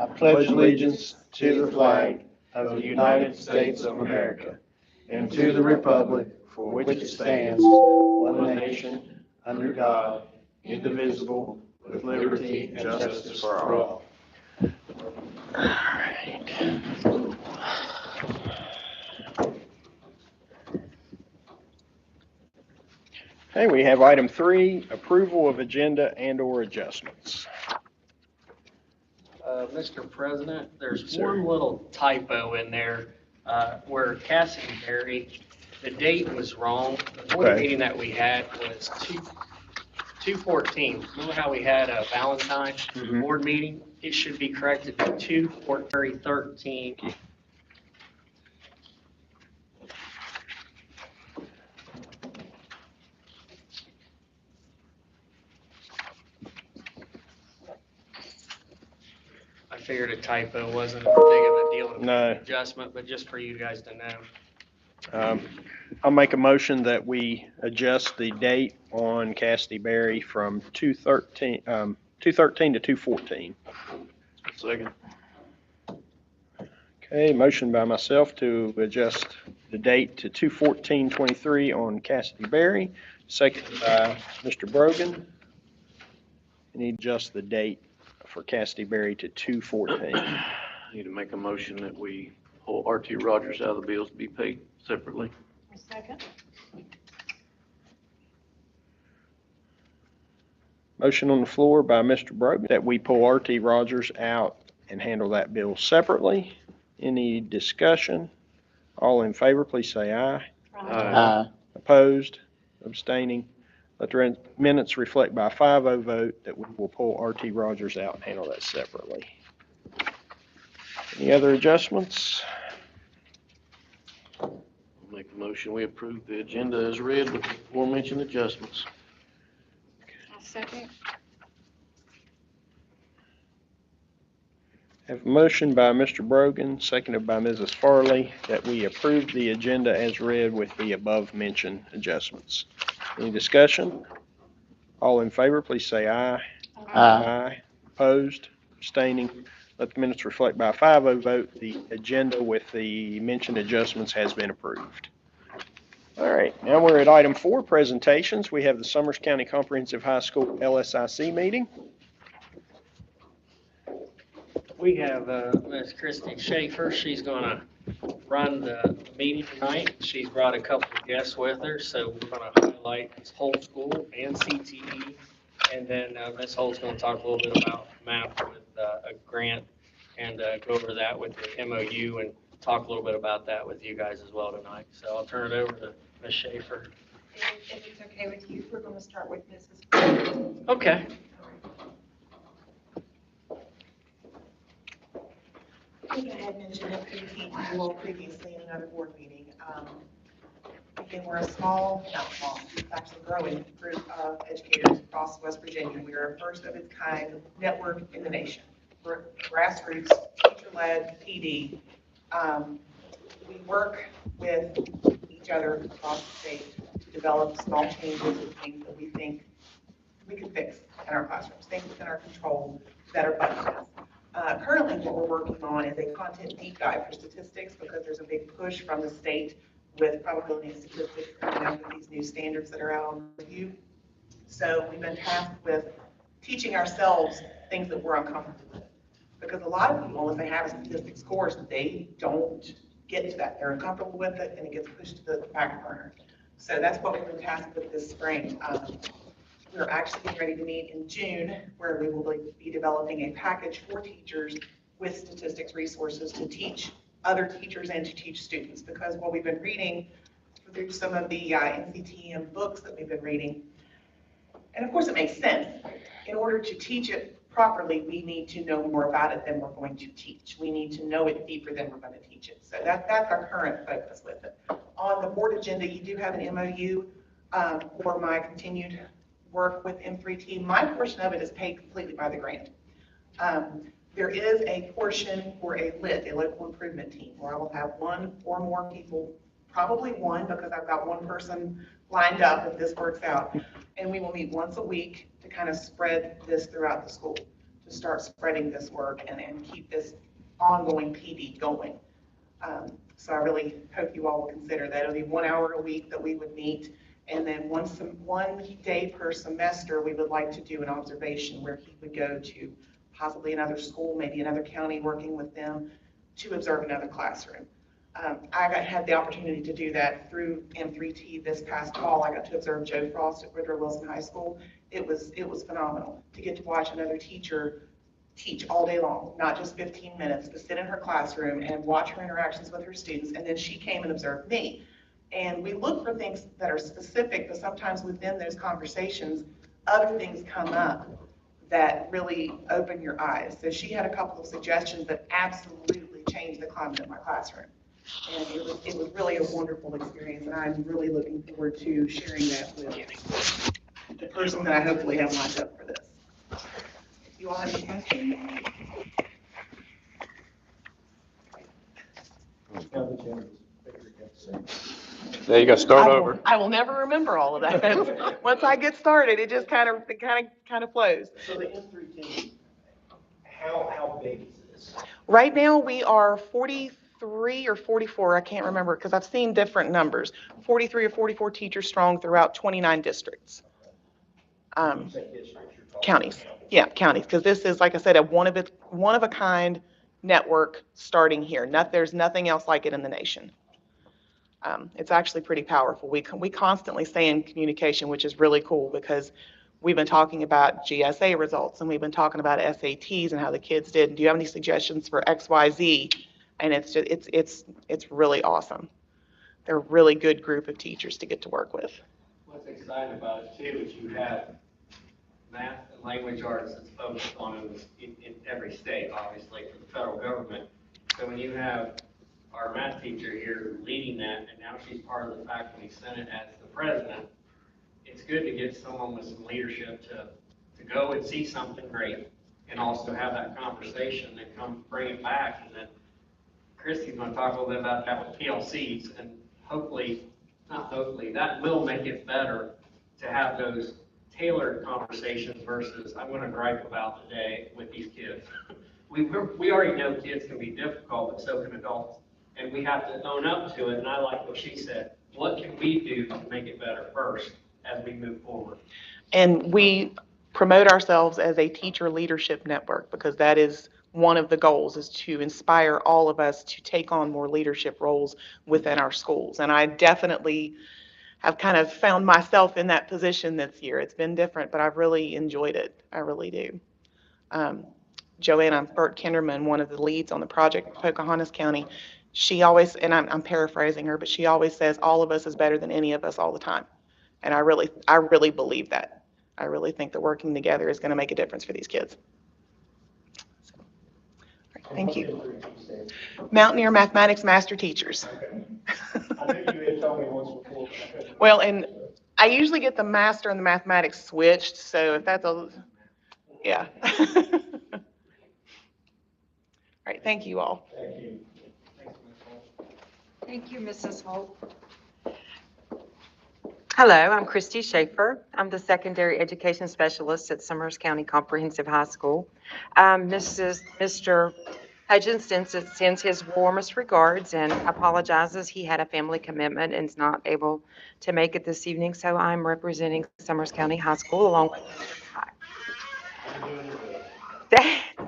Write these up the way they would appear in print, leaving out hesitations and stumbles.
I pledge allegiance to the flag of the United States of America and to the republic for which it stands, one nation, under God, indivisible, with liberty and justice for all. All right. Okay, we have item 3, approval of agenda and/or adjustments. Mr. President, there's Sir. one little typo in there where Cassenberry, the date was wrong. The board Okay. meeting that we had was 2/14. Remember how we had a Valentine's board meeting? It should be corrected to 2/13. I figured a typo wasn't big of a deal of No. adjustment, but just for you guys to know. I'll make a motion that we adjust the date on Cassidy Berry from 2/13 to 2/14. Second. Okay, motion by myself to adjust the date to 2/14/23 on Cassidy Berry, seconded by Mr. Brogan. And he adjusts the date for Cassidy Berry to 2/14. Need to make a motion that we pull RT Rogers out of the bills to be paid separately. Second. Motion on the floor by Mr. Brogan that we pull RT Rogers out and handle that bill separately. Any discussion? All in favor, please say aye. Aye. Opposed? Abstaining? Let the minutes reflect by a 5-0 vote that we will pull RT Rogers out and handle that separately. Any other adjustments? Make a motion, we approve the agenda as read with the aforementioned adjustments. I'll second. Have a motion by Mr. Brogan, seconded by Mrs. Farley, that we approve the agenda as read with the above-mentioned adjustments. Any discussion? All in favor, please say aye. Aye. Opposed? Abstaining? Let the minutes reflect by a 5-0 vote. The agenda with the mentioned adjustments has been approved. All right, now we're at item 4, presentations. We have the Summers County Comprehensive High School LSIC meeting. We have Ms. Christy Schaefer. She's going to run the meeting tonight. She's brought a couple of guests with her, so we're going to highlight this whole school and CTE. And then Ms. Holt's going to talk a little bit about MAP with a grant and go over that with the MOU and talk a little bit about that with you guys as well tonight. So I'll turn it over to Ms. Schaefer. If it's okay with you, we're going to start with Mrs. Okay. I think I had mentioned it previously in another board meeting. Again, we're a not small, it's actually growing group of educators across West Virginia. We are a first of its kind network in the nation. We're grassroots, teacher-led, PD. We work with each other across the state to develop small changes and things that we think we can fix in our classrooms, things within our control that are budgeted. Currently, what we're working on is a content deep dive for statistics because there's a big push from the state with probability and statistics coming up with these new standards that are out on review. So we've been tasked with teaching ourselves things that we're uncomfortable with. Because a lot of people, if they have a statistics course, they don't get to that. They're uncomfortable with it and it gets pushed to the back burner. So that's what we've been tasked with this spring. We're actually getting ready to meet in June where we will be developing a package for teachers with statistics resources to teach other teachers and to teach students. Because what we've been reading through some of the NCTM books that we've been reading, and of course it makes sense, in order to teach it properly, we need to know more about it than we're going to teach. We need to know it deeper than we're going to teach it. So that's our current focus with it. On the board agenda, you do have an MOU for my continued work with M3T. My portion of it is paid completely by the grant. There is a portion for a LIT, a local improvement team, where I will have one or more people, probably one because I've got one person lined up if this works out, and we will meet once a week to kind of spread this throughout the school, to to start spreading this work and keep this ongoing PD going. So I really hope you all will consider that. It'll be 1 hour a week that we would meet. And then one day per semester, we would like to do an observation where he would go to possibly another school, maybe another county, working with them to observe another classroom. I had the opportunity to do that through M3T this past fall. I got to observe Joe Frost at Woodrow Wilson High School. It was phenomenal to get to watch another teacher teach all day long, not just 15 minutes, but sit in her classroom and watch her interactions with her students. And then she came and observed me. And we look for things that are specific, but sometimes within those conversations, other things come up that really open your eyes. So she had a couple of suggestions that absolutely changed the climate of my classroom. And it was really a wonderful experience, and I'm really looking forward to sharing that with the person that I hopefully have lined up for this. If you all have any questions? There you go, start over. I will never remember all of that. Once I get started, it just kind of flows. So the M3T, how big is this? Right now, we are 43 or 44, I can't remember, because I've seen different numbers. 43 or 44 teachers strong throughout 29 districts. You say districts, you're talking Counties. counties. Yeah, counties, because this is, like I said, a one of a kind network starting here. There's nothing else like it in the nation. It's actually pretty powerful. We constantly stay in communication, which is really cool because we've been talking about GSA results and we've been talking about SATs and how the kids did. Do you have any suggestions for XYZ? And it's really awesome. They're a really good group of teachers to get to work with. What's exciting about it too is you have math and language arts that's focused on in every state, obviously, for the federal government. So when you have our math teacher here leading that, and now she's part of the faculty senate as the president, it's good to get someone with some leadership to go and see something great and also have that conversation and come bring it back. And then Christy's going to talk a little bit about that with PLCs, and that will make it better to have those tailored conversations versus I'm going to gripe about the day with these kids. We already know kids can be difficult, but so can adults. And we have to own up to it, and I like what she said. What can we do to make it better first as we move forward? And we promote ourselves as a teacher leadership network because that is one of the goals, is to inspire all of us to take on more leadership roles within our schools. And I definitely have kind of found myself in that position this year. It's been different, but I've really enjoyed it. I really do. Joanna Burt Kinderman, one of the leads on the project in Pocahontas County, she always, and I'm paraphrasing her, but she always says all of us is better than any of us all the time. And I really believe that. I really think that working together is going to make a difference for these kids. So, all right, thank you. Mountaineer Mathematics Master Teachers. Okay. I think you had told me once before. Well, and I usually get the master and the mathematics switched, so if that's yeah. All right, thank you all. Thank you. Thank you, Mrs. Holt. Hello, I'm Christy Schaefer. I'm the secondary education specialist at Summers County Comprehensive High School. Mr. Hudgens sends his warmest regards and apologizes. He had a family commitment and is not able to make it this evening, so I'm representing Summers County High School along with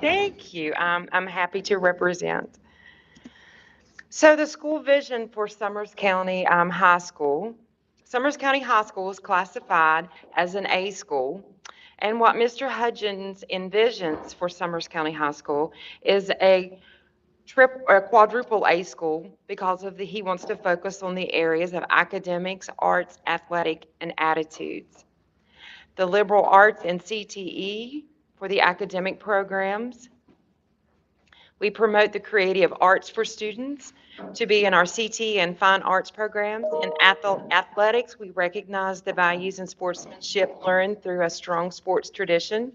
Thank you. I'm happy to represent. So the school vision for Summers County High School. Summers County High School is classified as an A school. And what Mr. Hudgens envisions for Summers County High School is a quadruple A school because he wants to focus on the areas of academics, arts, athletic, and attitudes. The liberal arts and CTE for the academic programs. We promote the creative arts for students to be in our CT and fine arts programs. In athletics, we recognize the values and sportsmanship learned through a strong sports tradition.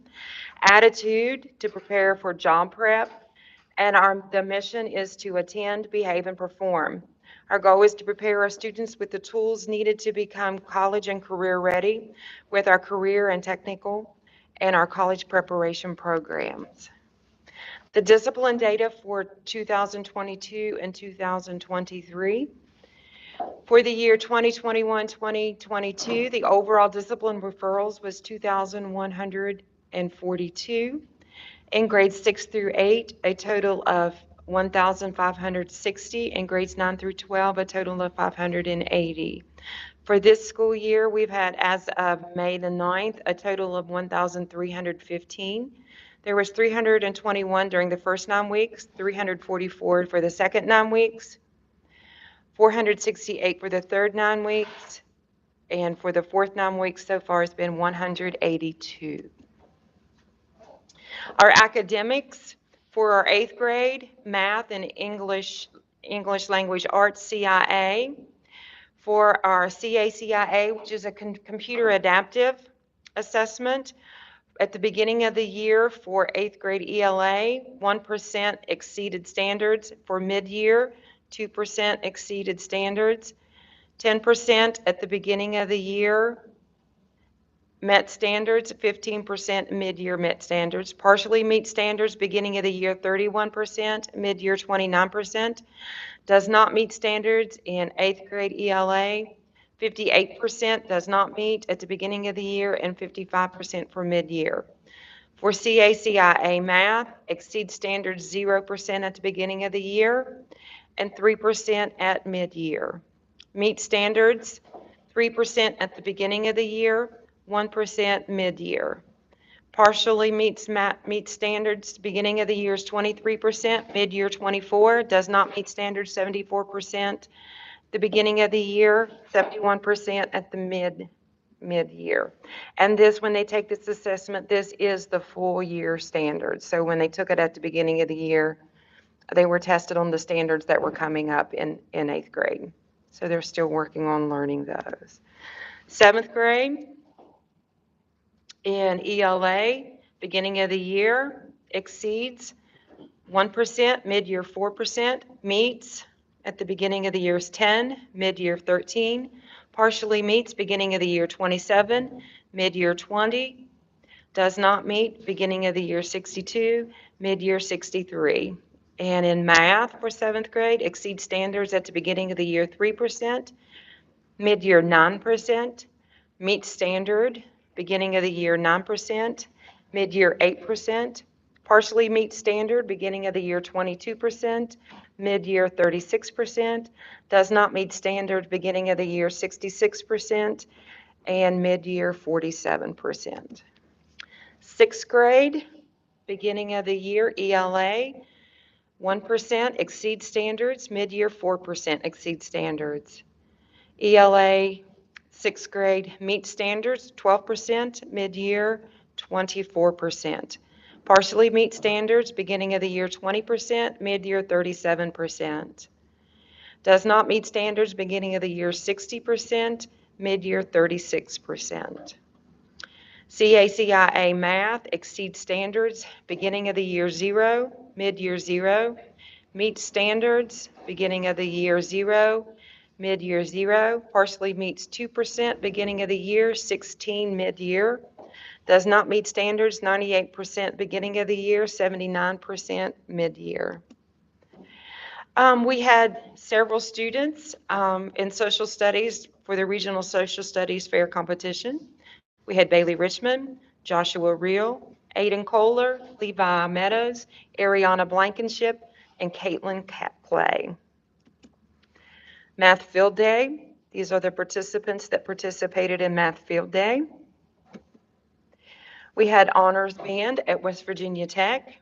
Attitude, to prepare for job prep. And the mission is to attend, behave, and perform. Our goal is to prepare our students with the tools needed to become college and career ready with our career and technical and our college preparation programs. The discipline data for 2022 and 2023. For the year 2021-2022, the overall discipline referrals was 2,142. In grades 6 through 8, a total of 1,560. In grades 9 through 12, a total of 580. For this school year, we've had, as of May the 9th, a total of 1,315. There was 321 during the first 9 weeks, 344 for the second 9 weeks, 468 for the third 9 weeks, and for the fourth 9 weeks so far has been 182. Our academics for our 8th grade, math and English language arts CIA. For our CACIA, which is a computer adaptive assessment, at the beginning of the year for 8th grade ELA, 1% exceeded standards. For mid-year, 2% exceeded standards. 10% at the beginning of the year met standards, 15% mid-year met standards. Partially meet standards beginning of the year, 31%, mid-year 29%. Does not meet standards in 8th grade ELA. 58% does not meet at the beginning of the year and 55% for mid-year. For CACIA math, exceeds standards 0% at the beginning of the year and 3% at mid-year. Meet standards 3% at the beginning of the year, 1% mid-year. Partially meets standards, beginning of the year is 23%, mid-year 24%, does not meet standards 74%, the beginning of the year 71% at the mid-year. And this, when they take this assessment, this is the full year standards. So when they took it at the beginning of the year, they were tested on the standards that were coming up in 8th grade. So they're still working on learning those. 7th grade, in ELA, beginning of the year, exceeds 1%, mid-year 4%, meets at the beginning of the year is 10, mid-year 13, partially meets beginning of the year 27, mid-year 20, does not meet beginning of the year 62, mid-year 63. And in math for 7th grade, exceeds standards at the beginning of the year 3%, mid-year 9%, meets standard beginning of the year 9%, mid-year 8%, partially meets standard beginning of the year 22%, mid-year 36%, does not meet standard beginning of the year 66%, and mid-year 47%. 6th grade, beginning of the year ELA, 1% exceeds standards, mid-year 4% exceeds standards. ELA 6th grade meets standards, 12%, mid-year 24%. Partially meets standards, beginning of the year 20%, mid-year 37%. Does not meet standards, beginning of the year 60%, mid-year 36%. CACIA math exceeds standards, beginning of the year 0, mid-year 0, meets standards, beginning of the year 0, mid-year 0, partially meets 2%, beginning of the year 16, mid-year, does not meet standards 98%, beginning of the year 79%, mid-year. We had several students in social studies for the Regional Social Studies Fair Competition. We had Bailey Richmond, Joshua Reel, Aiden Kohler, Levi Meadows, Ariana Blankenship, and Caitlin Clay. Math Field Day. These are the participants that participated in Math Field Day. We had honors band at West Virginia Tech.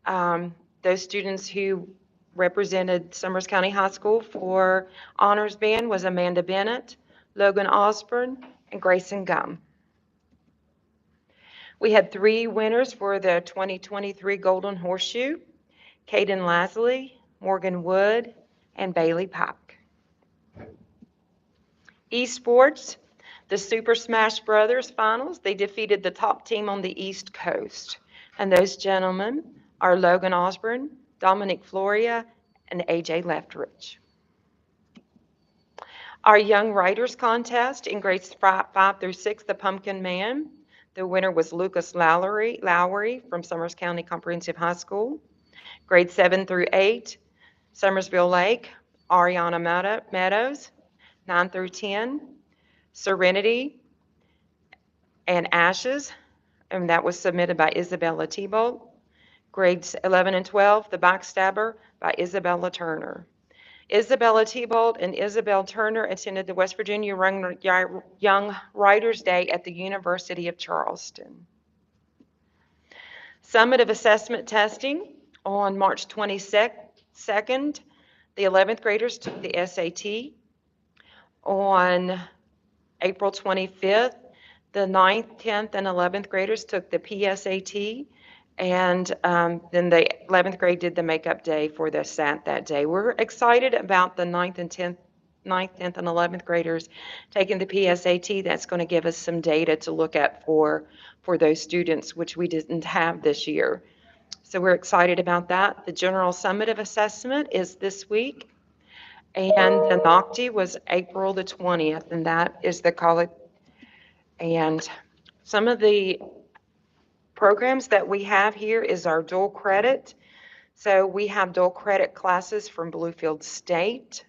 Those students who represented Summers County High School for honors band was Amanda Bennett, Logan Osborne, and Grayson Gum. We had 3 winners for the 2023 Golden Horseshoe: Caden Lasley, Morgan Wood, and Bailey Pike. Esports, the Super Smash Brothers finals, they defeated the top team on the East Coast. And those gentlemen are Logan Osborne, Dominic Floria, and AJ Leftrich. Our Young Writers Contest in grades 5 through 6, the Pumpkin Man. The winner was Lucas Lowry from Summers County Comprehensive High School. Grade 7 through 8, Summersville Lake, Ariana Meadows. 9 through 10, Serenity and Ashes, and that was submitted by Isabella Tebolt. Grades 11 and 12, The Backstabber by Isabella Turner. Isabella Tebolt and Isabel Turner attended the West Virginia Young Writers Day at the University of Charleston. Summative assessment testing on March 22nd, the 11th graders took the SAT. On April 25th, the 9th, 10th, and 11th graders took the PSAT, and then the 11th grade did the makeup day for the SAT that day. We're excited about the 9th, 10th, and 11th graders taking the PSAT. That's going to give us some data to look at for those students, which we didn't have this year. So we're excited about that. The general summative assessment is this week. And the NOCTI was April the 20th, and that is the college. And some of the programs that we have here is our dual credit. So we have dual credit classes from Bluefield State.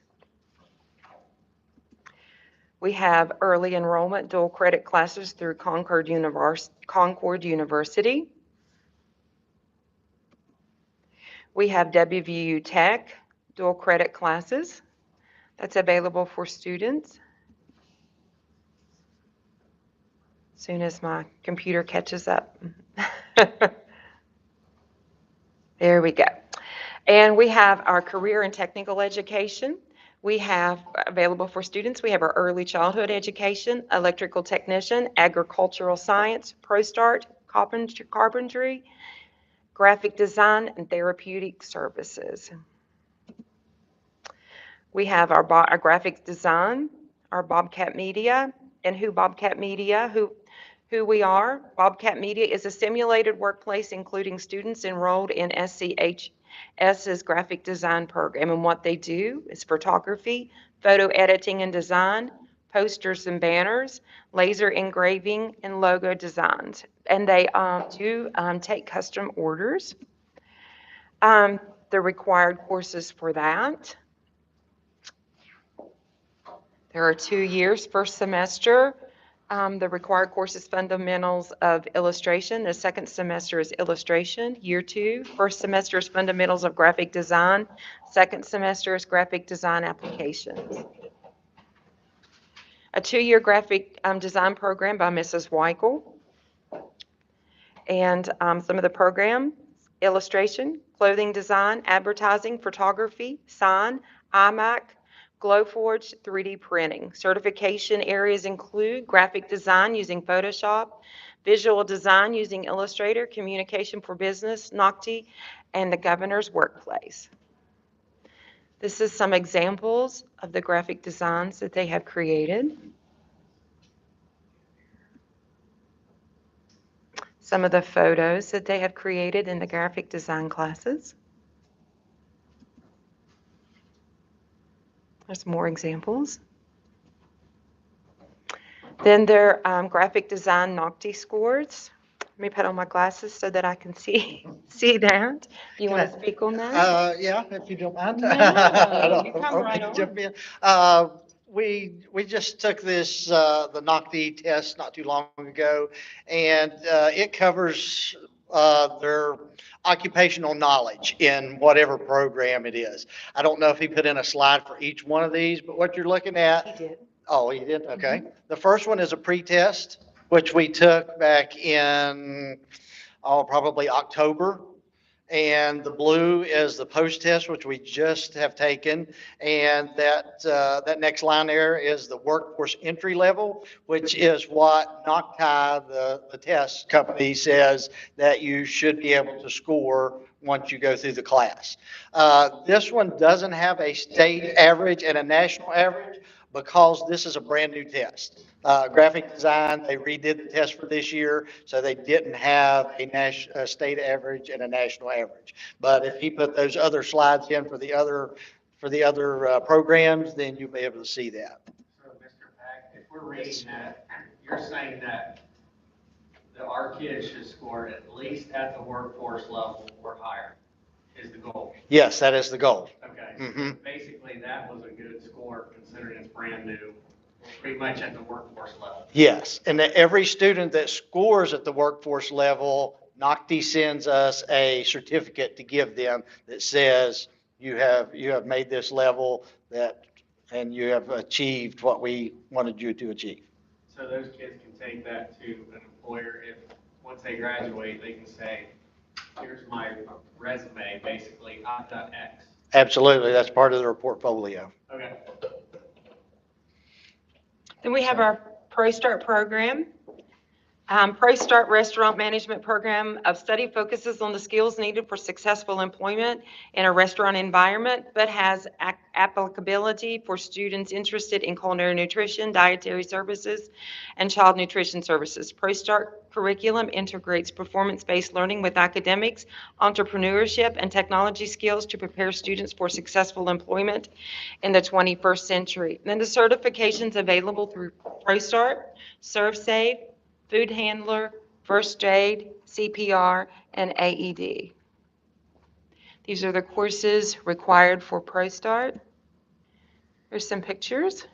We have early enrollment dual credit classes through Concord University. We have WVU Tech dual credit classes. That's available for students. As soon as my computer catches up. There we go. And we have our career and technical education. We have available for students. We have our early childhood education, electrical technician, agricultural science, ProStart, carpentry, graphic design, and therapeutic services. We have our graphic design, our Bobcat Media, and who Bobcat Media, who we are. Bobcat Media is a simulated workplace including students enrolled in SCHS's graphic design program, and what they do is photography, photo editing and design, posters and banners, laser engraving, and logo designs. And they do take custom orders. The required courses for that. There are 2 years, first semester. The required course is Fundamentals of Illustration. The second semester is Illustration, year 2. First semester is Fundamentals of Graphic Design. Second semester is Graphic Design Applications. A 2-year graphic design program by Mrs. Weichel. And some of the program: illustration, clothing design, advertising, photography, sign, iMac, Glowforge, 3D printing. Certification areas include graphic design using Photoshop, visual design using Illustrator, communication for business, NOCTI, and the governor's workplace. This is some examples of the graphic designs that they have created. Some of the photos that they have created in the graphic design classes. There's more examples. Then their graphic design NOCTI scores. Let me put on my glasses so that I can see that. You want to speak on that? Yeah, if you don't mind. No, you come right on. Jump in. We just took this, the NOCTI test not too long ago, and it covers their occupational knowledge in whatever program it is. I don't know if he put in a slide for each one of these, but what you're looking at. He did. Oh, he did? Okay. The first one is a pre-test, which we took back in, probably October. And the blue is the post-test, which we just have taken. And that next line there is the workforce entry level, which is what NOCTI, the test company, says that you should be able to score once you go through the class. This one doesn't have a state average and a national average because this is a brand new test. Graphic design, they redid the test for this year, so they didn't have a state average and a national average. But if he put those other slides in for the other programs, then you'll be able to see that. So, Mr. Pack, if we're reading that, you're saying that that our kids should score at least at the workforce level or higher, is the goal. Yes, that is the goal. Okay, Mhm. so basically that was a good score considering it's brand new, pretty much at the workforce level. Yes, and that every student that scores at the workforce level, NOCTI sends us a certificate to give them that says you have made this level that, and you have achieved what we wanted you to achieve. So those kids can take that to an employer if, once they graduate, they can say, here's my resume, basically, I've done X. Absolutely, that's part of their portfolio. Okay. Then we have our Pro Start program. Pro Start Restaurant Management Program of study focuses on the skills needed for successful employment in a restaurant environment, but has applicability for students interested in culinary nutrition, dietary services, and child nutrition services. Pro Start curriculum integrates performance-based learning with academics, entrepreneurship, and technology skills to prepare students for successful employment in the 21st century. Then the certifications available through Pro Start, ServSafe, food handler, first aid, CPR, and AED. These are the courses required for Pro Start. Here's some pictures.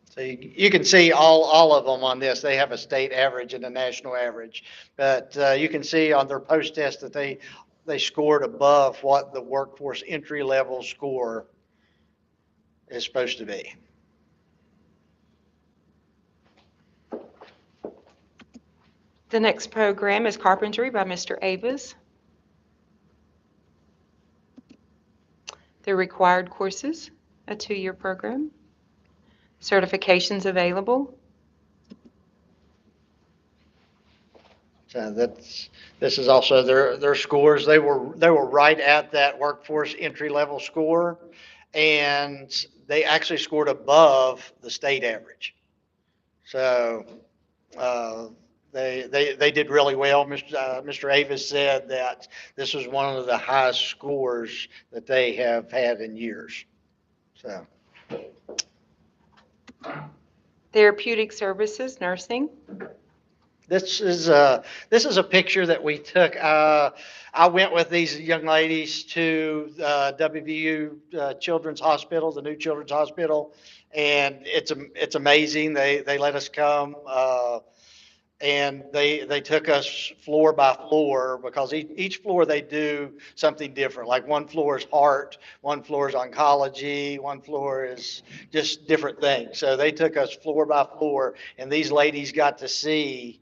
So you can see all of them on this. They have a state average and a national average. But you can see on their post-test that they scored above what the workforce entry-level score is supposed to be. The next program is carpentry by Mr. Avis. The required courses, a 2-year program. Certifications available. So this is also their scores. They were right at that workforce entry-level score, and they actually scored above the state average. So they did really well. Mr. Avis said that this was one of the highest scores that they have had in years. So Therapeutic services, nursing. this is a picture that we took. I went with these young ladies to WVU Children's Hospital, the new Children's Hospital, and it's amazing. They let us come. And they took us floor by floor because each floor they do something different. Like one floor is heart, one floor is oncology, one floor is just different things. So they took us floor by floor, and these ladies got to see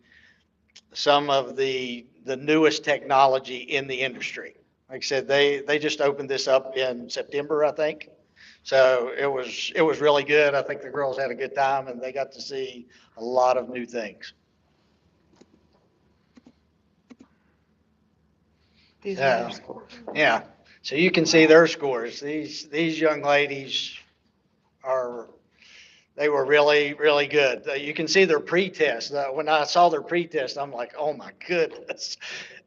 some of the newest technology in the industry. Like I said, they just opened this up in September, I think. So it was really good. I think the girls had a good time, and they got to see a lot of new things. These are their scores. Yeah, so you can see their scores. These young ladies they were really, really good. You can see their pre-test. When I saw their pre-test, I'm like, oh my goodness.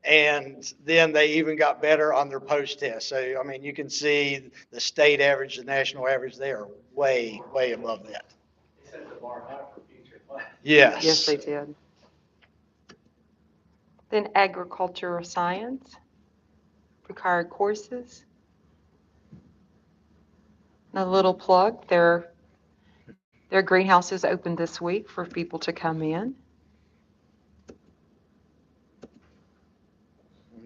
And then they even got better on their post-test. So, I mean, you can see the state average, the national average, they are way, way above that. They set the bar high for future class. Yes. Yes, they did. Then agricultural science, required courses. And a little plug, their greenhouse is open this week for people to come in.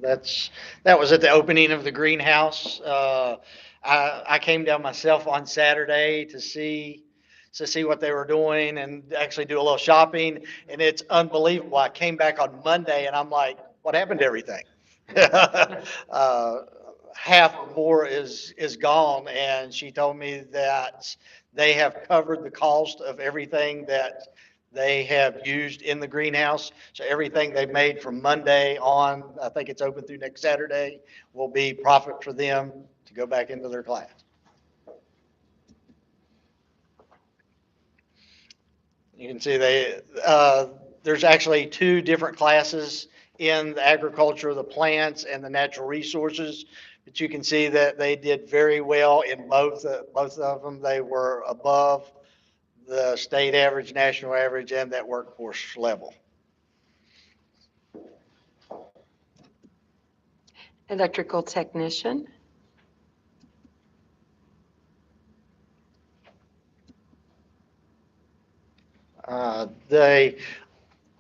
That was at the opening of the greenhouse. I came down myself on Saturday to see what they were doing and actually do a little shopping, and it's unbelievable. I came back on Monday and I'm like, what happened to everything? Half or more is gone, and she told me that they have covered the cost of everything that they have used in the greenhouse. So everything they've made from Monday on, I think it's open through next Saturday, will be profit for them to go back into their class. You can see there's actually 2 different classes in the agriculture, the plants and the natural resources. But you can see that they did very well in both of them. They were above the state average, national average, and that workforce level. Electrical technician.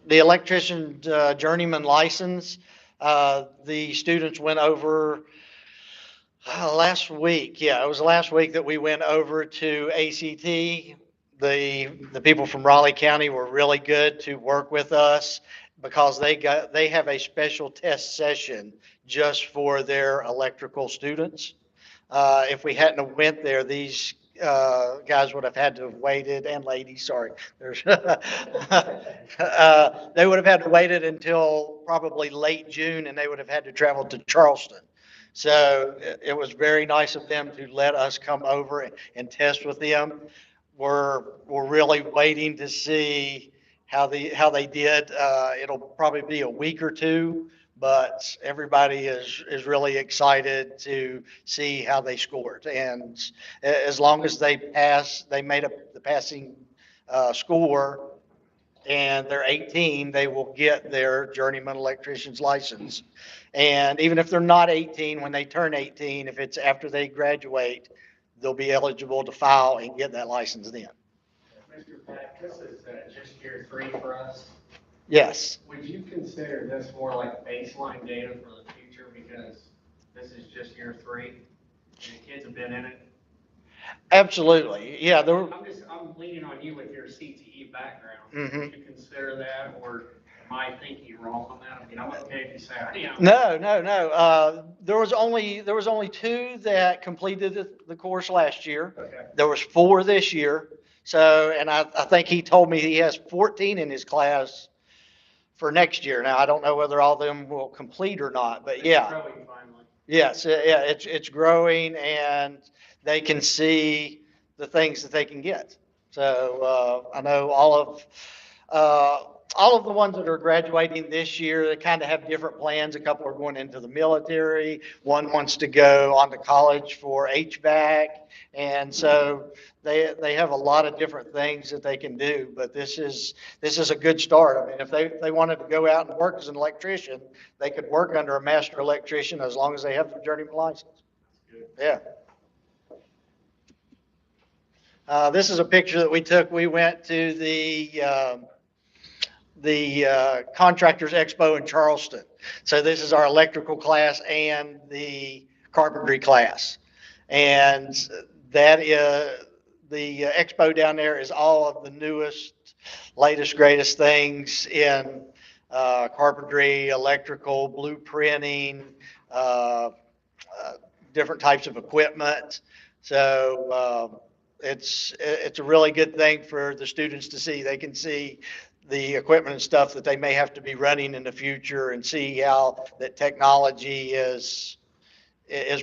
The electrician journeyman license, the students went over last week. Yeah, it was last week that we went over to ACT. The people from Raleigh County were really good to work with us because they have a special test session just for their electrical students. If we hadn't have went there, these guys would have had to have waited, and ladies, sorry. There's they would have had to waited until probably late June, and they would have had to travel to Charleston. So it was very nice of them to let us come over and test with them. We're really waiting to see how they did. It'll probably be a week or two, but everybody is really excited to see how they scored. And as long as they made up the passing score, and they're 18, they will get their journeyman electrician's license. And even if they're not 18, when they turn 18, if it's after they graduate, they'll be eligible to file and get that license then. Mr. Pack, this is just year 3 for us. Yes. Would you consider this more like baseline data for the future because this is just year 3 and the kids have been in it? Absolutely. Yeah. I'm leaning on you with your CTE background. Mhm. Would you consider that, or am I thinking wrong on that? I mean, I'm okay if you say I am. No. There was only 2 that completed the course last year. Okay. There was 4 this year. So, and I think he told me he has 14 in his class for next year. Now, I don't know whether all of them will complete or not, but yeah. Growing finally. Yes, yeah, it's growing, and they can see the things that they can get. So I know all of the ones that are graduating this year, they kind of have different plans. A couple are going into the military. One wants to go on to college for HVAC, and so they have a lot of different things that they can do. But this is a good start. I mean, if they wanted to go out and work as an electrician, they could work under a master electrician as long as they have the journeyman license. Yeah. This is a picture that we took. We went to the Contractors Expo in Charleston. So this is our electrical class and the carpentry class. And that is, the expo down there is all of the newest, latest, greatest things in carpentry, electrical, blueprinting, different types of equipment. So it's a really good thing for the students to see. They can see the equipment and stuff that they may have to be running in the future and see how that technology is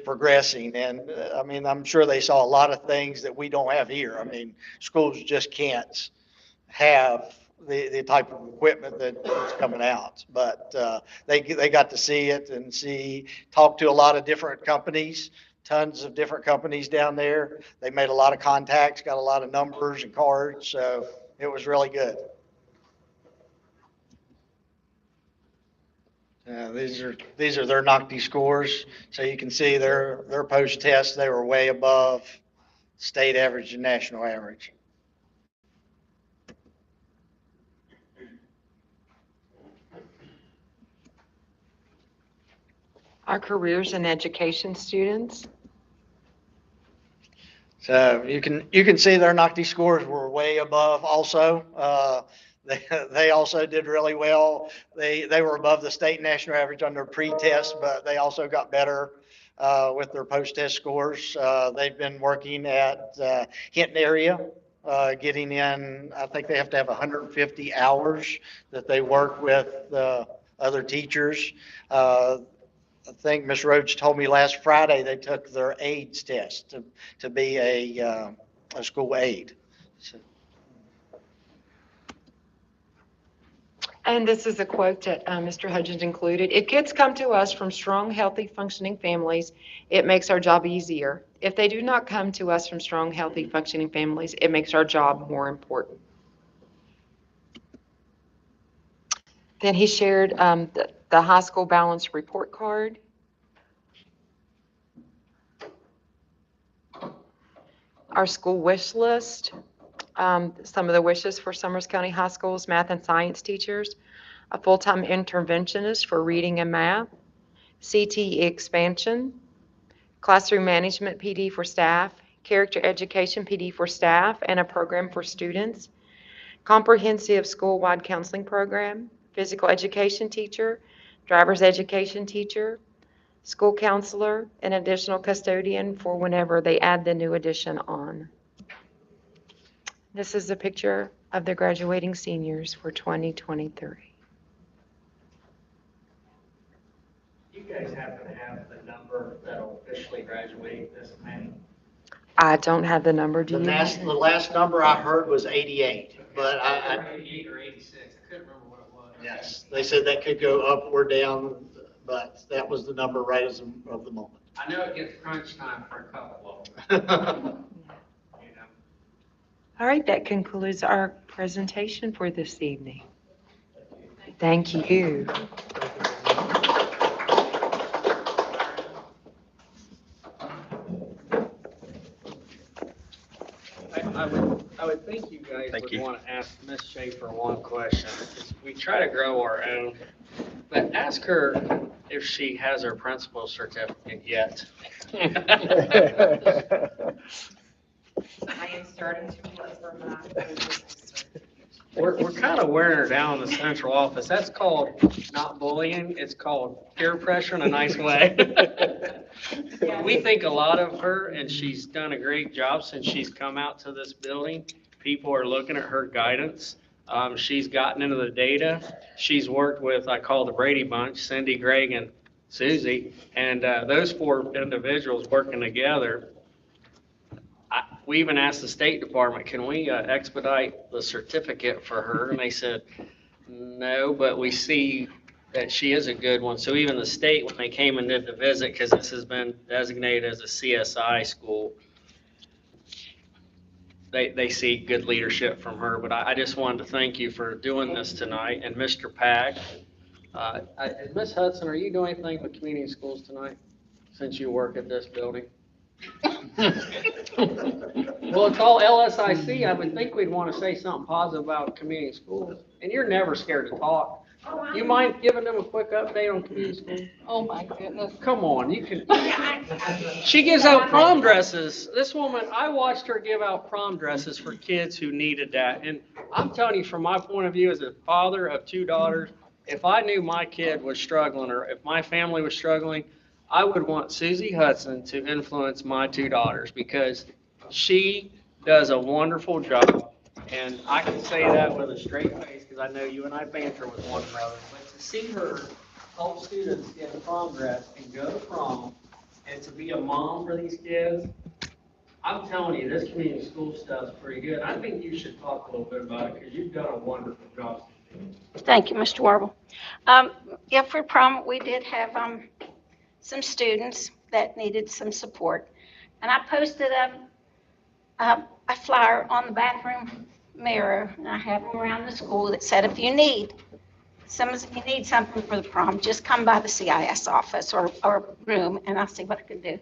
progressing. And I mean, I'm sure they saw a lot of things that we don't have here. I mean, schools just can't have the type of equipment that's coming out, but they got to see it and talk to a lot of different companies, tons of different companies down there. They made a lot of contacts, got a lot of numbers and cards, so it was really good. These are their NOCTI scores, so you can see their post test, they were way above state average and national average. Our careers and education students. So you can see their NOCTI scores were way above also. They also did really well. They were above the state and national average on their pre-test, but they also got better with their post-test scores. They've been working at Hinton area, getting in, I think they have to have 150 hours that they work with other teachers. I think Ms. Rhodes told me last Friday they took their AIDS test to be a school aide. So. And this is a quote that Mr. Hudgens included. If kids come to us from strong, healthy, functioning families, it makes our job easier. If they do not come to us from strong, healthy, functioning families, it makes our job more important. Then he shared the high school balance report card. Our school wish list, some of the wishes for Summers County High School's math and science teachers, a full-time interventionist for reading and math, CTE expansion, classroom management PD for staff, character education PD for staff, and a program for students, comprehensive school-wide counseling program, physical education teacher, driver's education teacher, school counselor, and additional custodian for whenever they add the new addition on. This is a picture of the graduating seniors for 2023. You guys happen to have the number that'll officially graduate this May? I don't have the number, do The you? last number I heard was 88, but I 88 or 86, I couldn't remember what it was. yes, they said that could go up or down, but that was the number right as of the moment. I know it gets crunch time for a couple of them, you know. All right, that concludes our presentation for this evening. Thank you. I would think you guys Thank would you. want to ask Ms. Schaefer one question. We try to grow our own, but ask her if she has her principal certificate yet. I am starting to look for my business certificate. We're kind of wearing her down in the central office. That's called not bullying, it's called peer pressure in a nice way. We think a lot of her, and she's done a great job since she's come out to this building. People are looking at her guidance. She's gotten into the data. She's worked with, I call the Brady Bunch, Cindy, Greg, and Susie, and those four individuals working together. We even asked the State Department, can we expedite the certificate for her? And they said, no, but we see that she is a good one. So even the state, when they came and did the visit, because this has been designated as a CSI school, they see good leadership from her. But I just wanted to thank you for doing this tonight. And Mr. Pack, Ms. Hudson, are you doing anything with community schools tonight, since you work at this building? Well, it's all LSIC. I would think we'd want to say something positive about community schools. And you're never scared to talk. You mind giving them a quick update on community schools? Oh, my goodness. Come on, you can. She gives out prom dresses. This woman, I watched her give out prom dresses for kids who needed that. And I'm telling you, from my point of view as a father of two daughters, if I knew my kid was struggling or if my family was struggling, I would want Susie Hudson to influence my two daughters because she does a wonderful job. And I can say that with a straight face because I know you and I banter with one another. But to see her help students get a prom dress and go to prom and to be a mom for these kids, I'm telling you, this community school stuff's pretty good. I think you should talk a little bit about it because you've done a wonderful job. Thank you, Mr. Warble. Yeah, for prom, we did have some students that needed some support. And I posted a flyer on the bathroom mirror, and I have them around the school that said, if you need something for the prom, just come by the CIS office or room, and I'll see what I can do.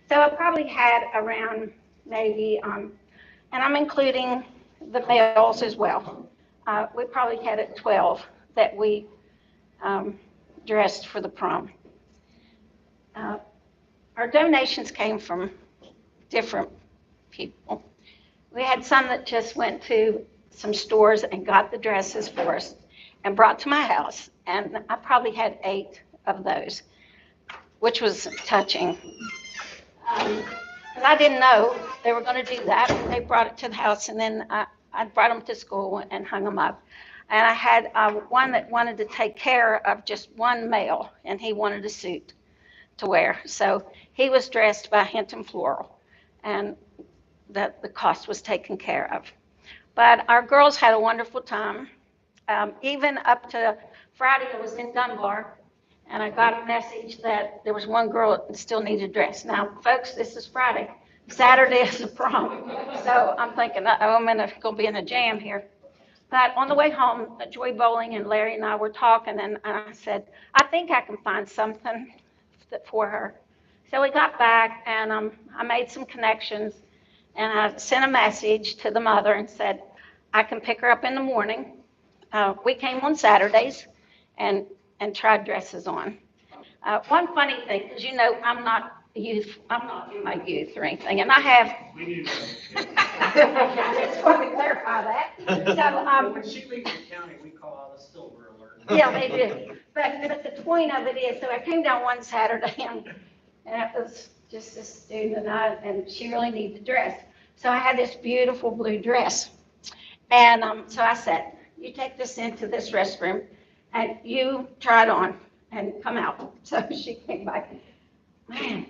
So I probably had around maybe, and I'm including the males as well. We probably had 12 that we dressed for the prom. Our donations came from different people. We had some that just went to some stores and got the dresses for us and brought to my house. And I probably had 8 of those, which was touching. I didn't know they were going to do that. They brought it to the house, and then I brought them to school and hung them up. And I had one that wanted to take care of just one male, and he wanted a suit to wear. So he was dressed by Hinton Floral, and the cost was taken care of. But our girls had a wonderful time. Even up to Friday, I was in Dunbar, and I got a message that there was one girl that still needed a dress. Now, folks, this is Friday. Saturday is the prom. So I'm thinking, oh, I'm going to be in a jam here. But on the way home, Joy Bowling and Larry and I were talking, and I said, I think I can find something for her. So we got back, and I made some connections, and I sent a message to the mother and said, I can pick her up in the morning. We came on Saturdays and tried dresses on. One funny thing, because I'm not in my youth or anything, and I have. We need to. I just want to clarify that. So, When she leaves the county, we call it a silver alert. yeah, they do. But the point of it is, so I came down one Saturday and it was just a student and she really needed a dress. So I had this beautiful blue dress. And so I said, you take this into this restroom and you try it on and come out. So she came back. Man,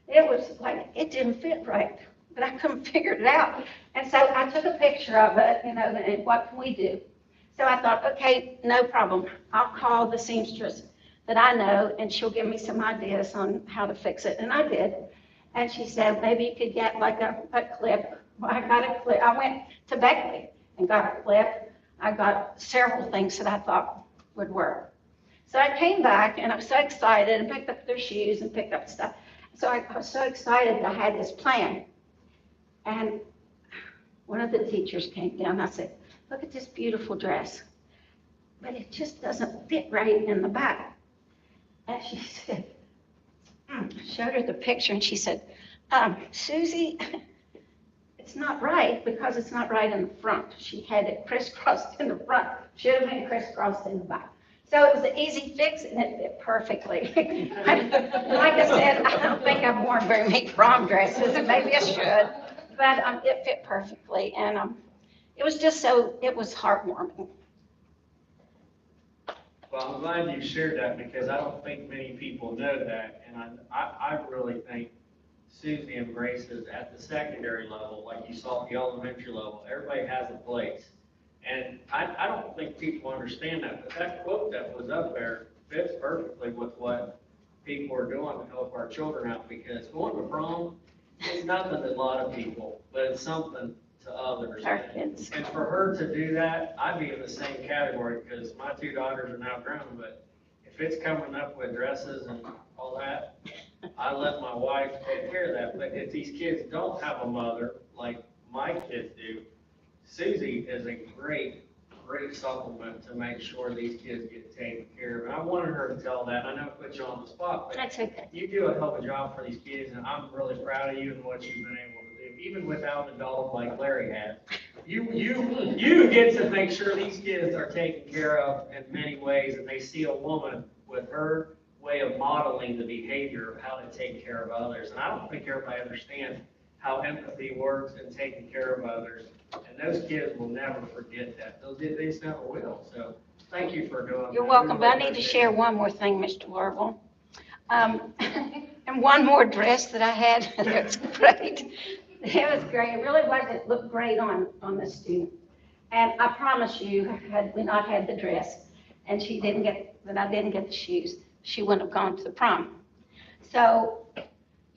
it was like, it didn't fit right, but I couldn't figure it out. And so I took a picture of it, and what can we do? So I thought, okay, no problem. I'll call the seamstress that I know, and she'll give me some ideas on how to fix it. And I did. And she said, maybe you could get like a clip. Well, I got a clip. I went to Beckley and got a clip. I got several things that I thought would work. So I came back, and I was so excited, and picked up their shoes and picked up stuff. So I was so excited that I had this plan. And one of the teachers came down. I said, look at this beautiful dress, but it just doesn't fit right in the back. And she said, I showed her the picture, and she said, Susie, it's not right because it's not right in the front. She had it crisscrossed in the front. Should have been crisscrossed in the back. So it was an easy fix, and it fit perfectly. Like I said, I don't think I've worn very many prom dresses, and maybe I should, but it fit perfectly, and it was just it was heartwarming. Well, I'm glad you shared that because I don't think many people know that, and I really think Susie embraces at the secondary level, like you saw at the elementary level. Everybody has a place. And I don't think people understand that, but that quote that was up there fits perfectly with what people are doing to help our children out, because going to prom is nothing to a lot of people, but it's something to others. Our kids. And for her to do that, I'd be in the same category because my two daughters are now grown, but if it's coming up with dresses and all that, I let my wife take care of that. But if these kids don't have a mother like my kids do, Susie is a great supplement to make sure these kids get taken care of. And I wanted her to tell that. I know it puts you on the spot, but That's okay. you do a hell of a job for these kids, and I'm really proud of you and what you've been able to do, even without a dog like Larry has. You get to make sure these kids are taken care of in many ways, and they see a woman with her way of modeling the behavior of how to take care of others. And I don't think everybody understands how empathy works and taking care of others. And those kids will never forget that. They just never will. So thank you for doing that. You're welcome, but I need to share one more thing, Mr. Warble. And one more dress that I had, that's great. It was great. It really was. It looked great on the student. And I promise you, had we not had the dress and I didn't get the shoes, she wouldn't have gone to the prom. So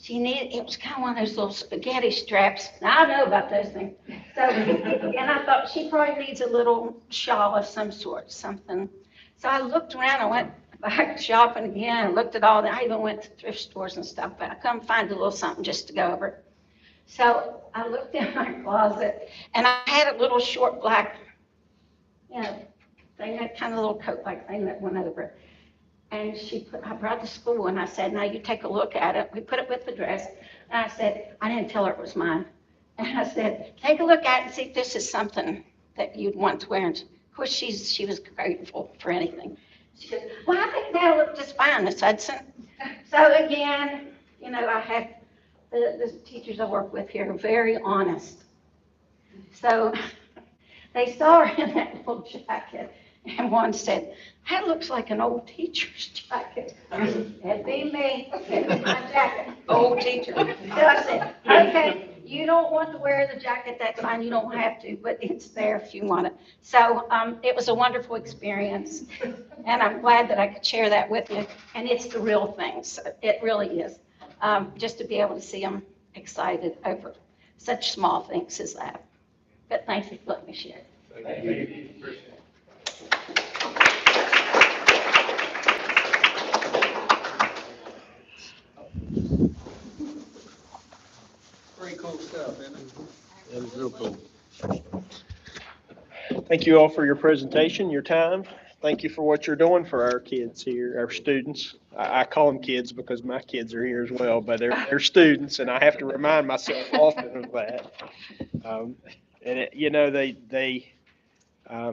it was kind of one of those little spaghetti straps. Now, I know about those things. So, and I thought she probably needs a little shawl of some sort, something. So I looked around, I went back shopping again, and looked at all that. I even went to thrift stores and stuff, but I couldn't find a little something just to go over it. So I looked in my closet, and I had a little short black, thing, that kind of little coat-like thing that went over it. And I brought it to school, and I said, now you take a look at it. We put it with the dress. And I said, I didn't tell her it was mine. And I said, take a look at it and see if this is something that you'd want to wear. And of course, she was grateful for anything. She said, well, I think that'll look just fine, Miss Hudson. So again, I had the teachers I work with here are very honest. So they saw her in that little jacket. And one said, that looks like an old teacher's jacket. That'd be me, my jacket, old teacher. So I said, okay, You don't want to wear the jacket, that's fine, you don't have to, but it's there if you want it. So it was a wonderful experience, and I'm glad that I could share that with you. And it's the real things, it really is, just to be able to see them excited over such small things as that. But thank you for letting me share. Pretty cool stuff, isn't it? That was real cool. Thank you all for your presentation, your time. Thank you for what you're doing for our kids here, our students. I call them kids because my kids are here as well, but they're students, and I have to remind myself often of that. And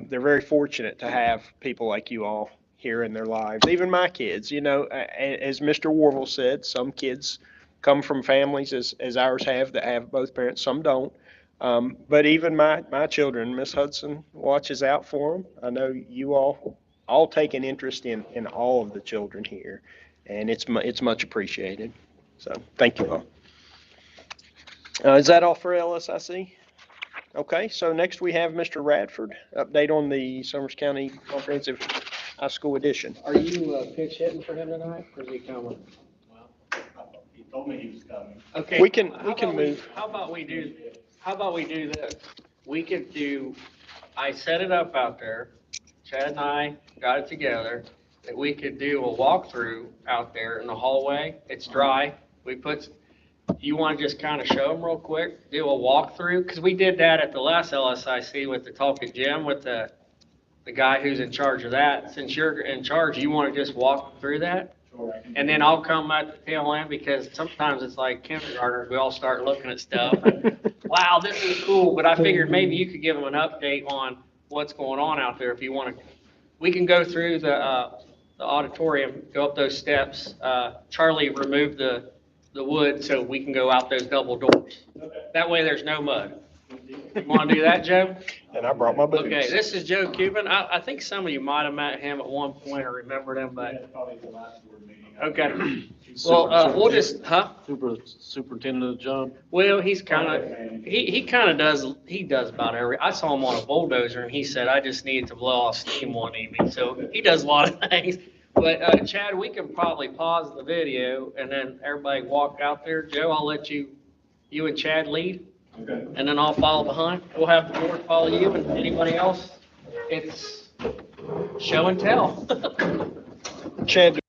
they're very fortunate to have people like you all here in their lives. Even my kids, as Mr. Warville said, some kids come from families as ours have that have both parents, some don't. But even my children, Miss Hudson watches out for them. I know you all take an interest in all of the children here, and it's much appreciated. So thank you all. Is that all for LSIC? Okay, so next we have Mr. Radford, update on the Summers County Comprehensive High School Edition. Are you pitch hitting for him tonight, or is he coming? He told me he was coming. Okay. We can how about move. How about we do this? We could do, I set it up out there, Chad and I got it together, that we could do a walkthrough out there in the hallway. It's dry. You want to just kind of show them real quick, do a walkthrough? Because we did that at the last LSIC with the Talk at Gym with the guy who's in charge of that. Since you're in charge, you want to just walk through that? And then I'll come at the tail end, because sometimes it's like kindergartners, we all start looking at stuff. Wow, this is cool, but I figured maybe you could give them an update on what's going on out there if you want to. We can go through the auditorium, go up those steps. Charlie removed the wood so we can go out those double doors. That way there's no mud. You want to do that, Joe? And I brought my boots. Okay, this is Joe Cuban. I think some of you might have met him at one point or remembered him, but, Probably the last board meeting. okay. Well, we'll just, Superintendent of the job. well, he kind of does about I saw him on a bulldozer, and he said, I just needed to blow off steam one evening, so he does a lot of things. But, Chad, we can probably pause the video, and then everybody walk out there. Joe, I'll let you and Chad lead. Okay. And then I'll follow behind. We'll have the board follow you, and anybody else, it's show and tell. Chad,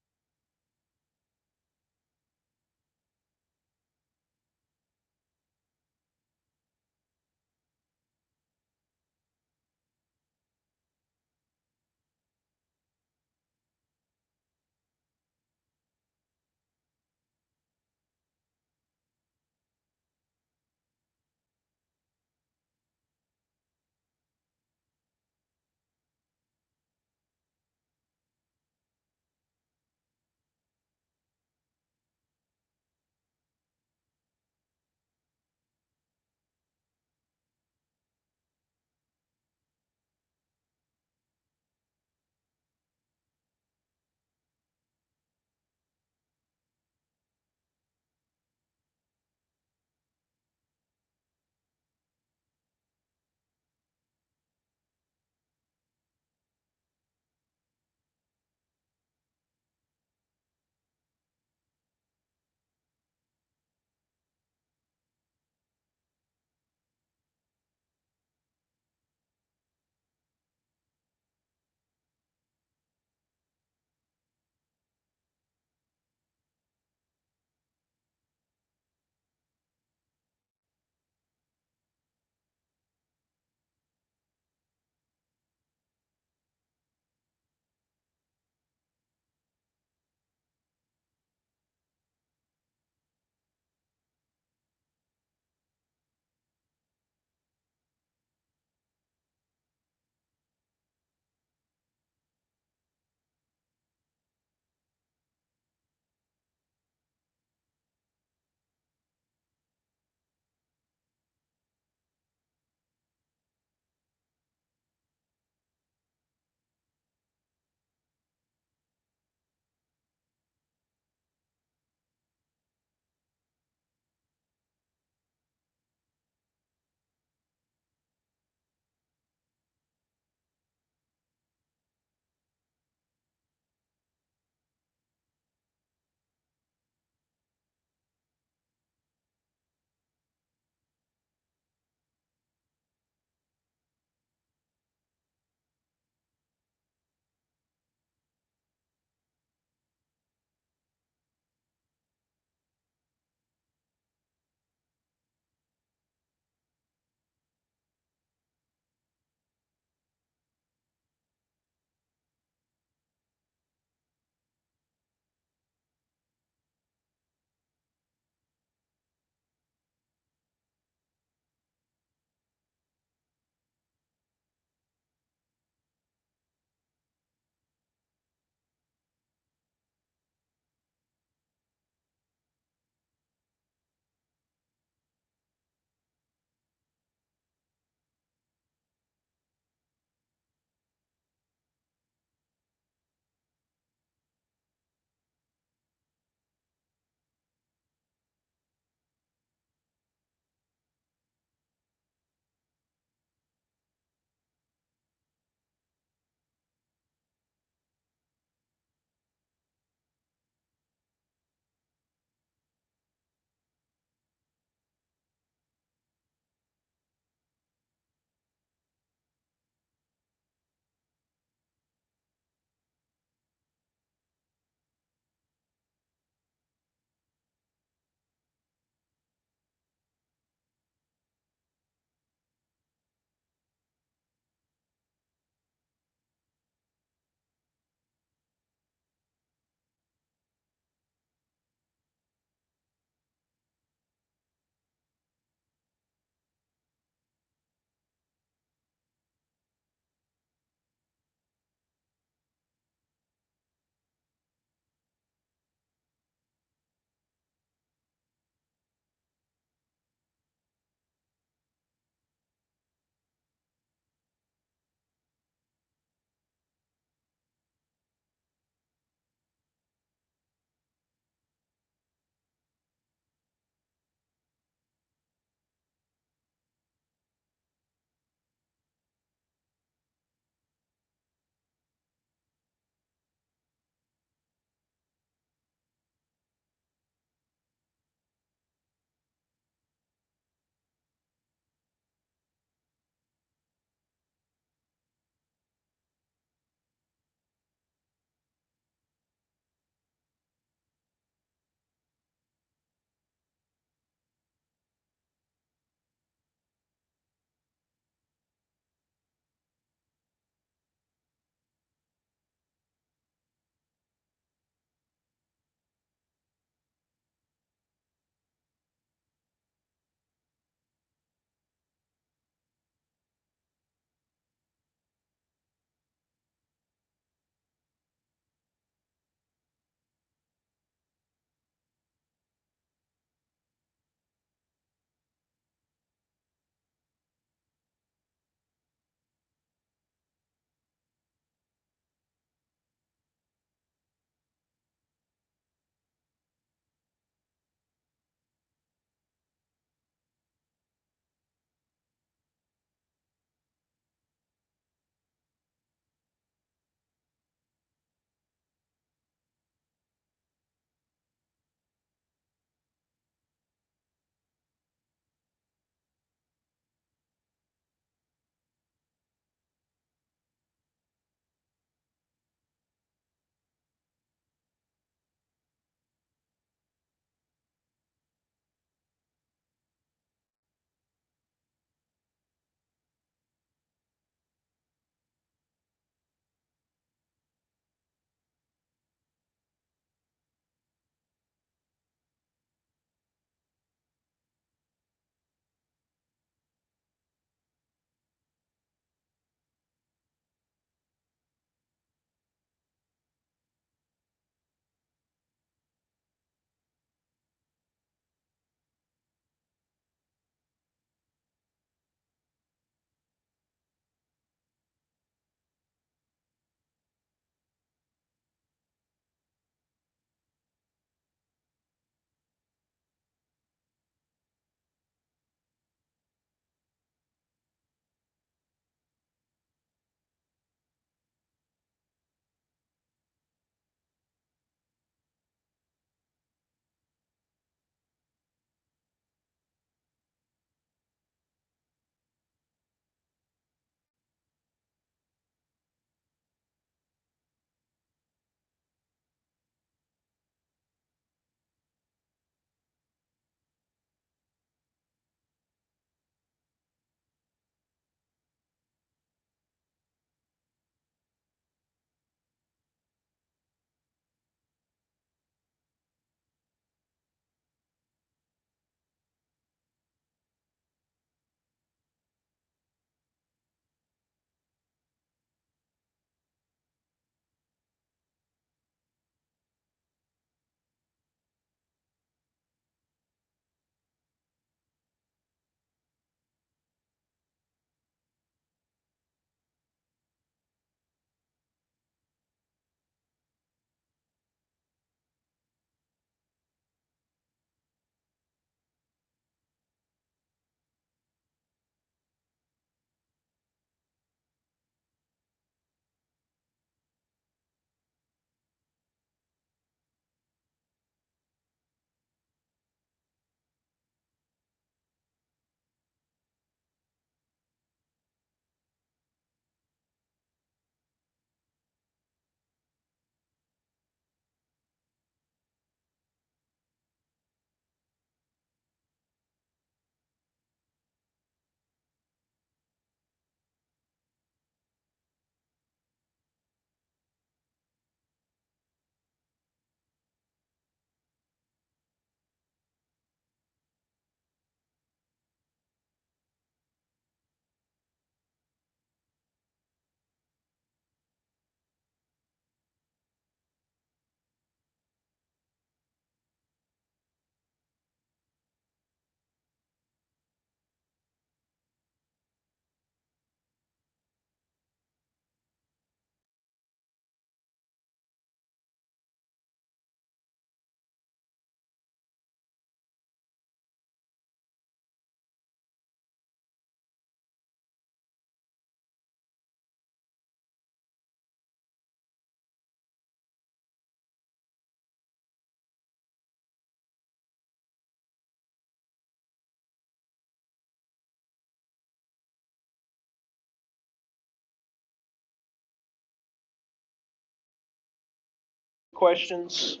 questions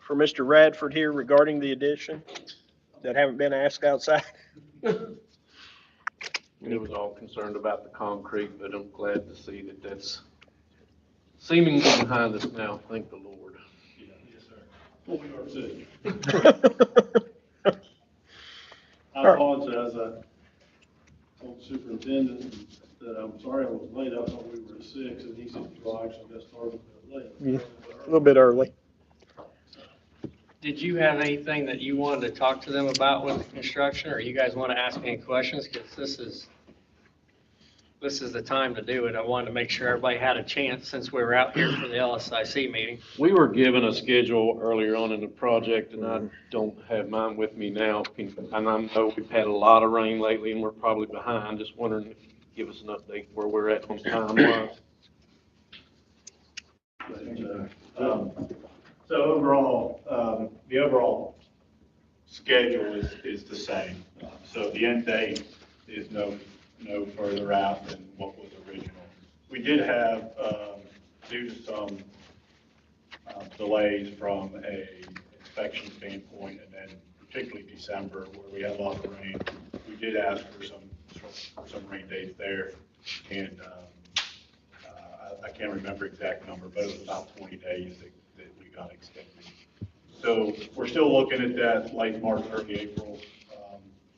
for Mr. Radford here regarding the addition that haven't been asked outside? It was all concerned about the concrete, but I'm glad to see that that's seemingly behind us now, thank the Lord. Yes, sir. Well, we are too. I All right. apologize. I told the superintendent that I'm sorry I was late. I thought we were at 6, and he said, well, I actually got started a bit late. Yeah, a little bit early. Did you have anything that you wanted to talk to them about with the construction, or you guys want to ask any questions? Because this is the time to do it. I wanted to make sure everybody had a chance since we were out here for the LSIC meeting. We were given a schedule earlier on in the project, and I don't have mine with me now. And I know we've had a lot of rain lately, and we're probably behind. Just wondering if you could give us an update where we're at on time-wise. So overall, the overall schedule is the same. So the end date is no further out than what was original. We did have, due to some delays from a inspection standpoint, and then particularly December, where we had a lot of rain, we did ask for some rain dates there. And I can't remember exact number, but it was about 20 days that we got extended. So we're still looking at that late March, early April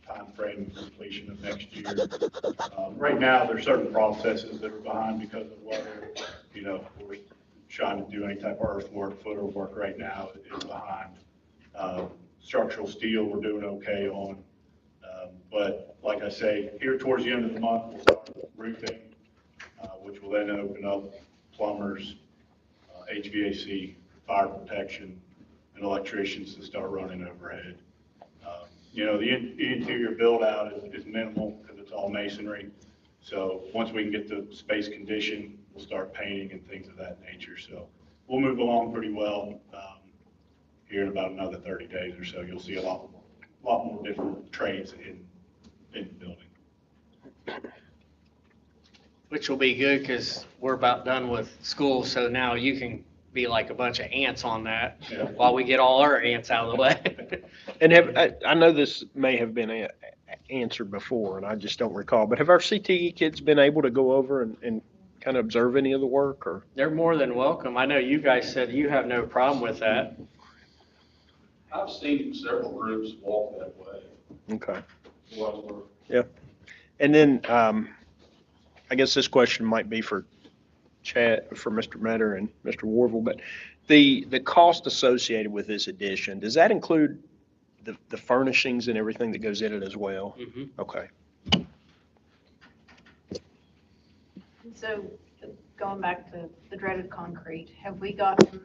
timeframe completion of next year. Right now, there's certain processes that are behind because of weather. You know, we're trying to do any type of earthwork, footer work right now is behind. Structural steel, we're doing okay on. But like I say, here towards the end of the month, we'll start roofing, which will then open up plumbers, HVAC, fire protection, and electricians to start running overhead. You know, the interior build out is minimal because it's all masonry. So once we can get the space conditioned, we'll start painting and things of that nature. So we'll move along pretty well. Here in about another 30 days or so, you'll see a lot more different trades in the building. Which will be good because we're about done with school, so now you can be like a bunch of ants on that Yeah. while we get all our ants out of the way. And I know this may have been answered before, and I just don't recall, but have our CTE kids been able to go over and kind of observe any of the work, or? They're more than welcome. I know you guys said you have no problem with that. I've seen several groups walk that way. Okay. Well, And then, I guess this question might be for Chad, for Mr. Metter and Mr. Warville, but the cost associated with this addition, does that include the furnishings and everything that goes in it as well? Mm-hmm. Okay. So going back to the dreaded concrete, have we gotten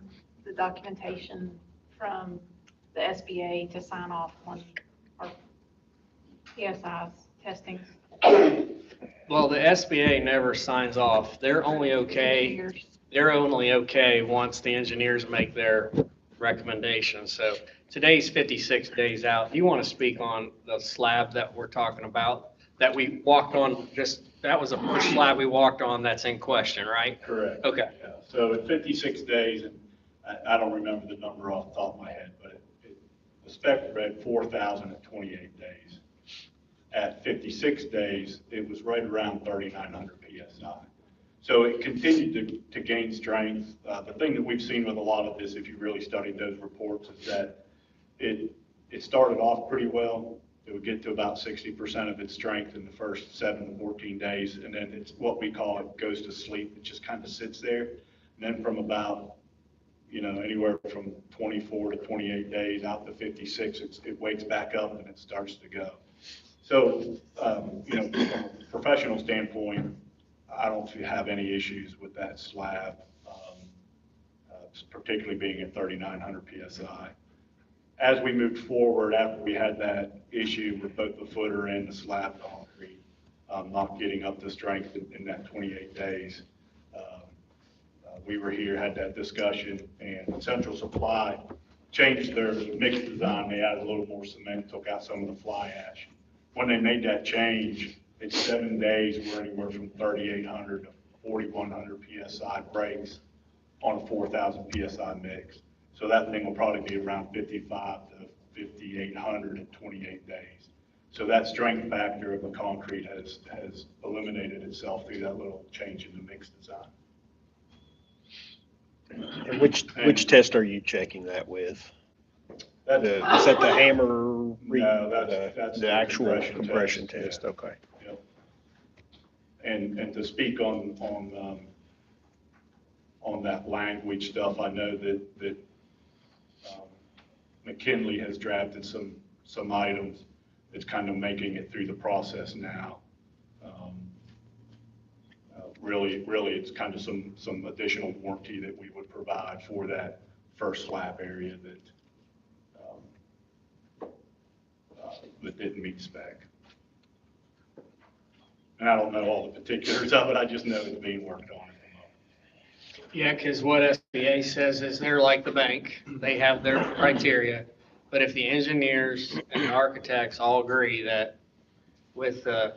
the documentation from the SBA to sign off on our PSI's testings? Well, the SBA never signs off. They're only okay once the engineers make their recommendation. So today's 56 days out. Do you want to speak on the slab that we're talking about, that we walked on, that was the first slab we walked on that's in question, right? correct. Okay. Yeah. So at 56 days, and I don't remember the number off the top of my head, but the spec read 4,028 days. At 56 days, it was right around 3,900 PSI. So it continued to gain strength. The thing that we've seen with a lot of this, if you really studied those reports, is that it started off pretty well. It would get to about 60% of its strength in the first 7 to 14 days, and then it's what we call it goes to sleep. It just kind of sits there. And then from about, anywhere from 24 to 28 days out to 56, it wakes back up and it starts to go. So, from a professional standpoint, I don't have any issues with that slab, particularly being at 3,900 PSI. As we moved forward, after we had that issue with both the footer and the slab concrete, not getting up to strength in that 28 days, we were here, had that discussion, and Central Supply changed their mix design. They added a little more cement, took out some of the fly ash. When they made that change, in 7 days, we're anywhere from 3,800 to 4,100 PSI breaks. on a 4,000 PSI mix. So that thing will probably be around 55 to 5,800 in 28 days. So that strength factor of the concrete has eliminated itself through that little change in the mix design. And which test are you checking that with? That's, Is that the hammer? No, that's the actual compression test, test, yeah. okay. Yep. And to speak on that language stuff, I know that McKinley has drafted some items that's kind of making it through the process now. Really, it's kind of some additional warranty that we would provide for that first slab area that didn't meet spec. And I don't know all the particulars of it, I just know it's being worked on at the moment. Yeah, because what SBA says is they're like the bank. They have their criteria. But if the engineers and the architects all agree that with the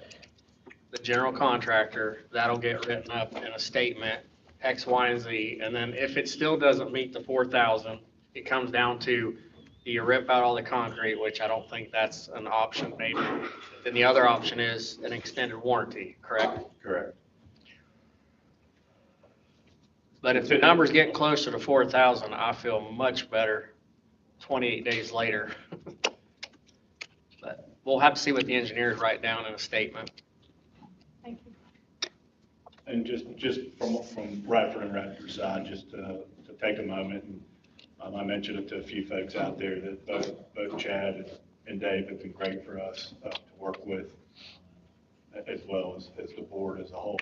general contractor, that'll get written up in a statement, X, Y, and Z. And then if it still doesn't meet the 4,000, it comes down to, do you rip out all the concrete, which I don't think that's an option maybe. Then the other option is an extended warranty, correct? Correct. But if the number's getting closer to 4,000, I feel much better 28 days later. But we'll have to see what the engineers write down in a statement. Thank you. And just from Radford and Radford's side, just to take a moment, and I mentioned it to a few folks out there that both Chad and Dave have been great for us to work with, as well as the board as a whole.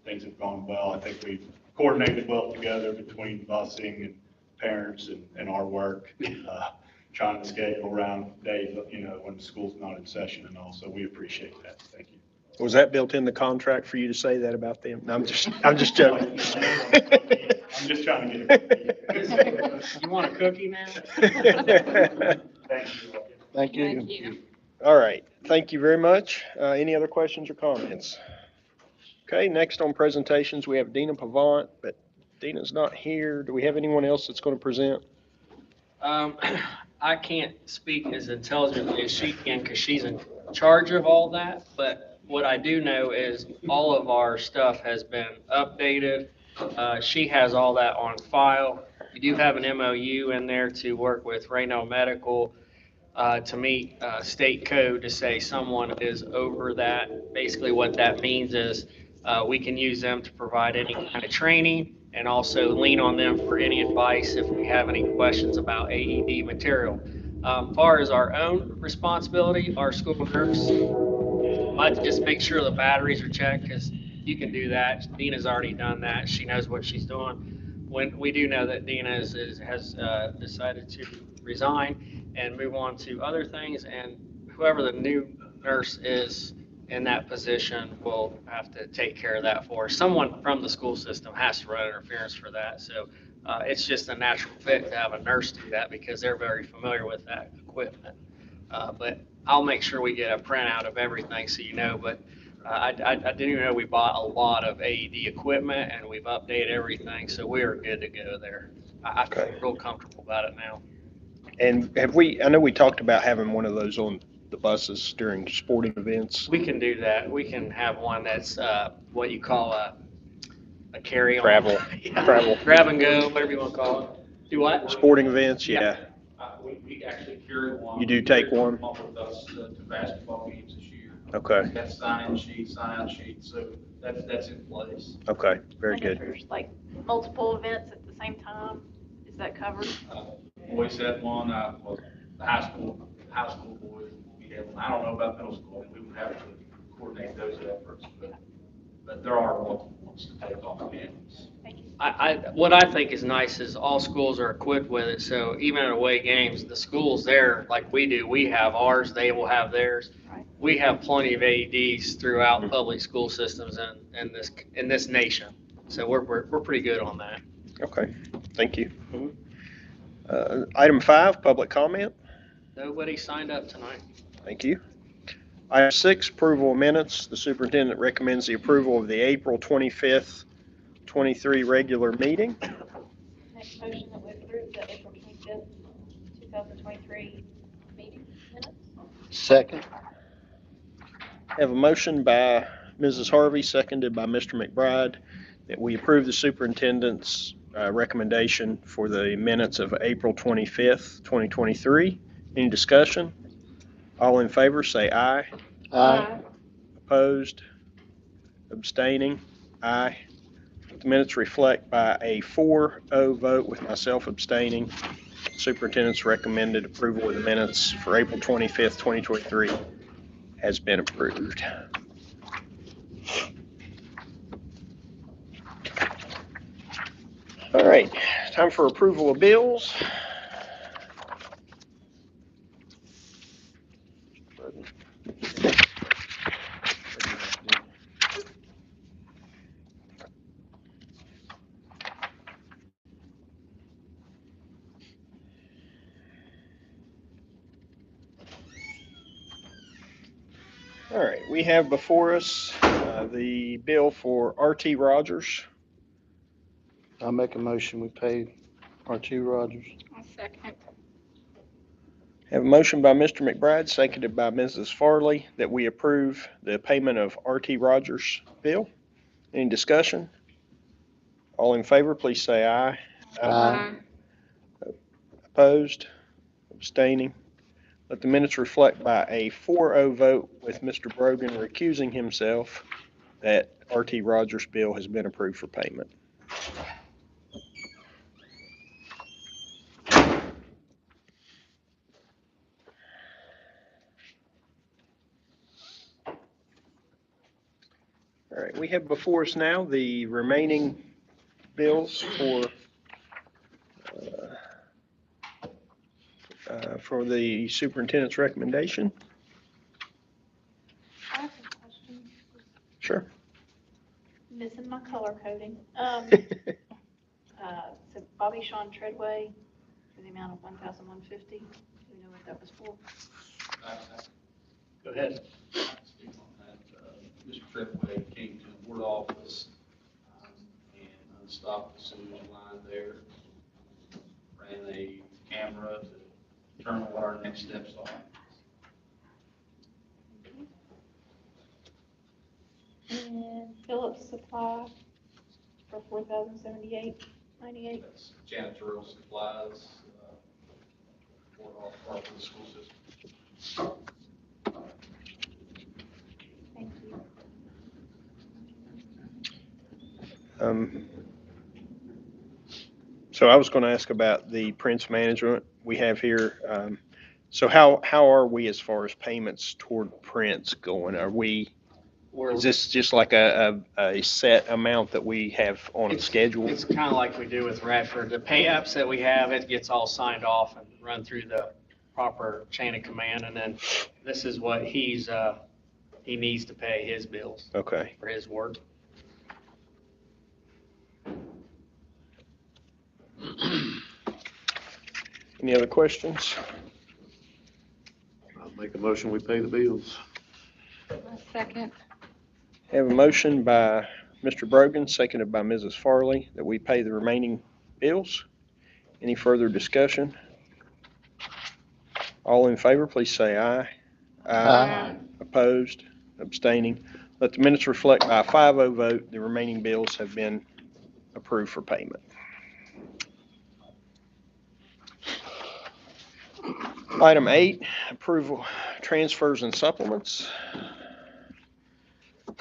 Things have gone well. I think we've coordinated well together between busing and parents and our work, trying to schedule around days, when school's not in session and all. So we appreciate that. Thank you. Was that built in the contract for you to say that about them? No, I'm just joking. I'm just trying to get it. You want a cookie now? Thank you. Thank you. Thank you. All right, thank you very much. Any other questions or comments? Okay, next on presentations, we have Dina Pavant, but Dina's not here. Do we have anyone else that's going to present? I can't speak as intelligently as she can because she's in charge of all that, but what I do know is all of our stuff has been updated. She has all that on file. We do have an MOU in there to work with Reno Medical to meet state code to say someone is over that. Basically what that means is we can use them to provide any kind of training and also lean on them for any advice if we have any questions about AED material. Far as our own responsibility, our school nurse, I just make sure the batteries are checked because you can do that. Dina's already done that. She knows what she's doing. When we do know that Dina has decided to resign and move on to other things, and whoever the new nurse is in that position will have to take care of that for her. Someone from the school system has to run interference for that. So it's just a natural fit to have a nurse do that because they're very familiar with that equipment. But I'll make sure we get a printout of everything so you know. But I do know we bought a lot of AED equipment and we've updated everything, so we are good to go there. I feel real comfortable about it now. And I know we talked about having one of those on the buses during sporting events. We can do that. We can have one that's what you call a carry-on. Travel. Yeah. Travel. Grab and go, whatever you want to call it. Do what? Sporting events, yeah. We actually carry one. You do take one? With us to basketball games this year. Okay. We got sign-in sheets, so that's in place. Okay, very And if good. there's like multiple events at the same time, is that covered? Boys had one, well, the high school boys, we had one. I don't know about middle school, we would have to coordinate those efforts, but there are multiple ones to take off campus. Thank you. What I think is nice is all schools are equipped with it, so even at away games, the schools there, like we do, we have ours, they will have theirs. Right. We have plenty of AEDs throughout public school systems in this nation, so we're pretty good on that. Okay, thank you. Item 5, public comment. Nobody signed up tonight. Thank you. Item 6, approval of minutes. The superintendent recommends the approval of the April 25th, 2023 regular meeting. Next motion that we approve the April 25th, 2023 meeting minutes. Second. Have a motion by Mrs. Harvey, seconded by Mr. McBride, that we approve the superintendent's recommendation for the minutes of April 25th, 2023. Any discussion? All in favor, say aye. Opposed? Abstaining? Aye. The minutes reflect by a 4-0 vote with myself abstaining. Superintendent's recommended approval of the minutes for April 25th, 2023 has been approved. All right, time for approval of bills. All right, we have before us the bill for R.T. Rogers. I'll make a motion, we pay R.T. Rogers. I'll second. Have a motion by Mr. McBride, seconded by Mrs. Farley, that we approve the payment of R.T. Rogers' bill. Any discussion? All in favor, please say aye. Aye. Opposed? Abstaining? Let the minutes reflect by a 4-0 vote with Mr. Brogan recusing himself that R.T. Rogers' bill has been approved for payment. All right, we have before us now the remaining bills for the superintendent's recommendation. I have a question. Sure. Missing my color coding. So Bobby Sean Treadway for the amount of $1,150. Do we know what that was for? Go ahead. Speak on that. Mr. Treadway came to the board office and unstopped the sewage line there. Ran a camera to determine what our next steps are. And Phillips Supply for $4,078.98. That's janitorial supplies for all part of the school system. Thank you. So I was going to ask about the Prince management we have here. So how are we as far as payments toward Prince going? Is this just like a set amount that we have on a schedule? It's kind of like we do with Radford. The pay apps that we have, it gets all signed off and run through the proper chain of command, and then this is what he needs to pay his bills Okay. for his work. Any other questions? I'll make a motion, we pay the bills. I'll second. Have a motion by Mr. Brogan, seconded by Mrs. Farley, that we pay the remaining bills. Any further discussion? All in favor, please say aye. Aye. Opposed? Abstaining? Let the minutes reflect by a 5-0 vote, the remaining bills have been approved for payment. Item 8, approval transfers and supplements. I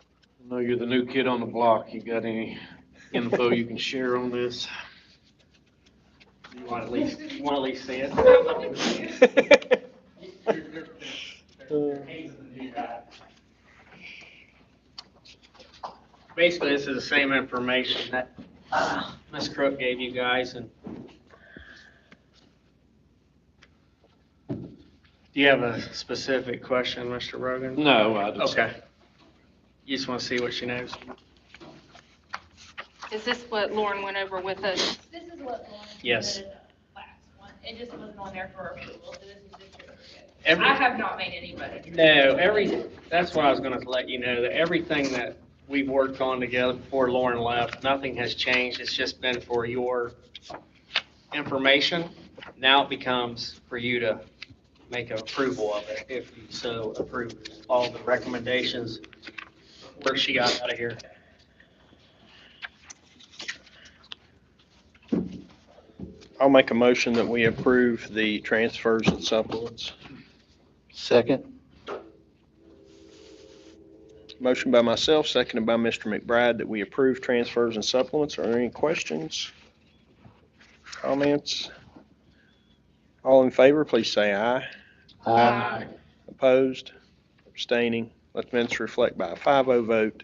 know you're the new kid on the block. You got any info you can share on this? You want to at least see it? Basically, this is the same information that Ms. Crook gave you guys. And do you have a specific question, Mr. Rogan? No, I just. Okay. You just want to see what she knows? Is this what Lauren went over with us? This is what Lauren Yes. submitted the last one. It just wasn't on there for approval, so this is just your forget. Every- I have not made any budget. No, that's what I was going to let you know, that everything that we've worked on together before Lauren left. Nothing has changed. It's just been for your information. Now it becomes for you to make an approval of it, if you so approve all the recommendations where she got out of here. I'll make a motion that we approve the transfers and supplements. Second. Motion by myself, seconded by Mr. McBride, that we approve transfers and supplements. Are there any questions? Comments? All in favor, please say aye. Aye. Opposed? Abstaining? Let the minutes reflect by a 5-0 vote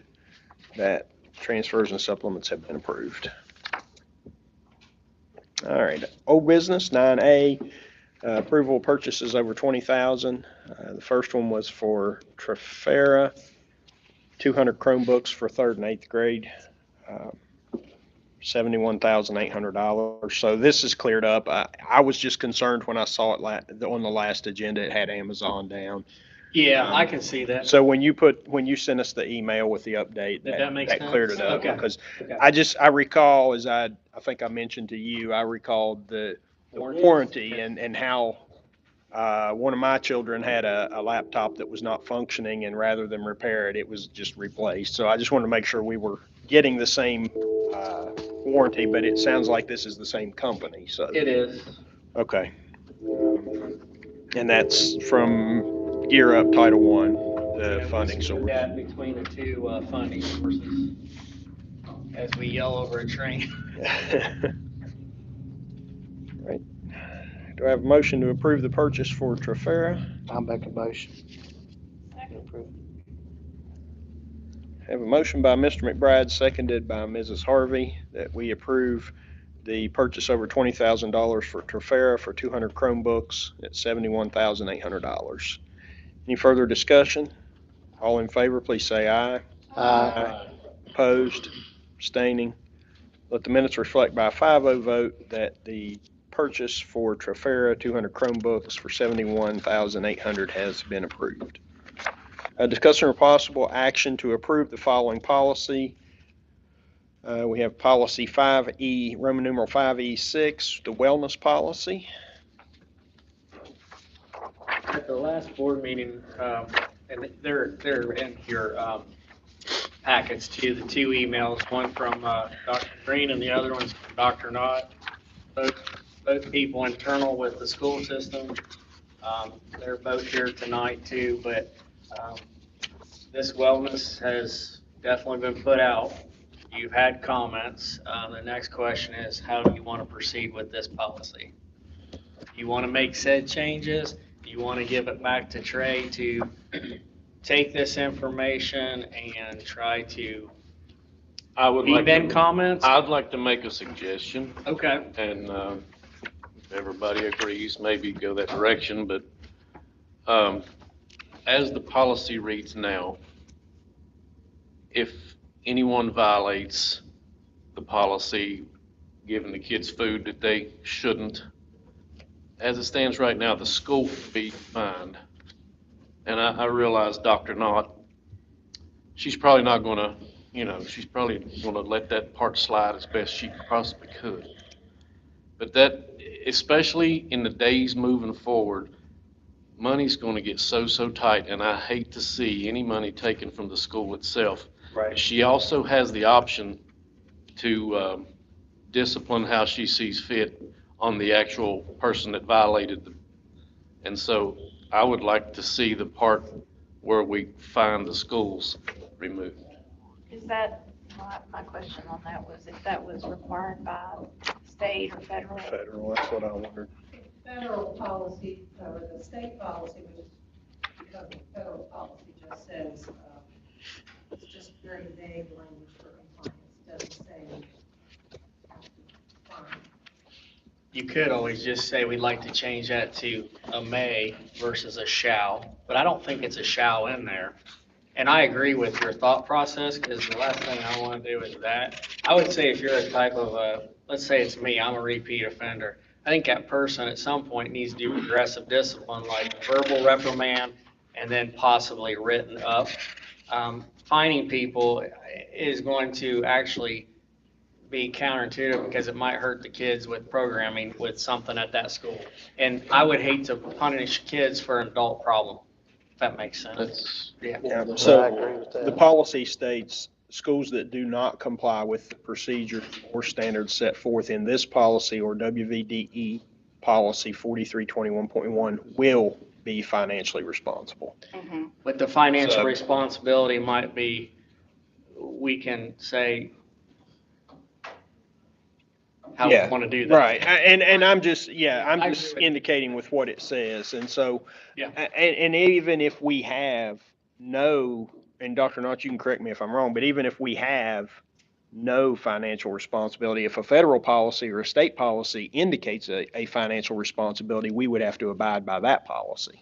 that transfers and supplements have been approved. All right, old business, 9A, approval of purchases over $20,000. The first one was for Trafera, 200 Chromebooks for 3rd and 8th grade, $71,800. So this is cleared up. I was just concerned when I saw it on the last agenda, it had Amazon down. Yeah, I can see that. So when you sent us the email with the update, That makes that cleared it sense? up. Okay. Because Okay. I recall, as I think I mentioned to you, I recalled the warranty and how one of my children had a laptop that was not functioning, and rather than repair it, it was just replaced. So I just wanted to make sure we were getting the same warranty, but it sounds like this is the same company, so. It is. Okay. And that's from Gear Up Title I, the funding source. That between the two funding sources as we yell over a train. Right. Do I have a motion to approve the purchase for Trafera? I'll make a motion. Have a motion by Mr. McBride, seconded by Mrs. Harvey, that we approve the purchase over $20,000 for Trafera for 200 Chromebooks at $71,800. Any further discussion? All in favor, please say aye. Aye. Opposed? Abstaining? Let the minutes reflect by a 5-0 vote that the purchase for Trafera 200 Chromebooks for $71,800 has been approved. Discussion or possible action to approve the following policy. We have policy 5E, Roman numeral 5E6, the wellness policy. At the last board meeting, and they're in your packets too, the two emails, one from Dr. Green and the other one's from Dr. Knott. Both people internal with the school system. They're both here tonight too, but this wellness has definitely been put out. You've had comments. The next question is, how do you want to proceed with this policy? You want to make said changes? You want to give it back to Trey to take this information and try to feed in comments? I'd like to make a suggestion, Okay. and if everybody agrees, maybe go that direction, but as the policy reads now, if anyone violates the policy, giving the kids food that they shouldn't, as it stands right now, the school would be fined. And I realize Dr. Knott, she's probably not gonna, she's probably gonna let that part slide as best she possibly could. But that, especially in the days moving forward, money's gonna get so tight, and I hate to see any money taken from the school itself. Right. She also has the option to discipline how she sees fit on the actual person that violated them. And so I would like to see the part where we find the schools removed. Is that, my question on that was if that was required by state or federal? Federal, that's what I wondered. Federal policy, or the state policy, which because the federal policy just says, it's just very vague language for compliance, doesn't say. Fine. You could always just say, we'd like to change that to a may versus a shall, but I don't think it's a shall in there. And I agree with your thought process, because the last thing I want to do is that. I would say if you're a type of let's say it's me, I'm a repeat offender. I think that person at some point needs to do progressive discipline, like verbal reprimand and then possibly written up. finding people is going to actually be counterintuitive because it might hurt the kids with programming with something at that school. And I would hate to punish kids for an adult problem, if that makes sense. That's, Yeah. Yeah, I agree so with that. the policy states schools that do not comply with the procedures or standards set forth in this policy or WVDE policy 4321.1 will be financially responsible. Mhm. But the financial So- responsibility might be, we can say how we Yeah, want to do that. Right, and I'm just, yeah, I'm I just agree with you. indicating with what it says, and so. Yeah. And even if we have no, and Dr. Knott, you can correct me if I'm wrong, but even if we have no financial responsibility, if a federal policy or a state policy indicates a financial responsibility, we would have to abide by that policy.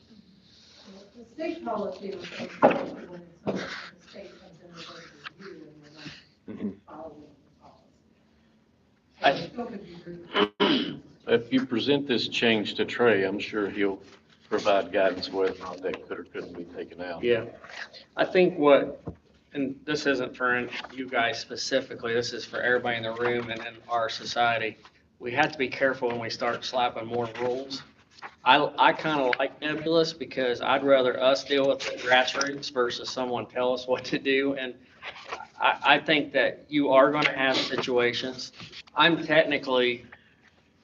The state policy was basically when someone from the state comes in and does a review and you're not following the policy. So it still could be rude. if you present this change to Trey, I'm sure he'll provide guidance whether or not that could or couldn't be taken out. Yeah. I think what, and this isn't for you guys specifically, this is for everybody in the room and in our society. We have to be careful when we start slapping more rules. I kind of like nebulous because I'd rather us deal with the grassroots versus someone tell us what to do. And I think that you are going to have situations. I'm technically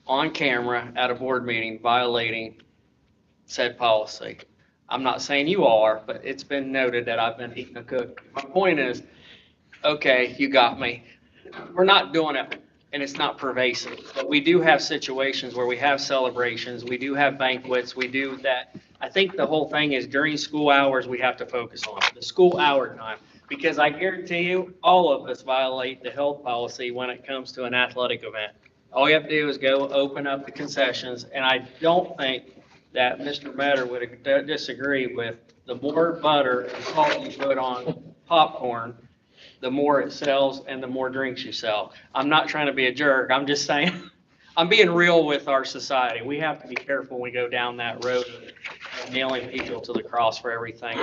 on camera at a board meeting violating said policy. I'm not saying you all are, but it's been noted that I've been eating a cookie. My point is, okay, you got me. We're not doing it, and it's not pervasive, but we do have situations where we have celebrations, we do have banquets, we do that. I think the whole thing is during school hours, we have to focus on the school hour time, because I guarantee you, all of us violate the health policy when it comes to an athletic event. All you have to do is go open up the concessions, and I don't think that Mr. Metter would disagree with the more butter and salt you put on popcorn, the more it sells and the more drinks you sell. I'm not trying to be a jerk. I'm just saying, I'm being real with our society. We have to be careful when we go down that road of nailing people to the cross for everything.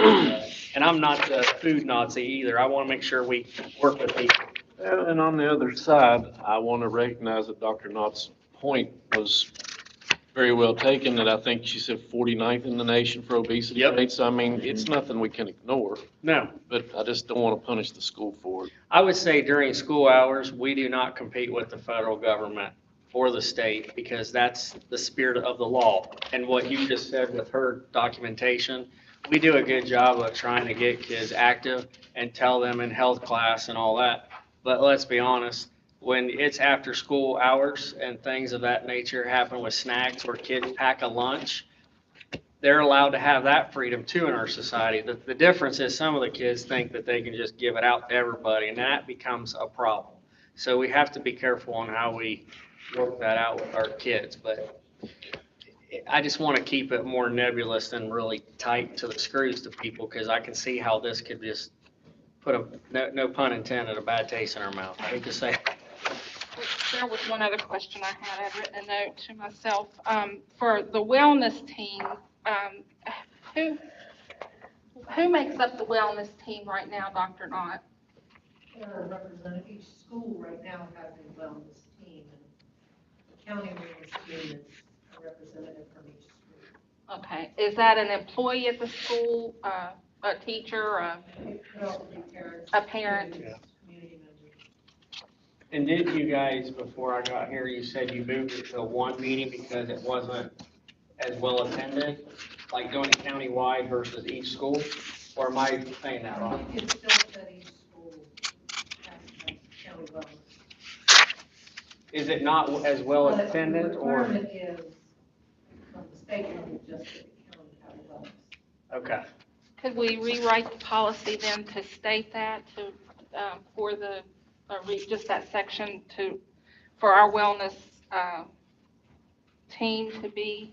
And I'm not the food Nazi either. I want to make sure we work with people. And on the other side, I want to recognize that Dr. Knott's point was very well taken, that I think she said 49th in the nation for obesity Yep. rates. I mean, it's nothing we can ignore, No. but I just don't want to punish the school for it. I would say during school hours, we do not compete with the federal government or the state because that's the spirit of the law. And what you just said with her documentation, we do a good job of trying to get kids active and tell them in health class and all that. But let's be honest, when it's after school hours and things of that nature happen with snacks or kids pack a lunch, they're allowed to have that freedom too in our society. The difference is some of the kids think that they can just give it out to everybody, and that becomes a problem. So we have to be careful on how we work that out with our kids. But I just want to keep it more nebulous than really tight to the screws to people, because I can see how this could just put no pun intended, a bad taste in our mouth. I hate to say it. There was one other question I had. I'd written a note to myself. For the wellness team, who makes up the wellness team right now, Dr. Knott? There are representatives, each school right now has a wellness team, and the county wellness team is a representative from each school. Okay, is that an employee at the school, a teacher, It could also be parents. a parent? students, community members. And didn't you guys, before I got here, you said you moved it to one meeting because it wasn't as well attended, like doing it countywide versus each school? Or am I saying that wrong? It's still that each school has county wellness. Is it not as well But attended, The or? requirement is from the state level, just that the county have wellness. Okay. Could we rewrite the policy then to state that for just that section for our wellness team to be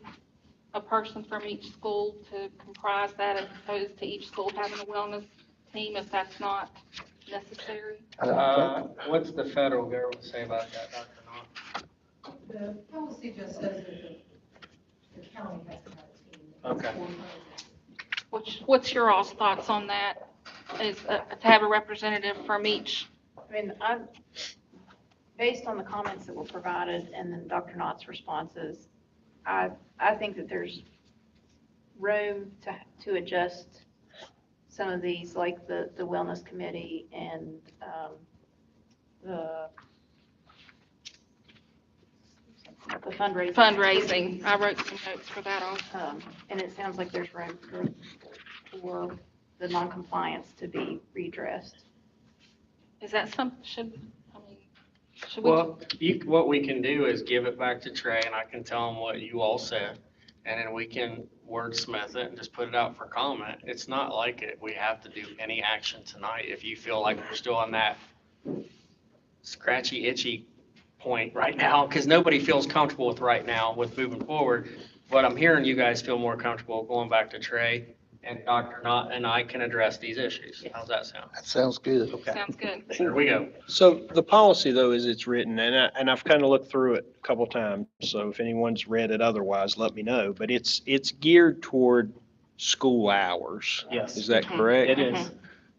a person from each school to comprise that, as opposed to each school having a wellness team if that's not necessary? What's the federal government say about that, Dr. Knott? The policy just says that the county has to have a team. Okay. What's your all's thoughts on that? is to have a representative from each. I mean, based on the comments that were provided and then Dr. Knott's responses, I think that there's room to adjust some of these, like the wellness committee and the fundraising. Fundraising, I wrote some notes for that also. And it sounds like there's room for the non-compliance to be redressed. Is that should we? Well, what we can do is give it back to Trey and I can tell him what you all said. And then we can wordsmith it and just put it out for comment. It's not like we have to do any action tonight. If you feel like we're still on that scratchy, itchy point right now, because nobody feels comfortable with right now with moving forward. But I'm hearing you guys feel more comfortable going back to Trey and Dr. Knott and I can address these issues. How's that sound? That sounds good. Okay. Sounds good. There we go. So the policy though, is it's written, and I've kind of looked through it a couple times. So if anyone's read it otherwise, let me know. But it's geared toward school hours. Yes. Is that correct? It is.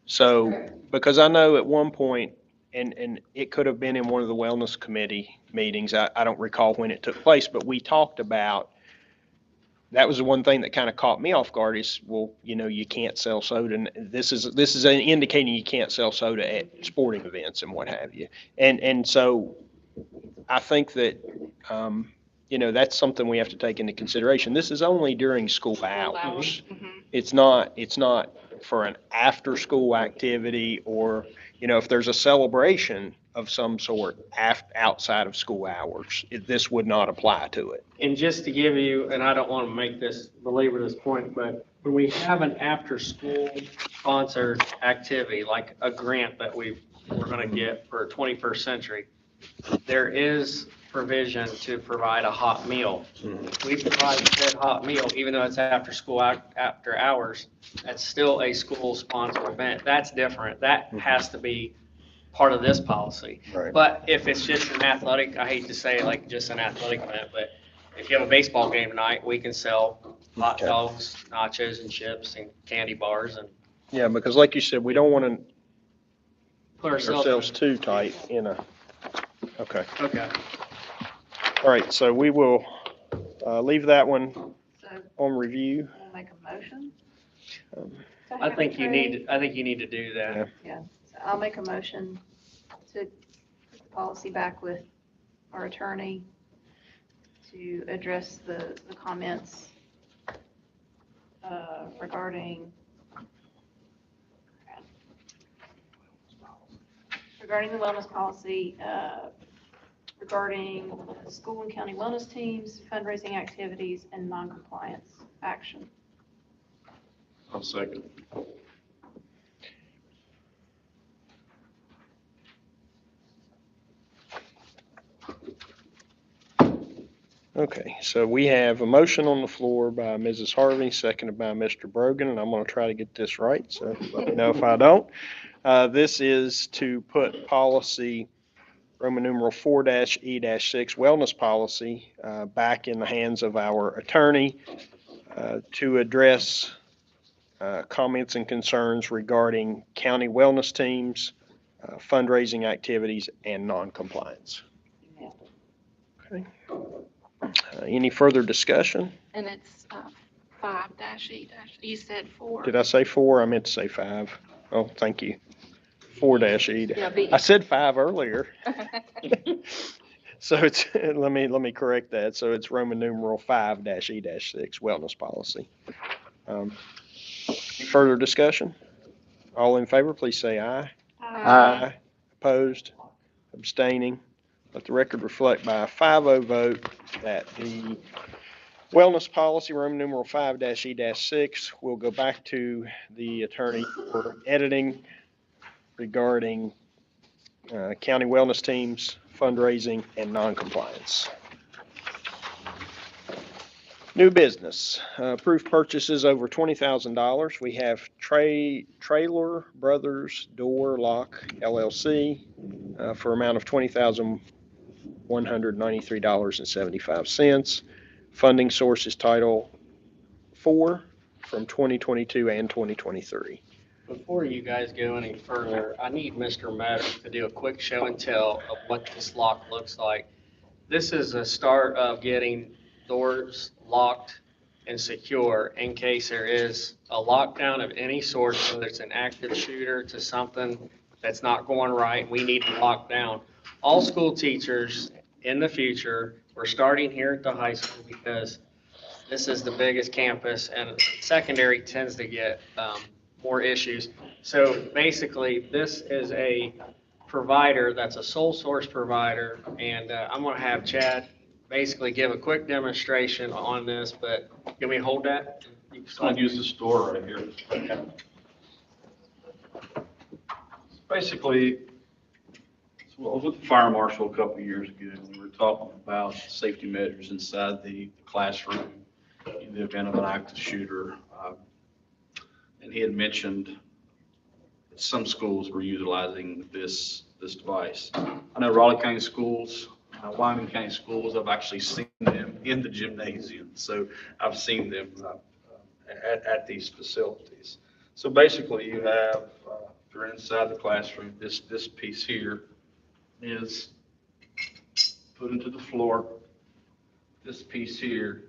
So, because I know at one point, and it could have been in one of the wellness committee meetings, I don't recall when it took place, but we talked about, that was the one thing that kind of caught me off guard is, well, you can't sell soda. And this is indicating you can't sell soda at sporting events and what have you. And so I think that, that's something we have to take into consideration. This is only during school hours. Mhm. It's not for an after-school activity or, if there's a celebration of some sort outside of school hours, this would not apply to it. And just to give you, and I don't want to belabor this point, but when we have an after-school sponsored activity, like a grant that we're going to get for 21st Century, there is provision to provide a hot meal. We provide said hot meal, even though it's after school, after hours, that's still a school-sponsored event. That's different. That has to be part of this policy. Right. But if it's just an athletic, I hate to say like just an athletic event, but if you have a baseball game tonight, we can sell hot dogs, nachos and chips and candy bars and Yeah, because like you said, we don't want to put put ourselves too tight in okay. Okay. All right, so we will leave that one So on review. we'll make a motion. Um, to I have think you Trey- need to do that. Yeah, so I'll make a motion to put the policy back with our attorney to address the comments regarding the wellness policy, regarding school and county wellness teams, fundraising activities, and noncompliance action. I'll second. Okay, so we have a motion on the floor by Mrs. Harvey, seconded by Mr. Brogan, and I'm going to try to get this right, so let me know if I don't. This is to put policy Roman numeral 4-E-6 wellness policy back in the hands of our attorney to address comments and concerns regarding county wellness teams, fundraising activities, and noncompliance. Okay. Any further discussion? And it's 5-E. You said 4. Did I say 4? I meant to say 5. Oh, thank you. 4-E. Yeah, B. I said 5 earlier. So it's, let me correct that. So it's Roman numeral 5-E-6 wellness policy. Any further discussion? All in favor, please say aye. Aye. Opposed? Abstaining? Let the record reflect by a 5-0 vote that the wellness policy, Roman numeral 5-E-6, will go back to the attorney for editing regarding county wellness teams, fundraising, and noncompliance. New business, approved purchases over $20,000. We have Trailer Brothers Door Lock LLC for amount of $20,193.75. Funding source is Title IV from 2022 and 2023. Before you guys go any further, I need Mr. Maddox to do a quick show and tell of what this lock looks like. This is a start of getting doors locked and secure in case there is a lockdown of any sort, whether it's an active shooter to something that's not going right, we need to lock down. All school teachers in the future, we're starting here at the high school because this is the biggest campus and secondary tends to get more issues. So basically, this is a provider that's a sole source provider, and I'm going to have Chad basically give a quick demonstration on this, but can we hold that? Just going to use this door right here. Basically, well, I was with the fire marshal a couple of years ago, and we were talking about safety measures inside the classroom in the event of an active shooter. And he had mentioned that some schools were utilizing this device. I know Raleigh County schools, Wyoming County schools, I've actually seen them in the gymnasium. So I've seen them at these facilities. So basically you have, if you're inside the classroom, this piece here is put into the floor. This piece here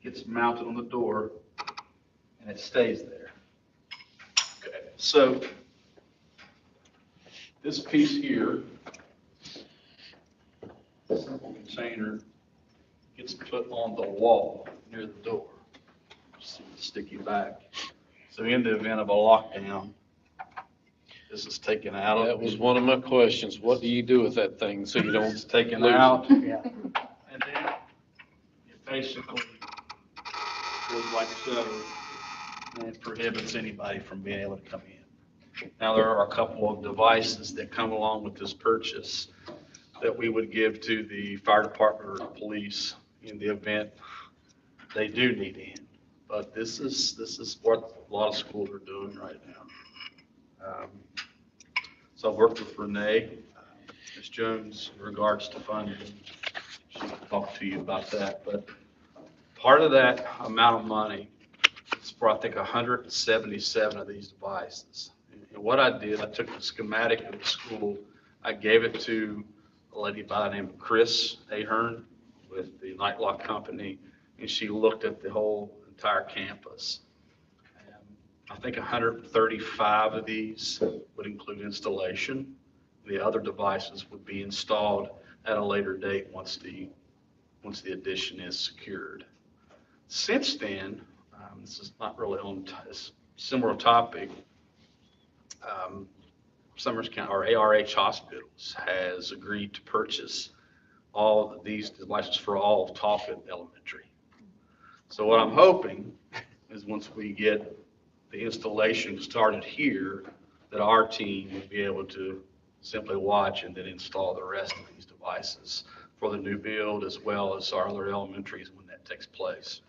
gets mounted on the door and it stays there. Okay, so this piece here, simple container, gets put on the wall near the door. See the sticky back. So in the event of a lockdown, this is taken out of. That was one of my questions. What do you do with that thing so you don't? It's taken lose it? out. Yeah. And then it basically goes like so, and it prohibits anybody from being able to come in. Now, there are a couple of devices that come along with this purchase that we would give to the fire department or the police in the event they do need in. But this is what a lot of schools are doing right now. So I've worked with Renee, Ms. Jones, in regards to funding. She can talk to you about that. But part of that amount of money is for, I think, 177 of these devices. And what I did, I took the schematic of the school, I gave it to a lady by the name of Chris Ahern with the Night Lock Company, and she looked at the whole entire campus. I think 135 of these would include installation. The other devices would be installed at a later date once the addition is secured. Since then, this is not really on a similar topic. Summers County or ARH Hospitals has agreed to purchase all of these devices for all of Talcott Elementary. So what I'm hoping is once we get the installation started here, that our team would be able to simply watch and then install the rest of these devices for the new build as well as our other elementaries when that takes place.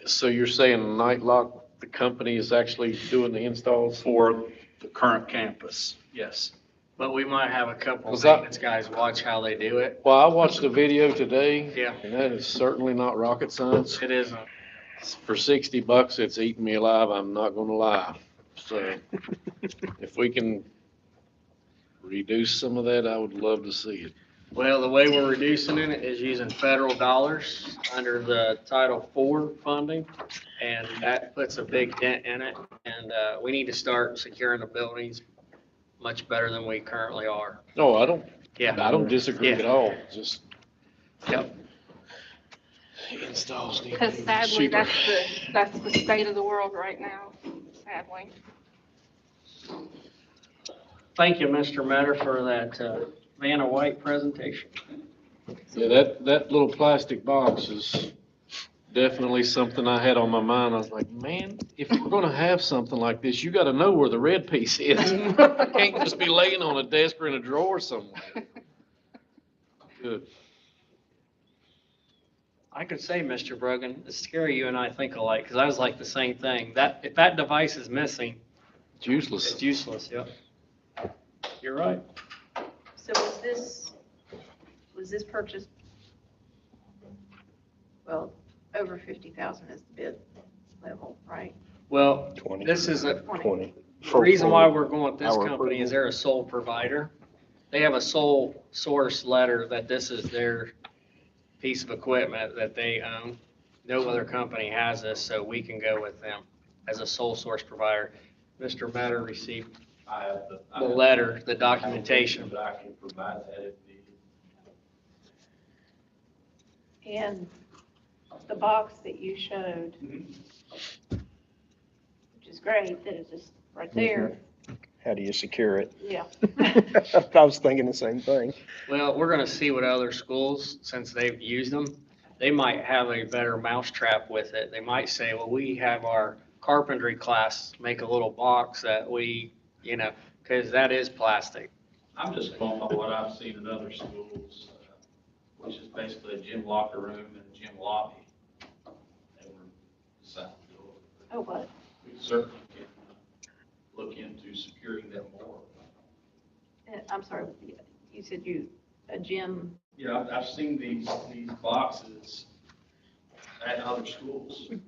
So you're saying Night Lock, the company, is actually doing the installs? For the current campus, yes. But we might have a couple of Was that- maintenance guys watch how they do it. Well, I watched the video today. Yeah. And that is certainly not rocket science. It isn't. For $60, it's eating me alive, I'm not gonna lie. So if we can reduce some of that, I would love to see it. Well, the way we're reducing it is using federal dollars under the Title IV funding, and that puts a big dent in it. And we need to start securing the buildings much better than we currently are. No, I Yeah. don't disagree Yeah. at all, just. Yep. Installs need to Because be sadly, cheaper. that's the state of the world right now, sadly. Thank you, Mr. Metter, for that Vanna White presentation. Yeah, that little plastic box is definitely something I had on my mind. I was like, man, if you're gonna have something like this, you gotta know where the red piece is. It can't just be laying on a desk or in a drawer somewhere. Good. I could say, Mr. Brogan, it's scary you and I think alike, because I was like the same thing. That, if that device is missing, It's useless. it's useless, yep. You're right. So was this purchase, well, over 50,000 is the bid level, right? Well, 20. this is a, 20. the reason why we're going with this Our company is approval. they're a sole provider. They have a sole source letter that this is their piece of equipment that they own. No other company has this, so we can go with them as a sole source provider. Mr. Matter received I have the letter, the documentation. But I can provide that if needed. And the box that you showed, which is great, that is just right there. How do you secure it? Yeah. I was thinking the same thing. Well, we're gonna see what other schools, since they've used them, they might have a better mousetrap with it. They might say, well, we have our carpentry class make a little box that we, because that is plastic. I'm just going by what I've seen in other schools, which is basically a gym locker room and a gym lobby. They were beside the door. Oh, what? We certainly can look into securing them more. I'm sorry, you said a gym. Yeah, I've seen these boxes at other schools. I've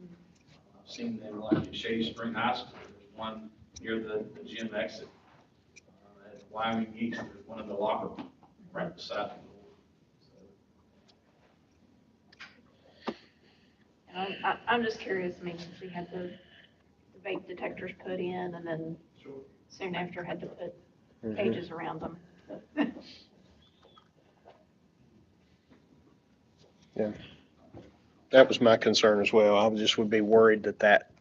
seen them like at Shady Spring High School. There's one near the gym exit. At Wyoming East, there's one in the locker room right beside the door. And I'm just curious, I mean, we had the vape detectors put in and then soon after had to put cages around them. Yeah. That was my concern as well. I just would be worried that that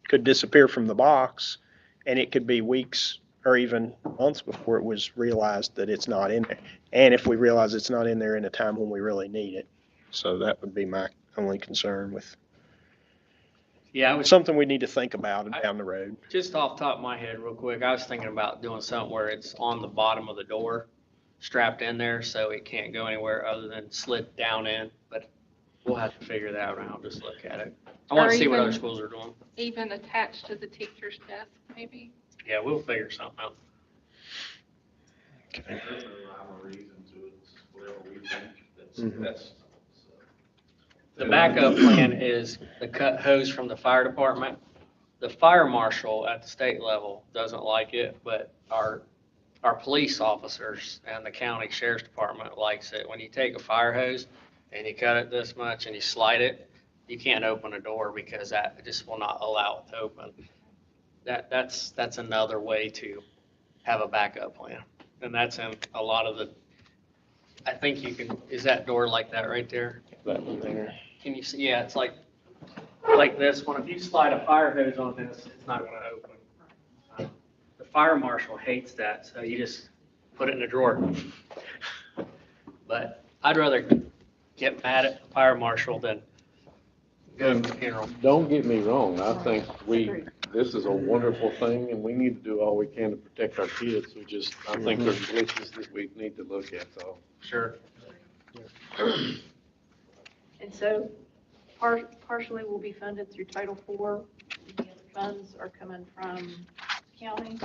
could disappear from the box, and it could be weeks or even months before it was realized that it's not in there. And if we realize it's not in there in a time when we really need it. So that would be my only concern with Yeah, I was something we need to think about down the road. just off the top of my head real quick, I was thinking about doing something where it's on the bottom of the door, strapped in there, so it can't go anywhere other than slid down in, but we'll have to figure that out. I'll just look at it. I want Or to see what even- other schools are doing. Even attached to the teacher's desk, maybe? Yeah, we'll figure something out. There's no rhyme or reason to it. It's just whatever we think that's Mhm. best. So, The backup plan is the cut hose from the fire department. The fire marshal at the state level doesn't like it, but our police officers and the county sheriff's department likes it. When you take a fire hose and you cut it this much and you slide it, you can't open a door because that just will not allow it to open. That's another way to have a backup plan. And that's in a lot of I think you can, is that door like that right there? That one there. Can you see? Yeah, it's like this one. If you slide a fire hose on this, it's not going to open. The fire marshal hates that, so you just put it in a drawer. But I'd rather get mad at the fire marshal than go to the funeral. Don't get me wrong, I think this is a wonderful thing, and we need to do all we can to protect our kids. I think there's glitches that we need to look at, so. Sure. And so partially will be funded through Title IV. The other funds are coming from county.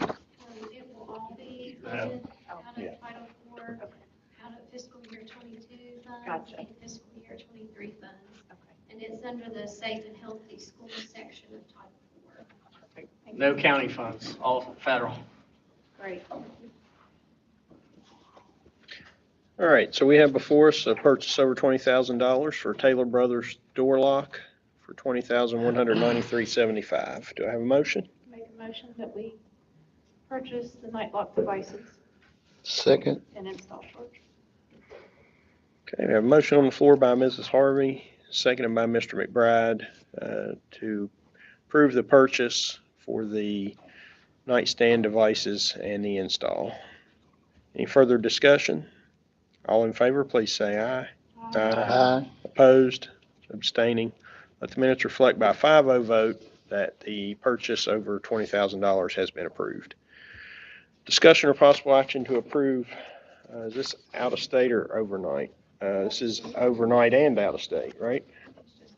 It will all be funded out of Yeah. Title IV, out of fiscal year 22 funds. Gotcha. And fiscal year 23 funds. Okay. And it's under the Safe and Healthy Schools section of Title IV. Perfect. Thank No you. county funds, all federal. Great. All right, so we have before us a purchase over $20,000 for Taylor Brothers door lock for $20,193.75. Do I have a motion? Make a motion that we purchase the night lock devices Second. and install shorts. Okay, we have a motion on the floor by Mrs. Harvey, seconded by Mr. McBride, to approve the purchase for the nightstand devices and the install. Any further discussion? All in favor, please say aye. Aye. Opposed, abstaining. Let the minutes reflect by a 5-0 vote that the purchase over $20,000 has been approved. Discussion or possible action to approve, is this out of state or overnight? This is overnight and out of state, right?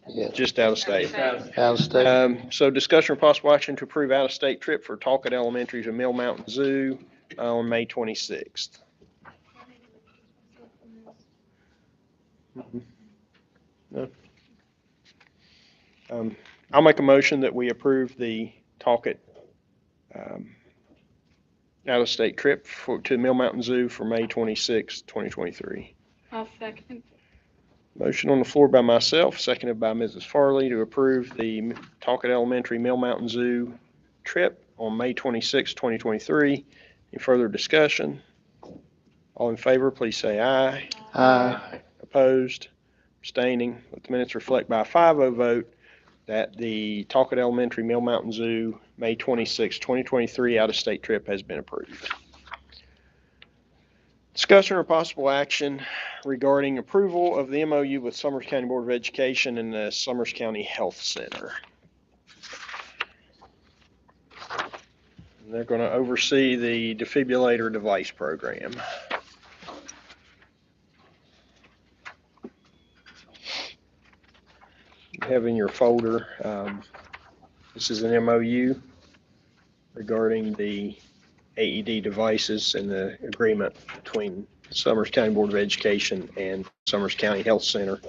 Yes. Just out of state. Out of state. So discussion or possible action to approve out-of-state trip for Talcott Elementary to Mill Mountain Zoo on May 26th. No. I'll make a motion that we approve the Talkett out-of-state trip to Mill Mountain Zoo for May 26, 2023. I'll second. Motion on the floor by myself, seconded by Mrs. Farley to approve the Talcott Elementary Mill Mountain Zoo trip on May 26, 2023. Any further discussion? All in favor, please say aye. Aye. Opposed? Abstaining? Let the minutes reflect by a 5-0 vote that the Talcott Elementary Mill Mountain Zoo May 26, 2023 out-of-state trip has been approved. Discussion or possible action regarding approval of the MOU with Summers County Board of Education and the Summers County Health Center. And they're going to oversee the defibrillator device program. You have in your folder, this is an MOU regarding the AED devices and the agreement between Summers County Board of Education and Summers County Health Center.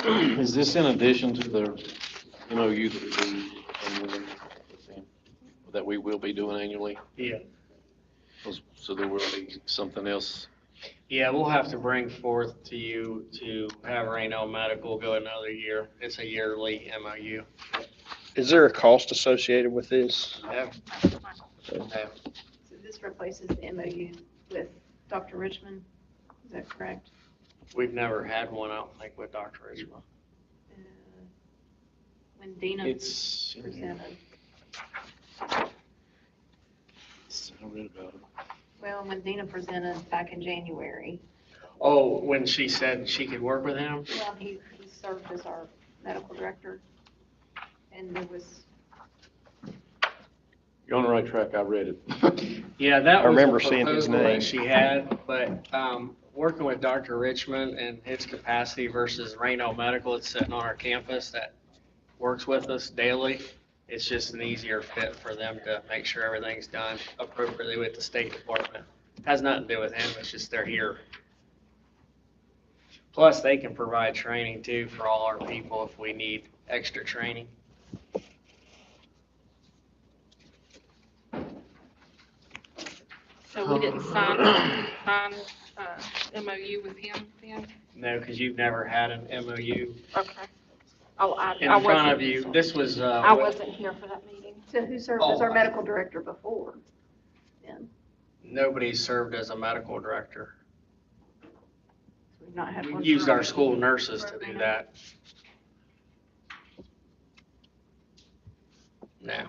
Is this in addition to the MOU that we do annually, that we will be doing annually? Yeah. So there will be something else? Yeah, we'll have to bring forth to you to have Reno Medical go another year. It's a yearly MOU. Is there a cost associated with this? Yeah. So this replaces the MOU with Dr. Richmond, is that correct? We've never had one, I don't think, with Dr. Richmond. When Dina It's, presented, I read about it. well, when Dina presented back in January, Oh, when she said she could work with him? well, he served as our medical director, and there was, You're on the right track, I read it. Yeah, that I was remember a seeing his proposal name. that she had, but working with Dr. Richmond and his capacity versus Reno Medical, that's sitting on our campus that works with us daily, it's just an easier fit for them to make sure everything's done appropriately with the State Department. Has nothing to do with him, it's just they're here. Plus, they can provide training too for all our people if we need extra training. So we didn't sign MOU with him then? No, because you've never had an MOU. Okay. Oh, In front of you, this was, I wasn't here for that meeting. so who served as our medical director before then? nobody served as a medical director. So we've not had one. We used for- our school nurses to do that. No.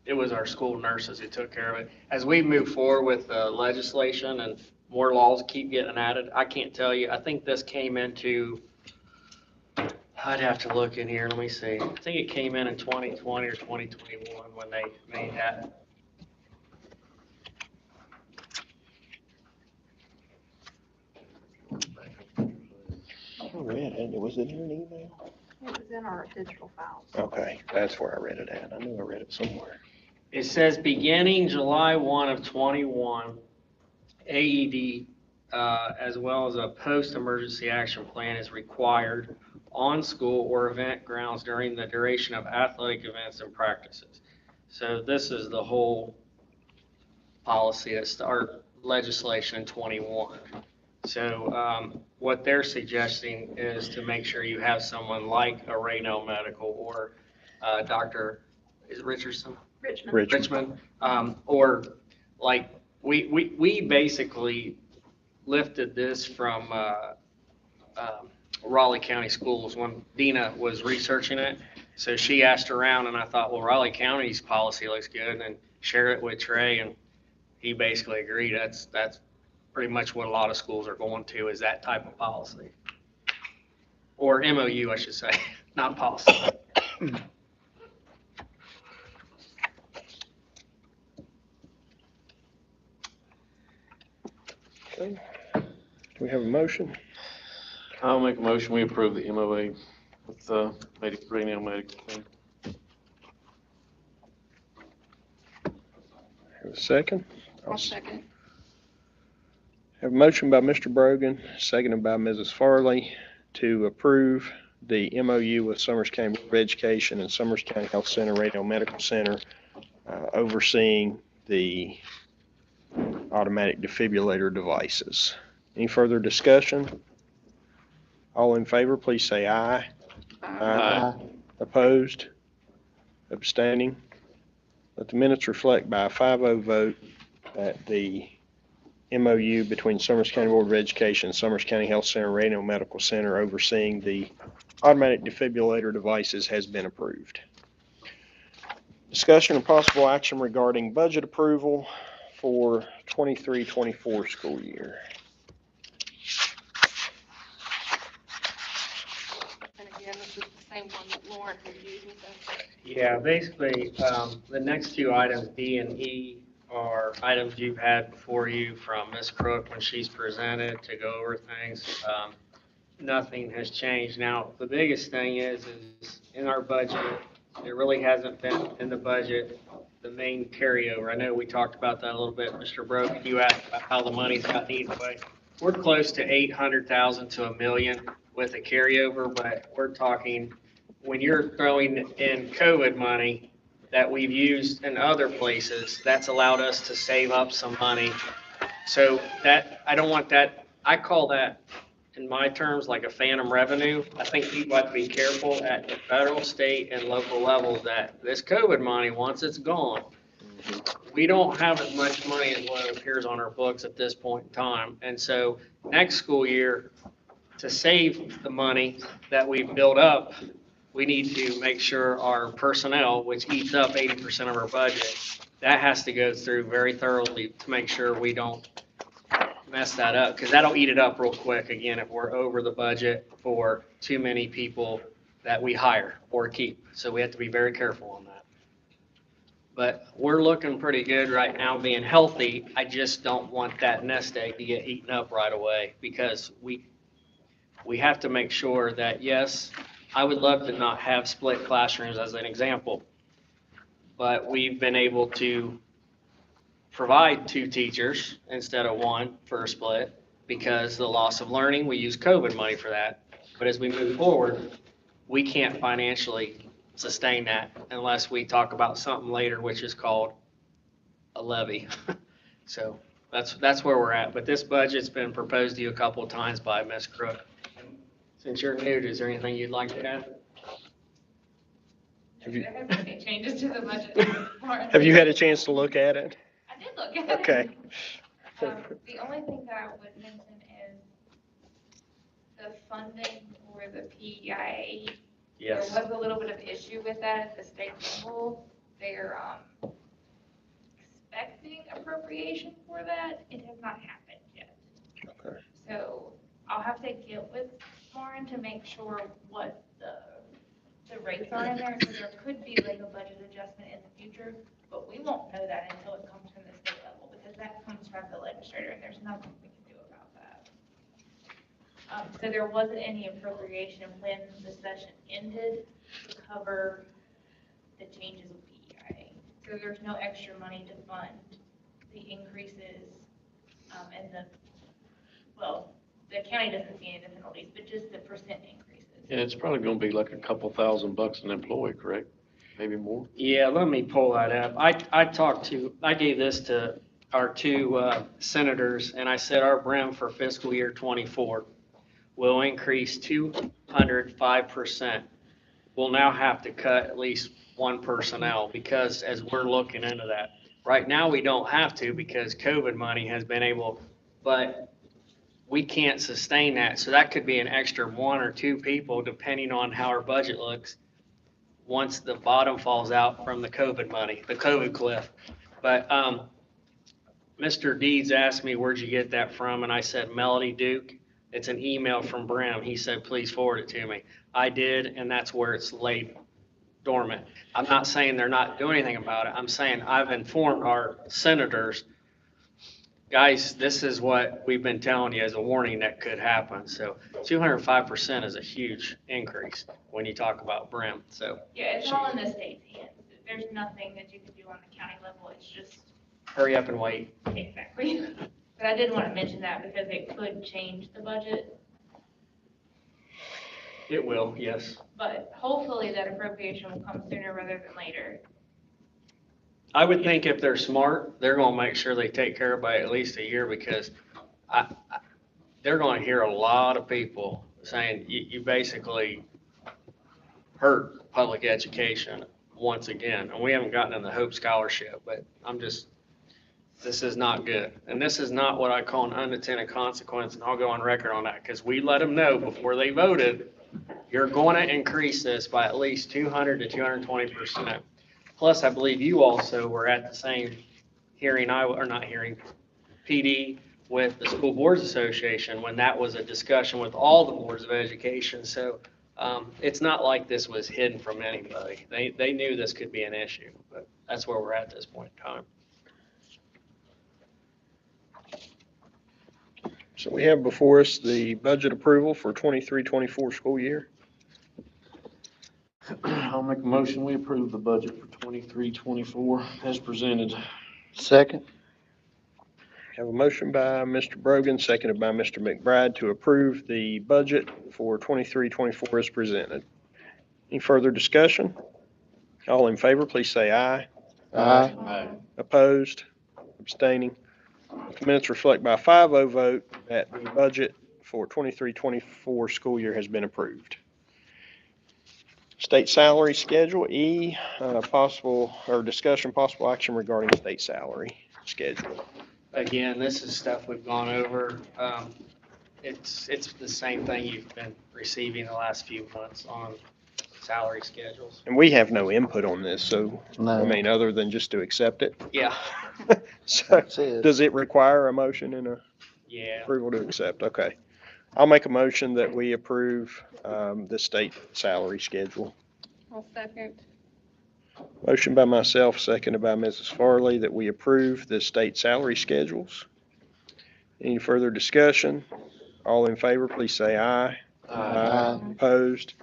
It was our school nurses who took care of it. As we move forward with legislation and more laws keep getting added, I can't tell you, I think this came into, I'd have to look in here, let me see. I think it came in 2020 or 2021 when they made that. I read it. Was it in an email? It was in our digital files. Okay, that's where I read it at. I knew I read it somewhere. It says beginning July 1 of '21, AED, as well as a post-emergency action plan is required on school or event grounds during the duration of athletic events and practices. So this is the whole policy that started legislation in '21. So what they're suggesting is to make sure you have someone like a Reno Medical or Dr. Is it Richardson? Richmond. Or like, we basically lifted this from Raleigh County Schools when Dina was researching it. So she asked around and I thought, well, Raleigh County's policy looks good, and share it with Trey, and he basically agreed. That's pretty much what a lot of schools are going to, is that type of policy. Or MOU, I should say, not policy. Okay. Do we have a motion? I'll make a motion, we approve the MOA with Reno Medical Team. Have a second? I'll second. Have a motion by Mr. Brogan, seconded by Mrs. Farley, to approve the MOU with Summers County Board of Education and Summers County Health Center Radio Medical Center overseeing the automatic defibrillator devices. Any further discussion? All in favor, please say aye. Aye. Opposed? Abstaining? Let the minutes reflect by a 5-0 vote that the MOU between Summers County Board of Education and Summers County Health Center Radio Medical Center overseeing the automatic defibrillator devices has been approved. Discussion and possible action regarding budget approval for 23-24 school year. And again, this is the same one that Lauren reviewed with us. Yeah, basically, the next two items, D and E, are items you've had before you from Ms. Crook when she's presented to go over things. Nothing has changed. Now, the biggest thing is in our budget, there really hasn't been in the budget the main carryover. I know we talked about that a little bit, Mr. Brogan. You asked about how the money's got eaten away. We're close to 800,000 to $1 million with a carryover, but we're talking, when you're throwing in COVID money that we've used in other places, that's allowed us to save up some money. So that, I don't want that, I call that, in my terms, like a phantom revenue. I think people have to be careful at the federal, state, and local levels that this COVID money, once it's gone, we don't have as much money as what appears on our books at this point in time. And so next school year, to save the money that we've built up, we need to make sure our personnel, which eats up 80% of our budget, that has to go through very thoroughly to make sure we don't mess that up, because that'll eat it up real quick again if we're over the budget for too many people that we hire or keep. So we have to be very careful on that. But we're looking pretty good right now, being healthy. I just don't want that nest egg to get eaten up right away, because we have to make sure that, yes, I would love to not have split classrooms as an example, but we've been able to provide 2 teachers instead of 1 for a split because the loss of learning, we use COVID money for that. But as we move forward, we can't financially sustain that unless we talk about something later, which is called a levy. So that's where we're at. But this budget's been proposed to you a couple of times by Ms. Crook. Since you're new, is there anything you'd like to add? There hasn't been any changes to the budget. Have you had a chance to look at it? I did look at it. Okay. The only thing that I would mention is the funding for the PEIA. Yes. There was a little bit of issue with that at the state level. They're expecting appropriation for that. It has not happened yet. Okay. So I'll have to get with Lauren to make sure what the rates are in there. So there could be like a budget adjustment in the future, but we won't know that until it comes from the state level, because that comes from the legislator and there's nothing we can do about that. So there wasn't any appropriation when the session ended to cover the changes with PEIA. So there's no extra money to fund the increases and the county doesn't see any penalties, but just the percent increases. Yeah, it's probably gonna be like a couple $1,000 an employee, correct? Maybe more? Yeah, let me pull that up. I gave this to our 2 senators, and I said our brim for fiscal year '24 will increase 205%. We'll now have to cut at least 1 personnel, because as we're looking into that. Right now, we don't have to because COVID money has been able, but we can't sustain that. So that could be an extra 1 or 2 people, depending on how our budget looks, once the bottom falls out from the COVID money, the COVID cliff. But Mr. Deeds asked me, where'd you get that from? And I said, Melody Duke. It's an email from Brim. He said, please forward it to me. I did, and that's where it's laid dormant. I'm not saying they're not doing anything about it. I'm saying I've informed our senators, guys, this is what we've been telling you as a warning that could happen. So 205% is a huge increase when you talk about Brim. So Yeah, it's all in the state's hands. There's nothing that you can do on the county level. It's just hurry up and wait. Exactly. But I did want to mention that because it could change the budget, It will, yes. but hopefully that appropriation will come sooner rather than later. I would think if they're smart, they're gonna make sure they take care of it by at least a year, because they're gonna hear a lot of people saying, you basically hurt public education once again. And we haven't gotten in the Hope Scholarship, but this is not good. And this is not what I call an unintended consequence, and I'll go on record on that, because we let them know before they voted, you're going to increase this by at least 200 to 220%. Plus, I believe you also were at the same hearing, PD with the School Boards Association when that was a discussion with all the boards of education. So it's not like this was hidden from anybody. They knew this could be an issue, but that's where we're at this point in time. So we have before us the budget approval for 23-24 school year. I'll make a motion, we approve the budget for 23-24 as presented. Second. Have a motion by Mr. Brogan, seconded by Mr. McBride to approve the budget for 23-24 as presented. Any further discussion? All in favor, please say aye. Aye. Opposed? Abstaining? The minutes reflect by a 5-0 vote that the budget for 23-24 school year has been approved. State salary schedule, E, possible action regarding state salary schedule. Again, this is stuff we've gone over. It's the same thing you've been receiving the last few months on salary schedules. And we have no input on this, so, No. I mean, other than just to accept it. Yeah. So, That's it. does it require a motion and a Yeah. approval to accept? Okay. I'll make a motion that we approve the state salary schedule. I'll second. Motion by myself, seconded by Mrs. Farley, that we approve the state salary schedules. Any further discussion? All in favor, please say aye. Aye. Opposed?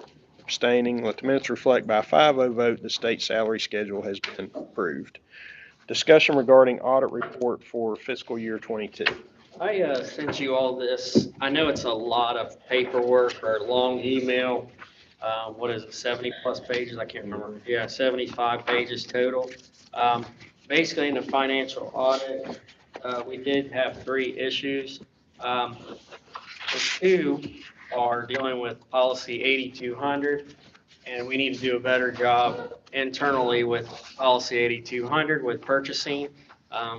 Abstaining? Let the minutes reflect by a 5-0 vote, the state salary schedule has been approved. Discussion regarding audit report for fiscal year 22. I sent you all this. I know it's a lot of paperwork or long email. What is it, 70 plus pages? I can't remember. Yeah, 75 pages total. Basically, in the financial audit, we did have 3 issues. The 2 are dealing with policy 8200, and we need to do a better job internally with policy 8200 with purchasing.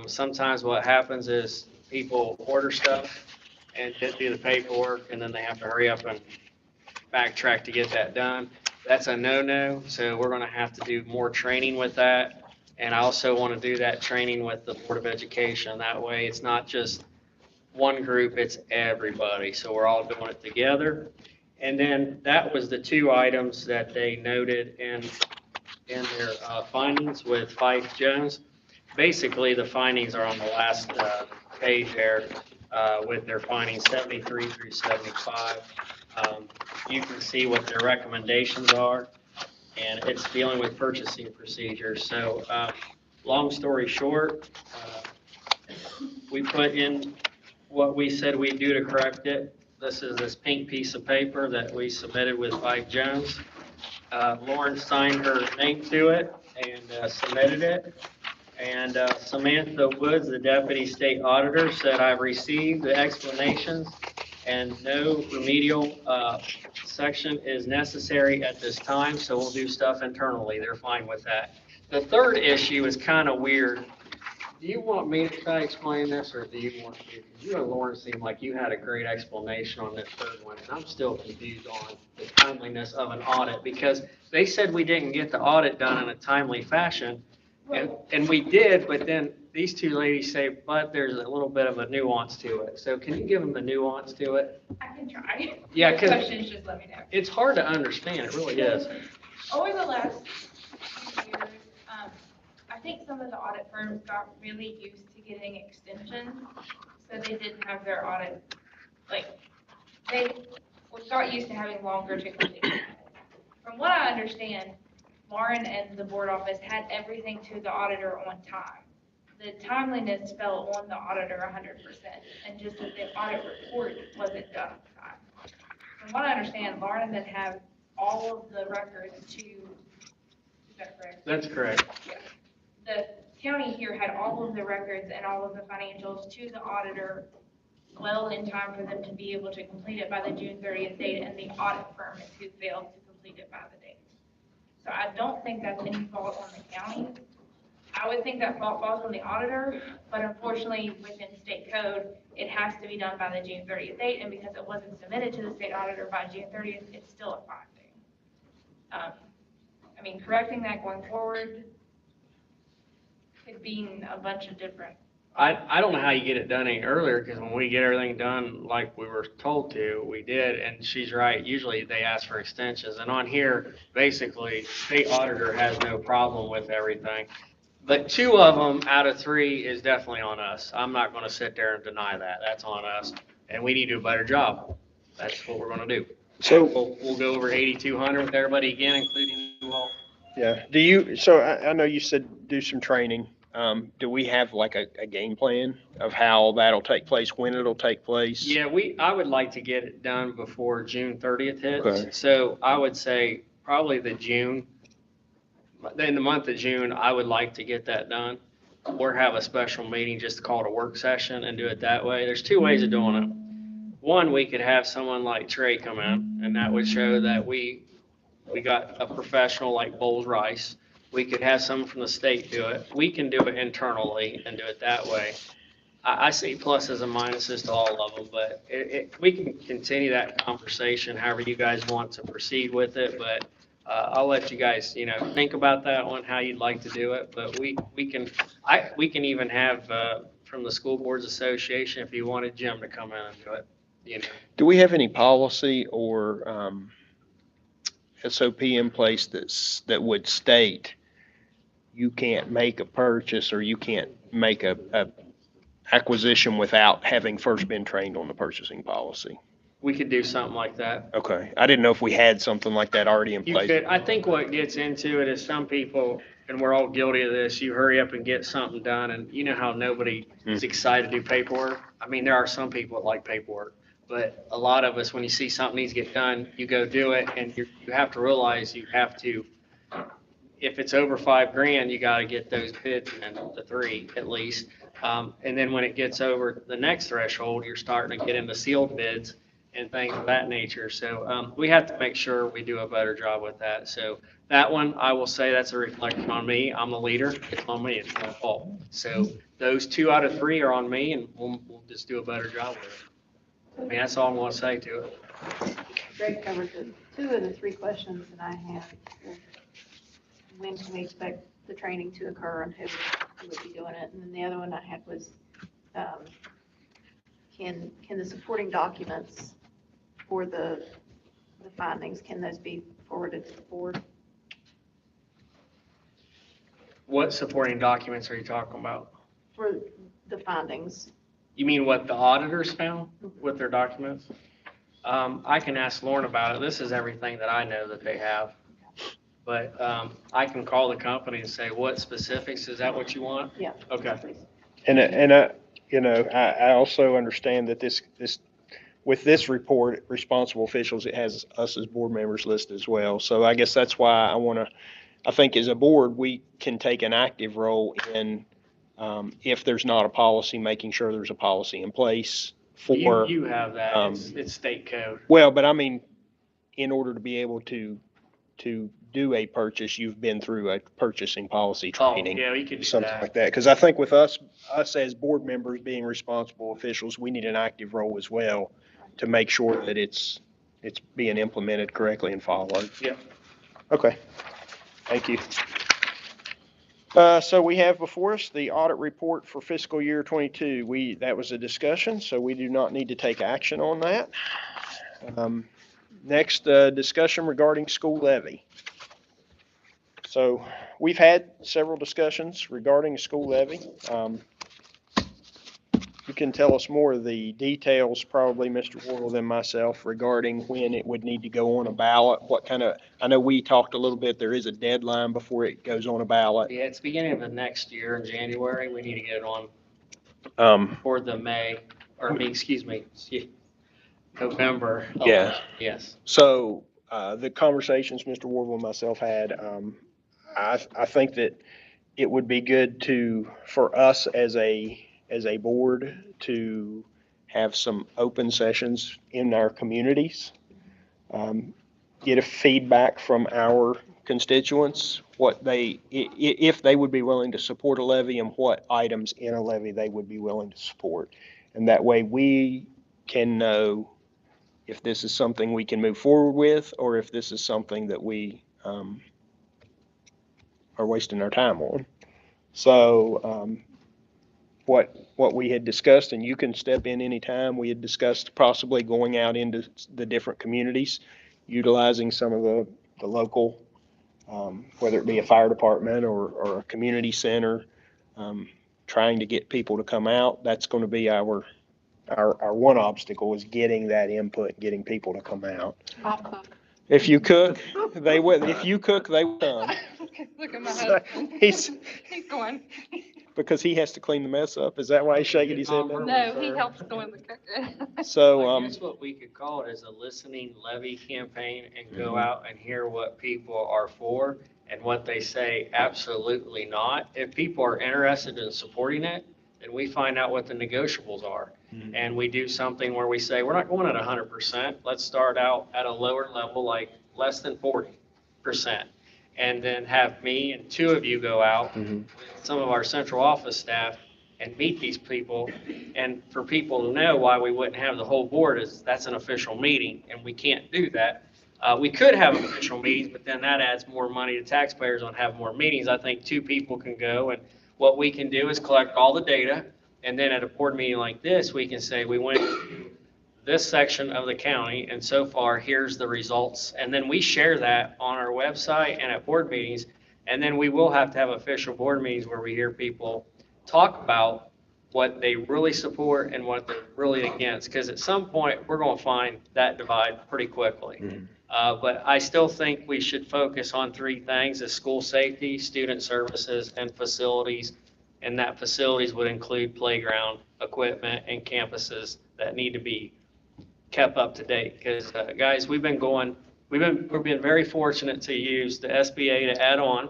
Sometimes what happens is people order stuff and didn't do the paperwork, and then they have to hurry up and backtrack to get that done. That's a no-no, so we're gonna have to do more training with that. And I also wanna do that training with the Board of Education. That way, it's not just one group, it's everybody. So we're all doing it together. And then that was the 2 items that they noted in their findings with Fife Jones. Basically, the findings are on the last page there with their findings 73 through 75. You can see what their recommendations are, and it's dealing with purchasing procedures. So, long story short, we put in what we said we'd do to correct it. This is this pink piece of paper that we submitted with Fife Jones. Lauren signed her name to it and submitted it. And Samantha Woods, the Deputy State Auditor, said, "I've received the explanations and no remedial section is necessary at this time, so we'll do stuff internally." They're fine with that. The 3rd issue is kind of weird. Do you want me to try to explain this, or do you want to? Because you and Lauren seemed like you had a great explanation on this 3rd one, and I'm still confused on the timeliness of an audit, because they said we didn't get the audit done in a timely fashion, and we did, but then these 2 ladies say, but there's a little bit of a nuance to it. So can you give them the nuance to it? I can try. Yeah, If you have questions, just let me know. It's hard to understand, it really is. Over the last few years, I think some of the audit firms got really used to getting extensions, so they didn't have their audit, they got used to having longer to complete. From what I understand, Lauren and the board office had everything to the auditor on time. the timeliness fell on the auditor 100%, and just that the audit report wasn't done on time. From what I understand, Lauren then have all of the records to, is that correct? That's correct. Yeah. The county here had all of the records and all of the financials to the auditor well in time for them to be able to complete it by the June 30th date, and the audit firm is who failed to complete it by the date. So I don't think that's any fault on the county. I would think that fault falls on the auditor, but unfortunately, within state code, it has to be done by the June 30th date, and because it wasn't submitted to the state auditor by June 30th, it's still a finding. I mean, correcting that going forward could mean a bunch of different. I don't know how you get it done any earlier, because when we get everything done like we were told to, we did, and she's right, usually they ask for extensions, and on here, basically, state auditor has no problem with everything. But 2 of them out of 3 is definitely on us. I'm not gonna sit there and deny that, that's on us, and we need to do a better job. That's what we're gonna do. So, We'll go over 8,200 with everybody again, including you all. yeah, do you, so I know you said do some training. Do we have like a game plan of how that'll take place, when it'll take place? Yeah, I would like to get it done before June 30th hits. Okay. So I would say probably in the month of June, I would like to get that done. Or have a special meeting, just call it a work session and do it that way. There's 2 ways of doing it. One, we could have someone like Trey come in, and that would show that we got a professional like Bowles Rice. We could have someone from the state do it. We can do it internally and do it that way. I see pluses and minuses to all of them, but we can continue that conversation however you guys want to proceed with it, but I'll let you guys, think about that one, how you'd like to do it, but we can even have, from the School Boards Association, if you wanted Jim to come in and do it, Do we have any policy or SOP in place that would state you can't make a purchase or you can't make a acquisition without having first been trained on the purchasing policy? We could do something like that. Okay, I didn't know if we had something like that already in You place. could, I think what gets into it is some people, and we're all guilty of this, you hurry up and get something done, and you know how nobody is excited to do paperwork? I mean, there are some people that like paperwork, but a lot of us, when you see something needs to get done, you go do it, and you have to realize you have to, if it's over $5,000, you gotta get those bids, and the 3 at least. And then when it gets over the next threshold, you're starting to get into sealed bids and things of that nature. So we have to make sure we do a better job with that. So that one, I will say that's a reflection on me. I'm the leader. It's on me. It's my fault. So those 2 out of 3 are on me, and we'll just do a better job with it. I mean, that's all I'm going to say to it. Greg covered the 2 of the 3 questions that I had. When can we expect the training to occur and who would be doing it? And then the other one I had was, can the supporting documents for the findings, can those be forwarded to the board? What supporting documents are you talking about? For the findings. You mean what the auditors found with their documents? I can ask Lauren about it. This is everything that I know that they have. But I can call the company and say, what specifics, is that what you want? Yeah. Okay. And I also understand that this, with this report, responsible officials, it has us as board members listed as well. So I guess that's why I think as a board, we can take an active role in, if there's not a policy, making sure there's a policy in place for. You have that. It's state code. Well, but I mean, in order to be able to do a purchase, you've been through a purchasing policy training. Oh, yeah, you could do something that. like that. Because I think with us as board members being responsible officials, we need an active role as well to make sure that it's being implemented correctly and followed. Yep. Okay, thank you. So we have before us the audit report for fiscal year 22. That was a discussion, so we do not need to take action on that. Next, discussion regarding school levy. So we've had several discussions regarding school levy. You can tell us more of the details, probably Mr. Worrell than myself, regarding when it would need to go on a ballot, what kind of, I know we talked a little bit, there is a deadline before it goes on a ballot. Yeah, it's beginning of the next year in January. We need to get it on for the May, or I mean, excuse me, November. Yeah. Yes. So, the conversations Mr. Worrell and myself had, I think that it would be good for us as a board to have some open sessions in our communities. Get a feedback from our constituents, if they would be willing to support a levy and what items in a levy they would be willing to support. And that way we can know if this is something we can move forward with, or if this is something that we are wasting our time on. So what we had discussed, and you can step in anytime, we had discussed possibly going out into the different communities, utilizing some of the local, whether it be a fire department or a community center, trying to get people to come out. That's going to be our one obstacle, is getting that input, getting people to come out. I'll cook. If you cook, they will. If you cook, they will come. Look at my So, husband. he's going. because he has to clean the mess up. Is that why he's shaking his head? No, he helps go in the cooking. So, I guess what we could call it is a listening levy campaign, and go out and hear what people are for and what they say absolutely not. If people are interested in supporting it, then we find out what the negotiables are. And we do something where we say, we're not going at 100%. Let's start out at a lower level, like less than 40%. And then have me and two of you go out, some of our central office staff, and meet these people. And for people to know why we wouldn't have the whole board, is that's an official meeting, and we can't do that. We could have official meetings, but then that adds more money to taxpayers on having more meetings. I think two people can go, and what we can do is collect all the data, and then at a board meeting like this, we can say, we went to this section of the county, and so far, here's the results. And then we share that on our website and at board meetings, and then we will have to have official board meetings where we hear people talk about what they really support and what they're really against, because at some point, we're going to find that divide pretty quickly. But I still think we should focus on three things: is school safety, student services, and facilities. And that facilities would include playground equipment and campuses that need to be kept up to date. Because guys, we've been very fortunate to use the SBA to add on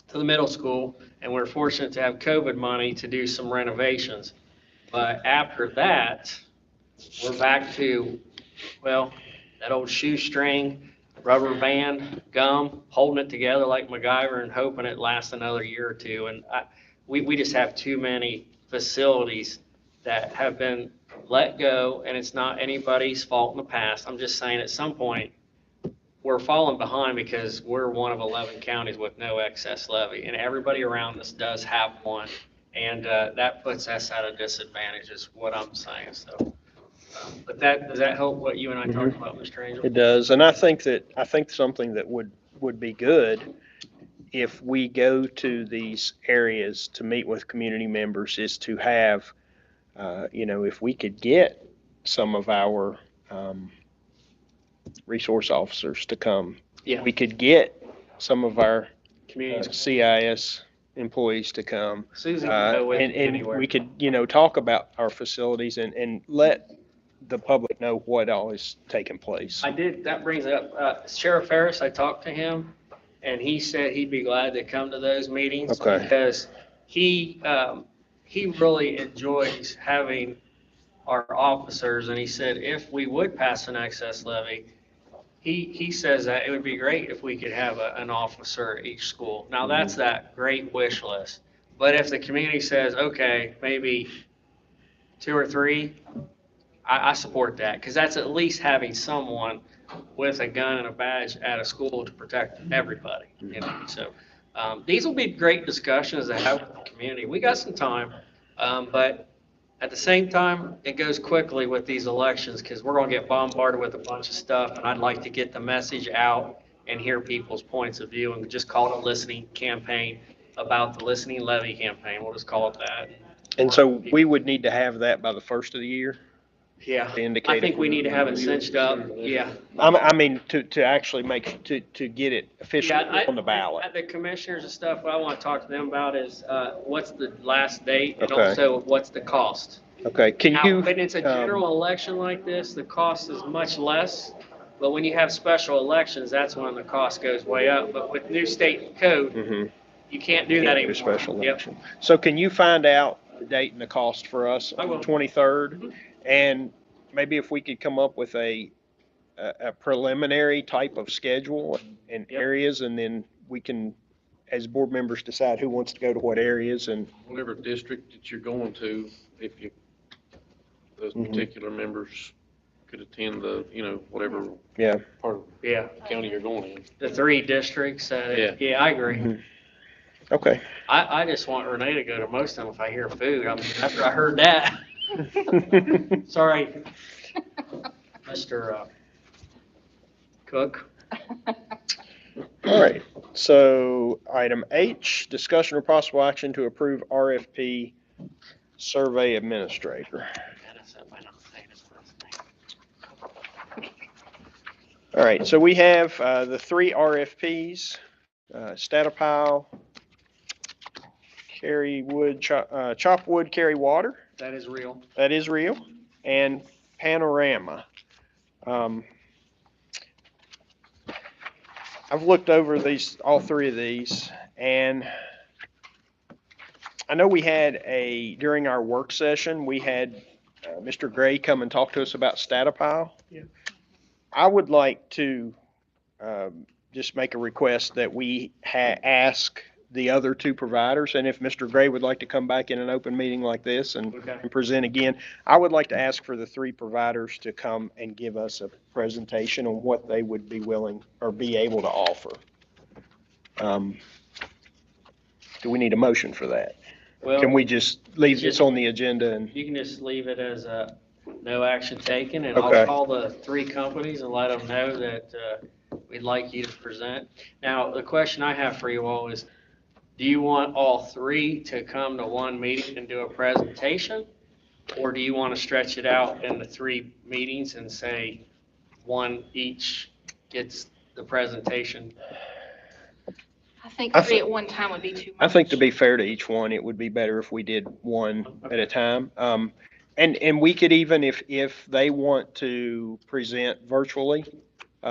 to the middle school, and we're fortunate to have COVID money to do some renovations. But after that, we're back to, well, that old shoestring, rubber band, gum, holding it together like MacGyver and hoping it lasts another year or two. And we just have too many facilities that have been let go, and it's not anybody's fault in the past. I'm just saying at some point, we're falling behind because we're one of 11 counties with no excess levy, and everybody around us does have one. And that puts us at a disadvantage is what I'm saying. So, but does that help what you and I talked about, Mr. Angel? it does. And I think something that would be good if we go to these areas to meet with community members is to have, if we could get some of our resource officers to come. Yeah. We could get some of our Community. CIS employees to come. Susan can go with me And anywhere. we could, talk about our facilities and let the public know what all is taking place. That brings up, Sheriff Harris, I talked to him, and he said he'd be glad to come to those meetings. Okay. Because he really enjoys having our officers, and he said if we would pass an excess levy, he says that it would be great if we could have an officer at each school. Now, that's that great wish list. But if the community says, okay, maybe 2 or 3, I support that, because that's at least having someone with a gun and a badge at a school to protect everybody. So these will be great discussions to have with the community. We got some time, but at the same time, it goes quickly with these elections, because we're going to get bombarded with a bunch of stuff, and I'd like to get the message out and hear people's points of view, and just call it a listening campaign about the listening levy campaign. We'll just call it that. And so we would need to have that by the first of the year Yeah, to indicate. I if think we need to have it cinched up, yeah. I mean, to actually to get it officially Yeah, on the ballot. The commissioners and stuff, what I want to talk to them about is, what's the last date and Okay. also what's the cost? Okay, can Now, you? when it's a general election like this, the cost is much less, but when you have special elections, that's when the cost goes way up. But with new state code, Mhm. you can't do that Do anymore. a special Yep. election. So can you find out the date and the cost for us I on the will. 23rd? Mhm. And maybe if we could come up with a preliminary type of schedule and Yep. areas, and then we can, as board members, decide who wants to go to what areas and. Whatever district that you're going to, if you, those Mhm. particular members could attend the, whatever Yeah. part of Yeah, the county you're going in. the 3 districts, Yeah. yeah, I agree. Mhm. Okay. I just want Renee to go to most of them if I hear food. I mean, after I heard that. Sorry, Mr. Cook. All right, so item H, discussion or possible action to approve RFP survey administrator. All right, so we have the 3 RFPs, Statapile, carry wood, chop wood, carry water. That is real. That is real. And Panorama. I've looked over all 3 of these, and I know we had during our work session, we had Mr. Gray come and talk to us about Statapile. Yeah. I would like to just make a request that we ask the other 2 providers, and if Mr. Gray would like to come back in an open meeting like this and present again, I would like to ask for the 3 providers to come and give us a presentation on what they would be willing or be able to offer. Do we need a motion for that? Well, Can we just leave this on the agenda and? You can just leave it as no action taken, and Okay. I'll call the 3 companies and let them know that we'd like you to present. Now, the question I have for you all is, do you want all 3 to come to one meeting and do a presentation? Or do you want to stretch it out into 3 meetings and say one each gets the presentation? I think 3 at one time would be too much. I think to be fair to each one, it would be better if we did one at a time. And we could even, if they want to present virtually,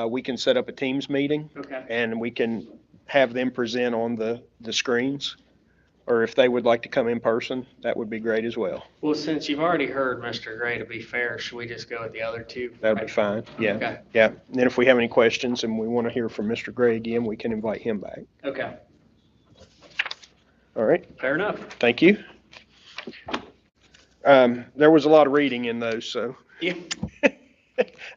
we can set up a Teams meeting. Okay. And we can have them present on the screens. Or if they would like to come in person, that would be great as well. Well, since you've already heard Mr. Gray, to be fair, should we just go with the other 2? That would be fine. Yeah. Okay. Yeah. And then if we have any questions and we want to hear from Mr. Gray again, we can invite him back. Okay, All right. fair enough. Thank you. There was a lot of reading in those, so. Yeah.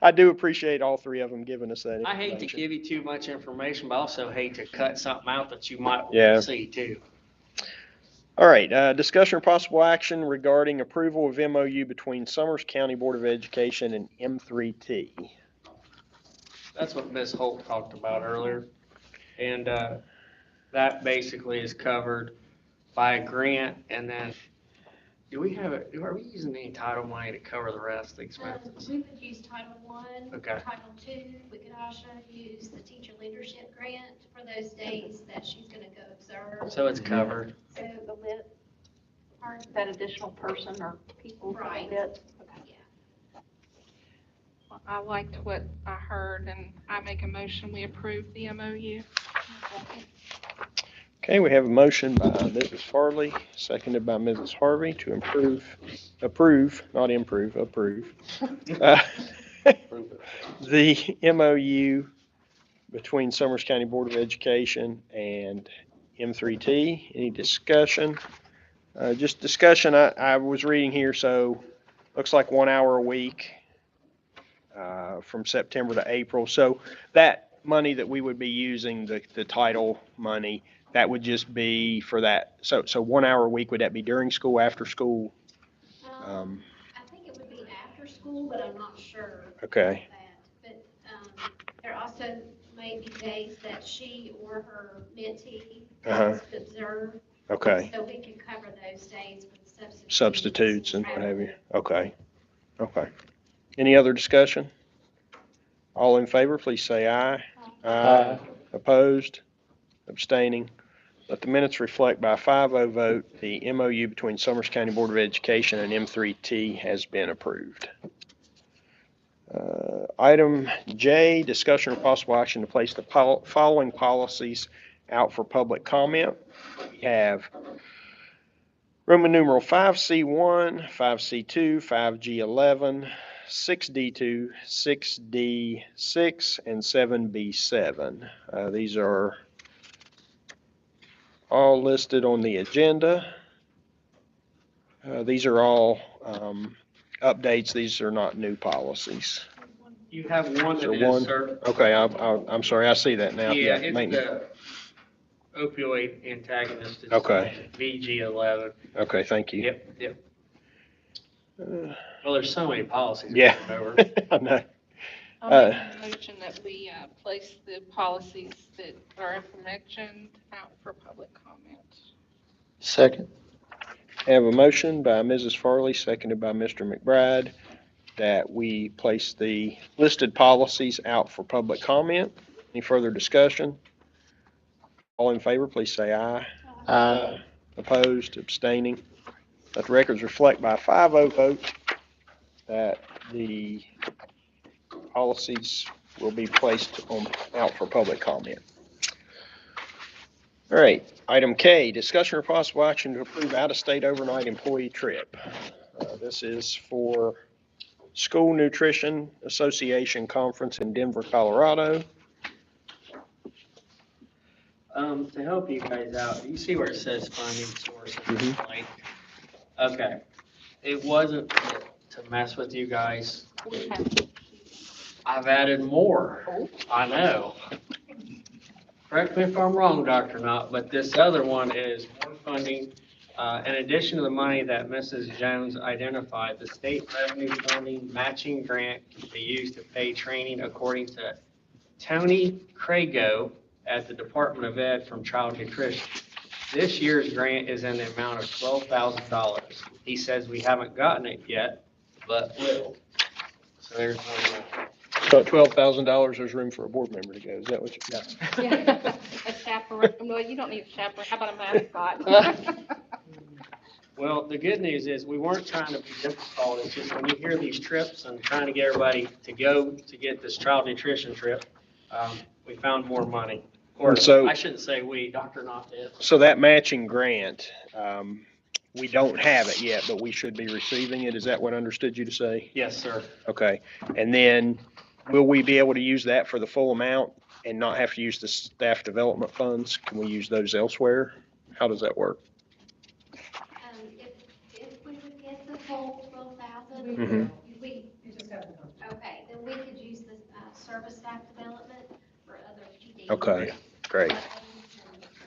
I do appreciate all 3 of them giving us that I hate to information. give you too much information, but I also hate to cut something out that you might want Yeah. to see too. All right, discussion or possible action regarding approval of MOU between Summers County Board of Education and M3T. That's what Ms. Holt talked about earlier. And that basically is covered by a grant, and then, are we using any title money to cover the rest of the expenses? We would use Title I, Okay. Title II. We could also use the teacher leadership grant for those days that she's gonna go observe. So it's covered. So The lit, or that additional person or people for Right. lit? I liked what I heard, and I make a motion, we approve the MOU. Okay, we have a motion by Mrs. Farley, seconded by Mrs. Harvey to approve, not improve, approve. The MOU between Summers County Board of Education and M3T. Any discussion? Just discussion, I was reading here, so looks like 1 hour a week from September to April. So that money that we would be using, the title money, that would just be for that. So 1 hour a week, would that be during school, after school? I think it would be after school, but I'm not sure. Okay. About that. But there also may be days that she or her mentee Uh-huh. has to observe. Okay. So we can cover those days with substitutes and what have you. Okay, okay. Any other discussion? All in favor, please say aye. Aye. Opposed? Abstaining? Let the minutes reflect by a 5-0 vote, the MOU between Summers County Board of Education and M3T has been approved. Item J, discussion or possible action to place the following policies out for public comment. We have Roman numeral 5C1, 5C2, 5G11, 6D2, 6D6, and 7B7. These are all listed on the agenda. These are all updates. These are not new policies. You have one Is that there one? is, sir. Okay, I'm sorry, I see that now. Yeah, it's maintenance. the opioid antagonist. It's Okay. VG11. Okay, thank you. Yep. Well, there's so many policies. Yeah. Over. I know. I'll make a motion that we place the policies that are aforementioned out for public comment. Second. I have a motion by Mrs. Farley, seconded by Mr. McBride, that we place the listed policies out for public comment. Any further discussion? All in favor, please say aye. Aye. Opposed, abstaining. Let the records reflect by a 5-0 vote that the policies will be placed out for public comment. All right, item K, discussion or possible action to approve out-of-state overnight employee trip. This is for School Nutrition Association Conference in Denver, Colorado. To help you guys out, you see where it says funding sources? Mhm. Okay. It wasn't to mess with you guys. I've added more. I know. Correct me if I'm wrong, Dr. Knott, but this other one is more funding. In addition to the money that Mrs. Jones identified, the state revenue funding matching grant can be used to pay training according to Tony Crago at the Department of Ed from Child Nutrition. This year's grant is in the amount of $12,000. He says we haven't gotten it yet, but will. So there's one more. So $12,000, there's room for a board member to go. Is that what you got? Yeah. A chaperone. No, you don't need a chaperone. How about a mascot? Well, the good news is we weren't trying to be difficult. It's just when you hear these trips and trying to get everybody to go to get this child nutrition trip, we found more money. Or So- I shouldn't say we, Dr. Knott did. So that matching grant, we don't have it yet, but we should be receiving it. Is that what I understood you to say? Yes, sir. Okay. And then will we be able to use that for the full amount and not have to use the staff development funds? Can we use those elsewhere? How does that work? If we would get the full 12,000, Mhm. we, You just have to come. okay, then we could use the service staff development for other PD. Okay, great. And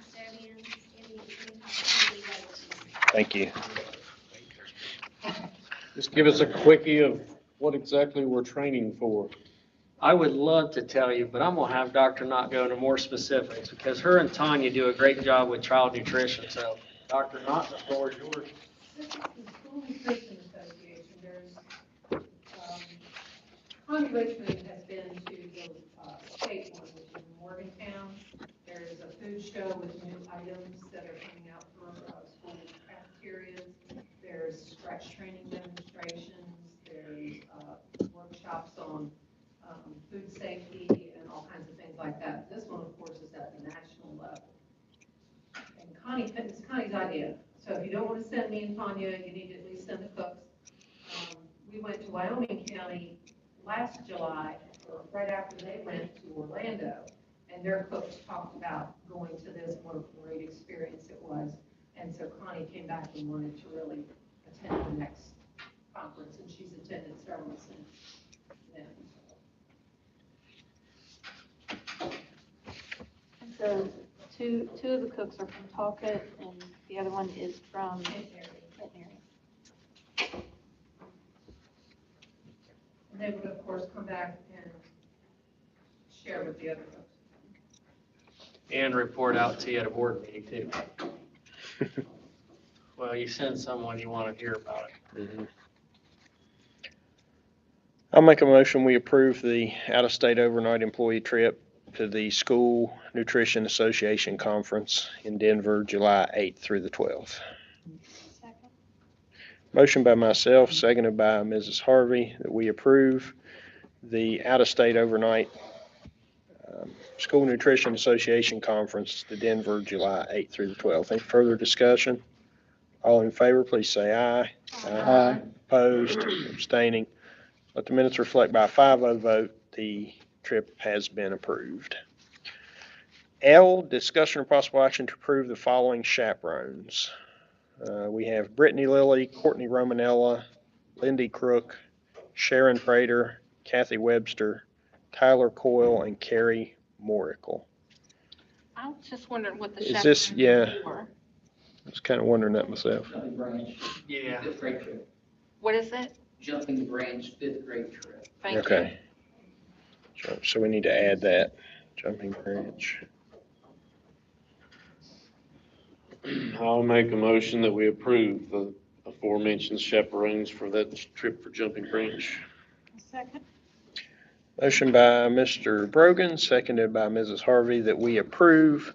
custodians, any type of PD that Thank you. Just give us a quickie of what exactly we're training for. I would love to tell you, but I'm gonna have Dr. Knott go into more specifics because her and Tanya do a great job with child nutrition. So, Dr. Knott, the floor is yours. This is the School Nutrition Association. There's, Connie Richmond has been to the state one, which is in Morgantown. There's a food show with new items that are coming out for school cafeterias. There's stretch training demonstrations. There's workshops on food safety and all kinds of things like that. This one, of course, is at the national level. And it's Connie's idea. So if you don't want to send me and Tanya, you need to at least send the cooks. We went to Wyoming County last July, or right after they went to Orlando, and their cooks talked about going to this, what a great experience it was. And so Connie came back and wanted to really attend the next conference, and she's attended several since then. So two of the cooks are from Talcott, and the other one is from Clinton area. And they would, of course, come back and share with the other folks. And report out to you at a board meeting too. Well, you send someone, you want to hear about it. Mhm. I'll make a motion, we approve the out-of-state overnight employee trip to the School Nutrition Association Conference in Denver, July 8th through the 12th. Second. Motion by myself, seconded by Mrs. Harvey, that we approve the out-of-state overnight School Nutrition Association Conference to Denver, July 8th through the 12th. Any further discussion? All in favor, please say aye. Aye. Opposed, abstaining. Let the minutes reflect by a 5-0 vote, the trip has been approved. L, discussion or possible action to approve the following chaperones. We have Brittany Lilly, Courtney Romanella, Lindy Crook, Sharon Prater, Kathy Webster, Tyler Coyle, and Carrie Moricle. I was just wondering what the Is this, chaperones yeah, were. I was kind of wondering that myself. Jumping Branch. Yeah. Fifth grade trip. What is it? Jumping Branch, fifth grade trip. Thank you. Okay. So we need to add that, Jumping Branch. I'll make a motion that we approve the aforementioned chaperones for that trip for Jumping Branch. Second. Motion by Mr. Brogan, seconded by Mrs. Harvey, that we approve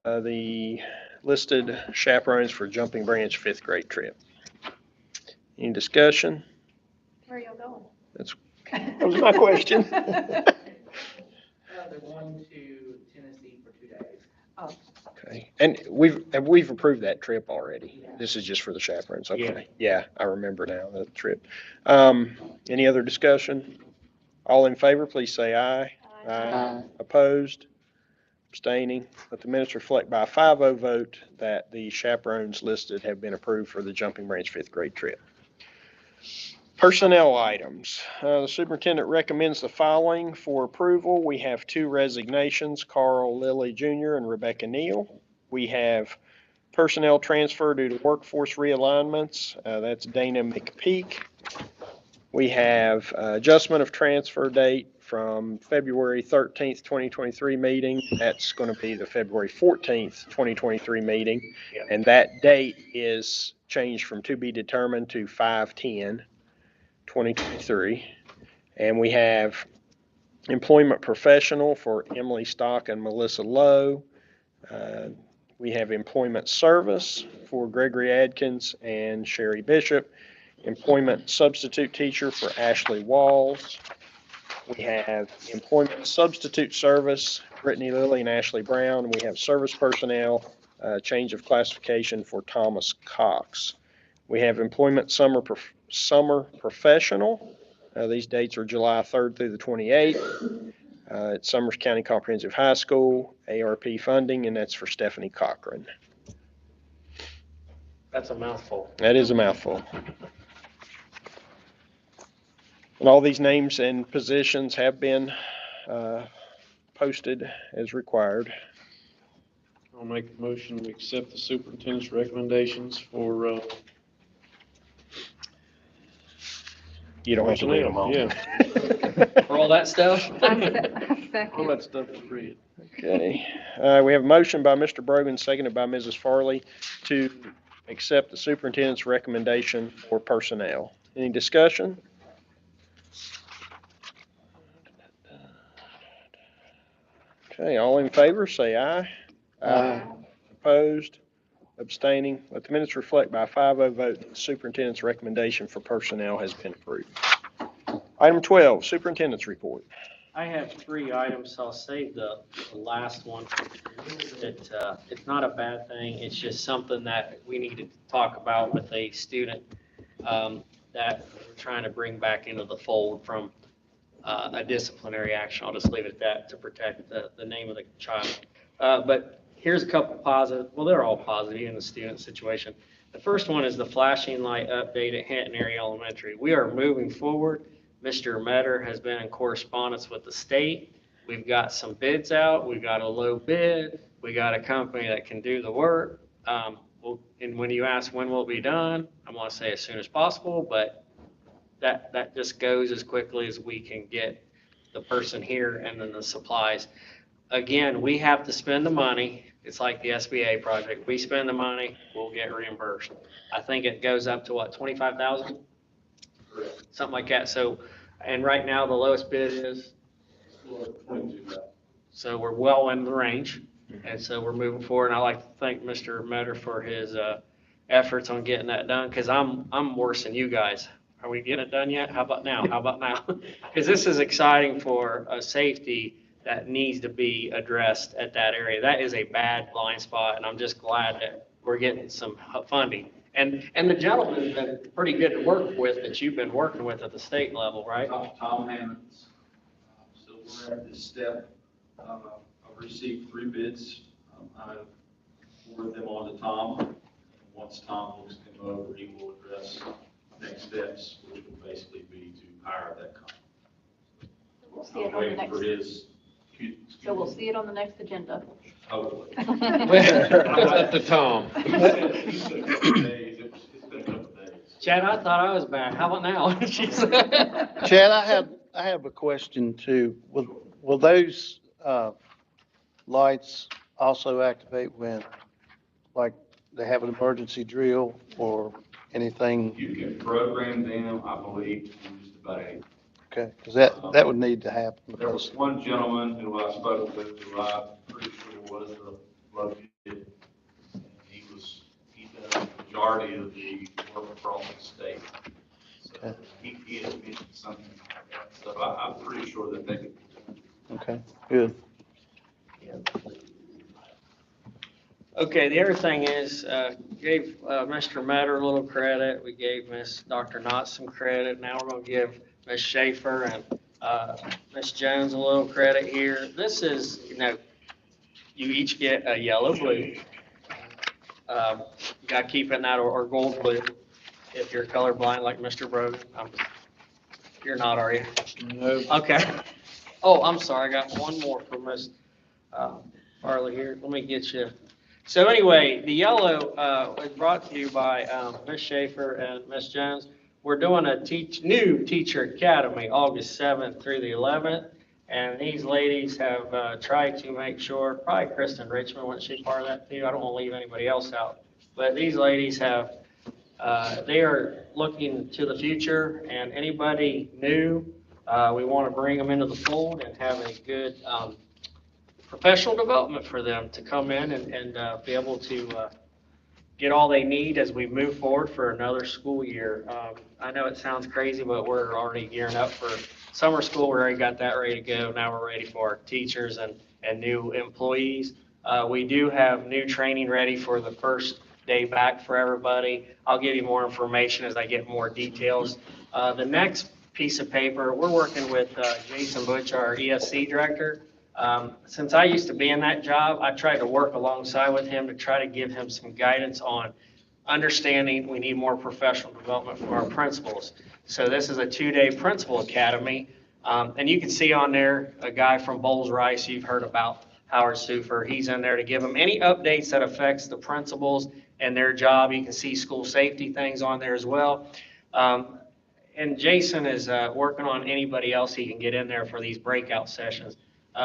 the listed chaperones for Jumping Branch fifth grade trip. Any discussion? Where are y'all going? That was my question. They're going to Tennessee for 2 days. Okay, and we've approved that trip already. This is just for the chaperones, okay. Yeah, I remember now, the trip. Any other discussion? All in favor, please say aye. Aye. Opposed? Abstaining? Let the minutes reflect by a 5-0 vote that the chaperones listed have been approved for the Jumping Branch fifth grade trip. Personnel items. The superintendent recommends the following for approval. We have 2 resignations, Carl Lilly Jr. and Rebecca Neal. We have personnel transfer due to workforce realignments. That's Dana McPeak. We have adjustment of transfer date from February 13th, 2023 meeting. That's going to be the February 14th, 2023 meeting. Yep. And that date is changed from to be determined to 5/10/2023. And we have employment professional for Emily Stock and Melissa Lowe. We have employment service for Gregory Adkins and Sherry Bishop. Employment substitute teacher for Ashley Walls. We have employment substitute service, Brittany Lilly and Ashley Brown. We have service personnel, change of classification for Thomas Cox. We have employment summer professional. These dates are July 3rd through the 28th. At Summers County Comprehensive High School, ARP funding, and that's for Stephanie Cochran. That's a mouthful. That is a mouthful. And all these names and positions have been posted as required. I'll make a motion to accept the superintendent's recommendations for You don't have to read them all. Yeah. For all that stuff? All that stuff is read. Okay. We have a motion by Mr. Brogan, seconded by Mrs. Farley, to accept the superintendent's recommendation for personnel. Any discussion? Okay, all in favor, say aye. Aye. Opposed? Abstaining? Let the minutes reflect by a 5-0 vote that the superintendent's recommendation for personnel has been approved. Item 12, superintendent's report. I have 3 items, so I'll save the last one. It's not a bad thing, it's just something that we needed to talk about with a student that we're trying to bring back into the fold from a disciplinary action. I'll just leave it at that to protect the name of the child. But here's a couple positive, well, they're all positive in the student situation. The first one is the flashing light update at Hinton Area Elementary. We are moving forward. Mr. Metter has been in correspondence with the state. We've got some bids out. We've got a low bid. We got a company that can do the work. And when you ask when will it be done, I want to say as soon as possible, but that just goes as quickly as we can get the person here and then the supplies. again, we have to spend the money. It's like the SBA project. We spend the money, we'll get reimbursed. I think it goes up to what, 25,000? Something like that. So, and right now, the lowest bid is, so we're well in the range. And so we're moving forward. And I'd like to thank Mr. Metter for his efforts on getting that done, because I'm worse than you guys. Are we getting it done yet? How about now? How about now? Because this is exciting for a safety that needs to be addressed at that area. That is a bad blind spot, and I'm just glad that we're getting some funding. And the gentleman's been pretty good to work with that you've been working with at the state level, right? Tom Hammonds. So we're at this step. I've received 3 bids. I've forwarded them on to Tom. And once Tom looks them over, he will address next steps, which will basically be to hire that company. We'll see it I'm on the waiting next, for his. so we'll see it on the next agenda. Hopefully. Up to Tom. He said a couple of days. It's been a couple of days. Chad, I thought I was back. How about now? Chad, I have a question too. Will those lights also activate when, like, they have an emergency drill or anything? You can program them, I believe, in just about anything. Okay, because that would need to happen. There was one gentleman who I spoke with, who I'm pretty sure was the low bid. And he does the majority of the work across the state. So he had mentioned something like that. So I'm pretty sure that they could. Okay, good. Okay, the other thing is, gave Mr. Metter a little credit. We gave Dr. Knott some credit. Now we're going to give Ms. Schaefer and Ms. Jones a little credit here. This is, you each get a yellow blue. You got to keep it in that, or gold blue if you're colorblind like Mr. Brogan. You're not, are you? No. Okay. Oh, I'm sorry. I got one more from Ms. Farley here. Let me get you. So anyway, the yellow was brought to you by Ms. Schaefer and Ms. Jones. We're doing a new teacher academy, August 7th through the 11th. And these ladies have tried to make sure, probably Kristen Richmond, wasn't she part of that too? I don't want to leave anybody else out. But these ladies have, they are looking to the future, and anybody new, we want to bring them into the fold and have a good professional development for them to come in and be able to get all they need as we move forward for another school year. I know it sounds crazy, but we're already gearing up for summer school. We already got that ready to go. Now we're ready for our teachers and new employees. We do have new training ready for the first day back for everybody. I'll give you more information as I get more details. The next piece of paper, we're working with Jason Butch, our ESC director. Since I used to be in that job, I tried to work alongside with him to try to give him some guidance on understanding we need more professional development for our principals. So this is a 2-day principal academy. And you can see on there a guy from Bowles Rice you've heard about, Howard Sufer. He's in there to give them any updates that affects the principals and their job. You can see school safety things on there as well. And Jason is working on anybody else he can get in there for these breakout sessions.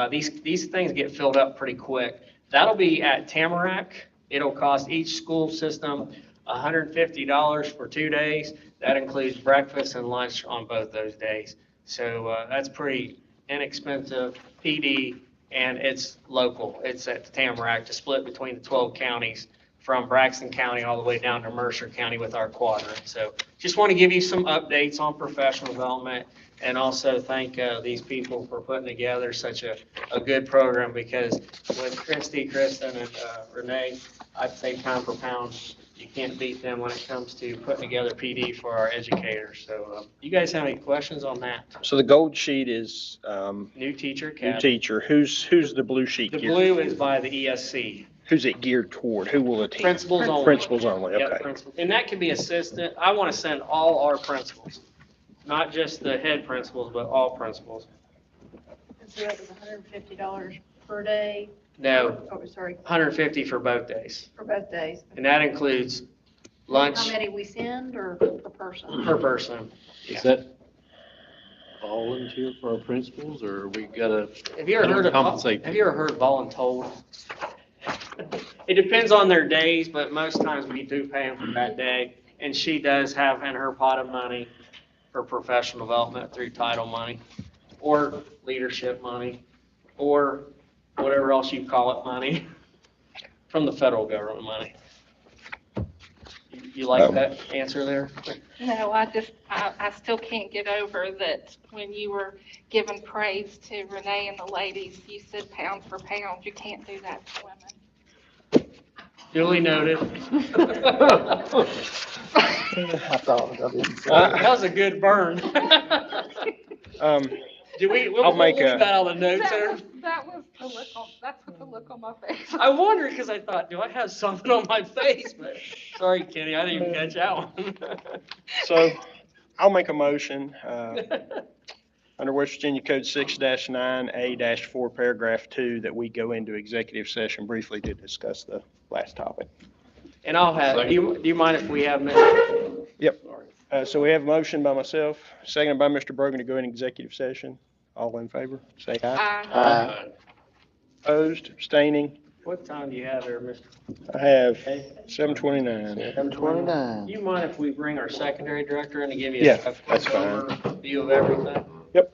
These things get filled up pretty quick. That'll be at Tamarack. It'll cost each school system $150 for 2 days. That includes breakfast and lunch on both those days. So that's pretty inexpensive PD, and it's local. It's at Tamarack, to split between the 12 counties from Braxton County all the way down to Mercer County with our quadrant. So just want to give you some updates on professional development, and also thank these people for putting together such a good program, because with Christy, Kristen, and Renee, I'd say pound for pound, you can't beat them when it comes to putting together PD for our educators. So you guys have any questions on that? So the gold sheet is New teacher academy. new teacher. Who's the blue sheet The geared? blue is by the ESC. Who's it geared toward? Who will attend? Principals only. Principals only, Yep, okay. principals. And that can be assistant. I want to send all our principals, not just the head principals, but all principals. So that was $150 per day? No, Oh, sorry, 150 for both days. for both days. And that includes lunch How many we send or per person? per person. Is that, volunteer for our principals, or we gotta Have you ever heard of, compensate? have you ever heard voluntold? It depends on their days, but most times we do pay them for that day. And she does have in her pot of money for professional development through title money, or leadership money, or whatever else you call it money, from the federal government money. You like that answer there? No, I still can't get over that when you were giving praise to Renee and the ladies, you said pound for pound. You can't do that to women. Duly noted. I thought, I didn't say That was a good burn. We'll make leave a- that on the notes there. That's what the look on my face. I wondered, because I thought, do I have something on my face? But sorry, Kenny, I didn't even catch that one. So I'll make a motion, under West Virginia Code 6-9A-4, paragraph 2, that we go into executive session briefly to discuss the last topic. And I'll have, do you mind if we have Mr.? Yep. So we have a motion by myself, seconded by Mr. Brogan to go in executive session. All in favor, say aye. Aye. Opposed, abstaining. What time do you have there, Mr.? I have 7:29. 7:29. Do you mind if we bring our secondary director in to give you Yeah, a quick that's fine. overview of everything? Yep.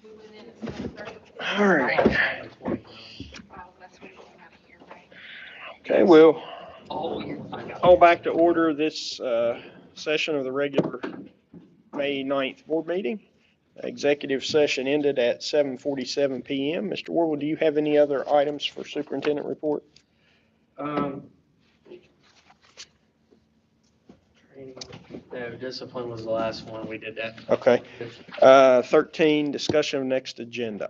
We went in at 7:30. All right. Oh, that's when we came out of here, right? Okay, we'll Oh, I got call back to order this session of the regular May 9th board meeting. Executive session ended at 7:47 PM. Mr. Warble, do you have any other items for superintendent report? Training. No, discipline was the last one. We did that. Okay. 13, discussion of next agenda.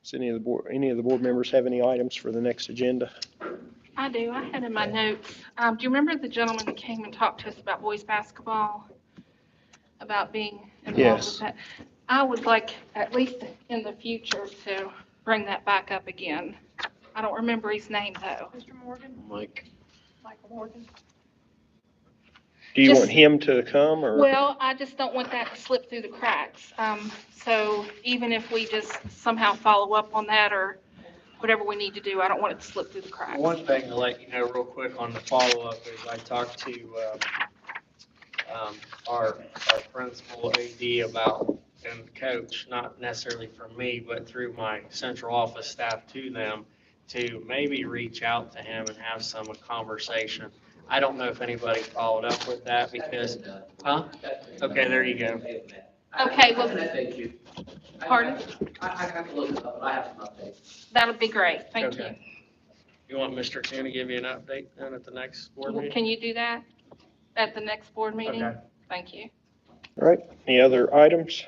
Does any of the board members have any items for the next agenda? I do. I had in my notes, do you remember the gentleman that came and talked to us about boys basketball? About being involved Yes. with that? I would like, at least in the future, to bring that back up again. I don't remember his name, though. Mr. Morgan, Mike. Michael Morgan. Do you Just- want him to come or? Well, I just don't want that to slip through the cracks. So even if we just somehow follow up on that or whatever we need to do, I don't want it to slip through the cracks. One thing to let you know real quick on the follow-up is I talked to our principal AD about, and coach, not necessarily from me, but through my central office staff to them, to maybe reach out to him and have some conversation. I don't know if anybody followed up with that because, huh? Okay, there you go. Okay, well, Thank you. pardon? I have to look it up, but I have some updates. That would be great. Thank you. Okay. You want Mr. Ken to give you an update then at the next board meeting? Can you do that at the next board meeting? Okay. Thank you. All right, any other items?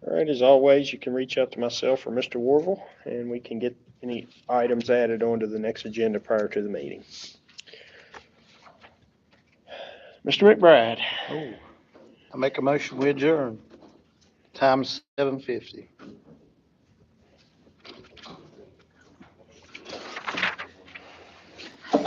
All right, as always, you can reach out to myself or Mr. Warble, and we can get any items added onto the next agenda prior to the meeting. Mr. McBride. I make a motion, we adjourn. Time's 7:50.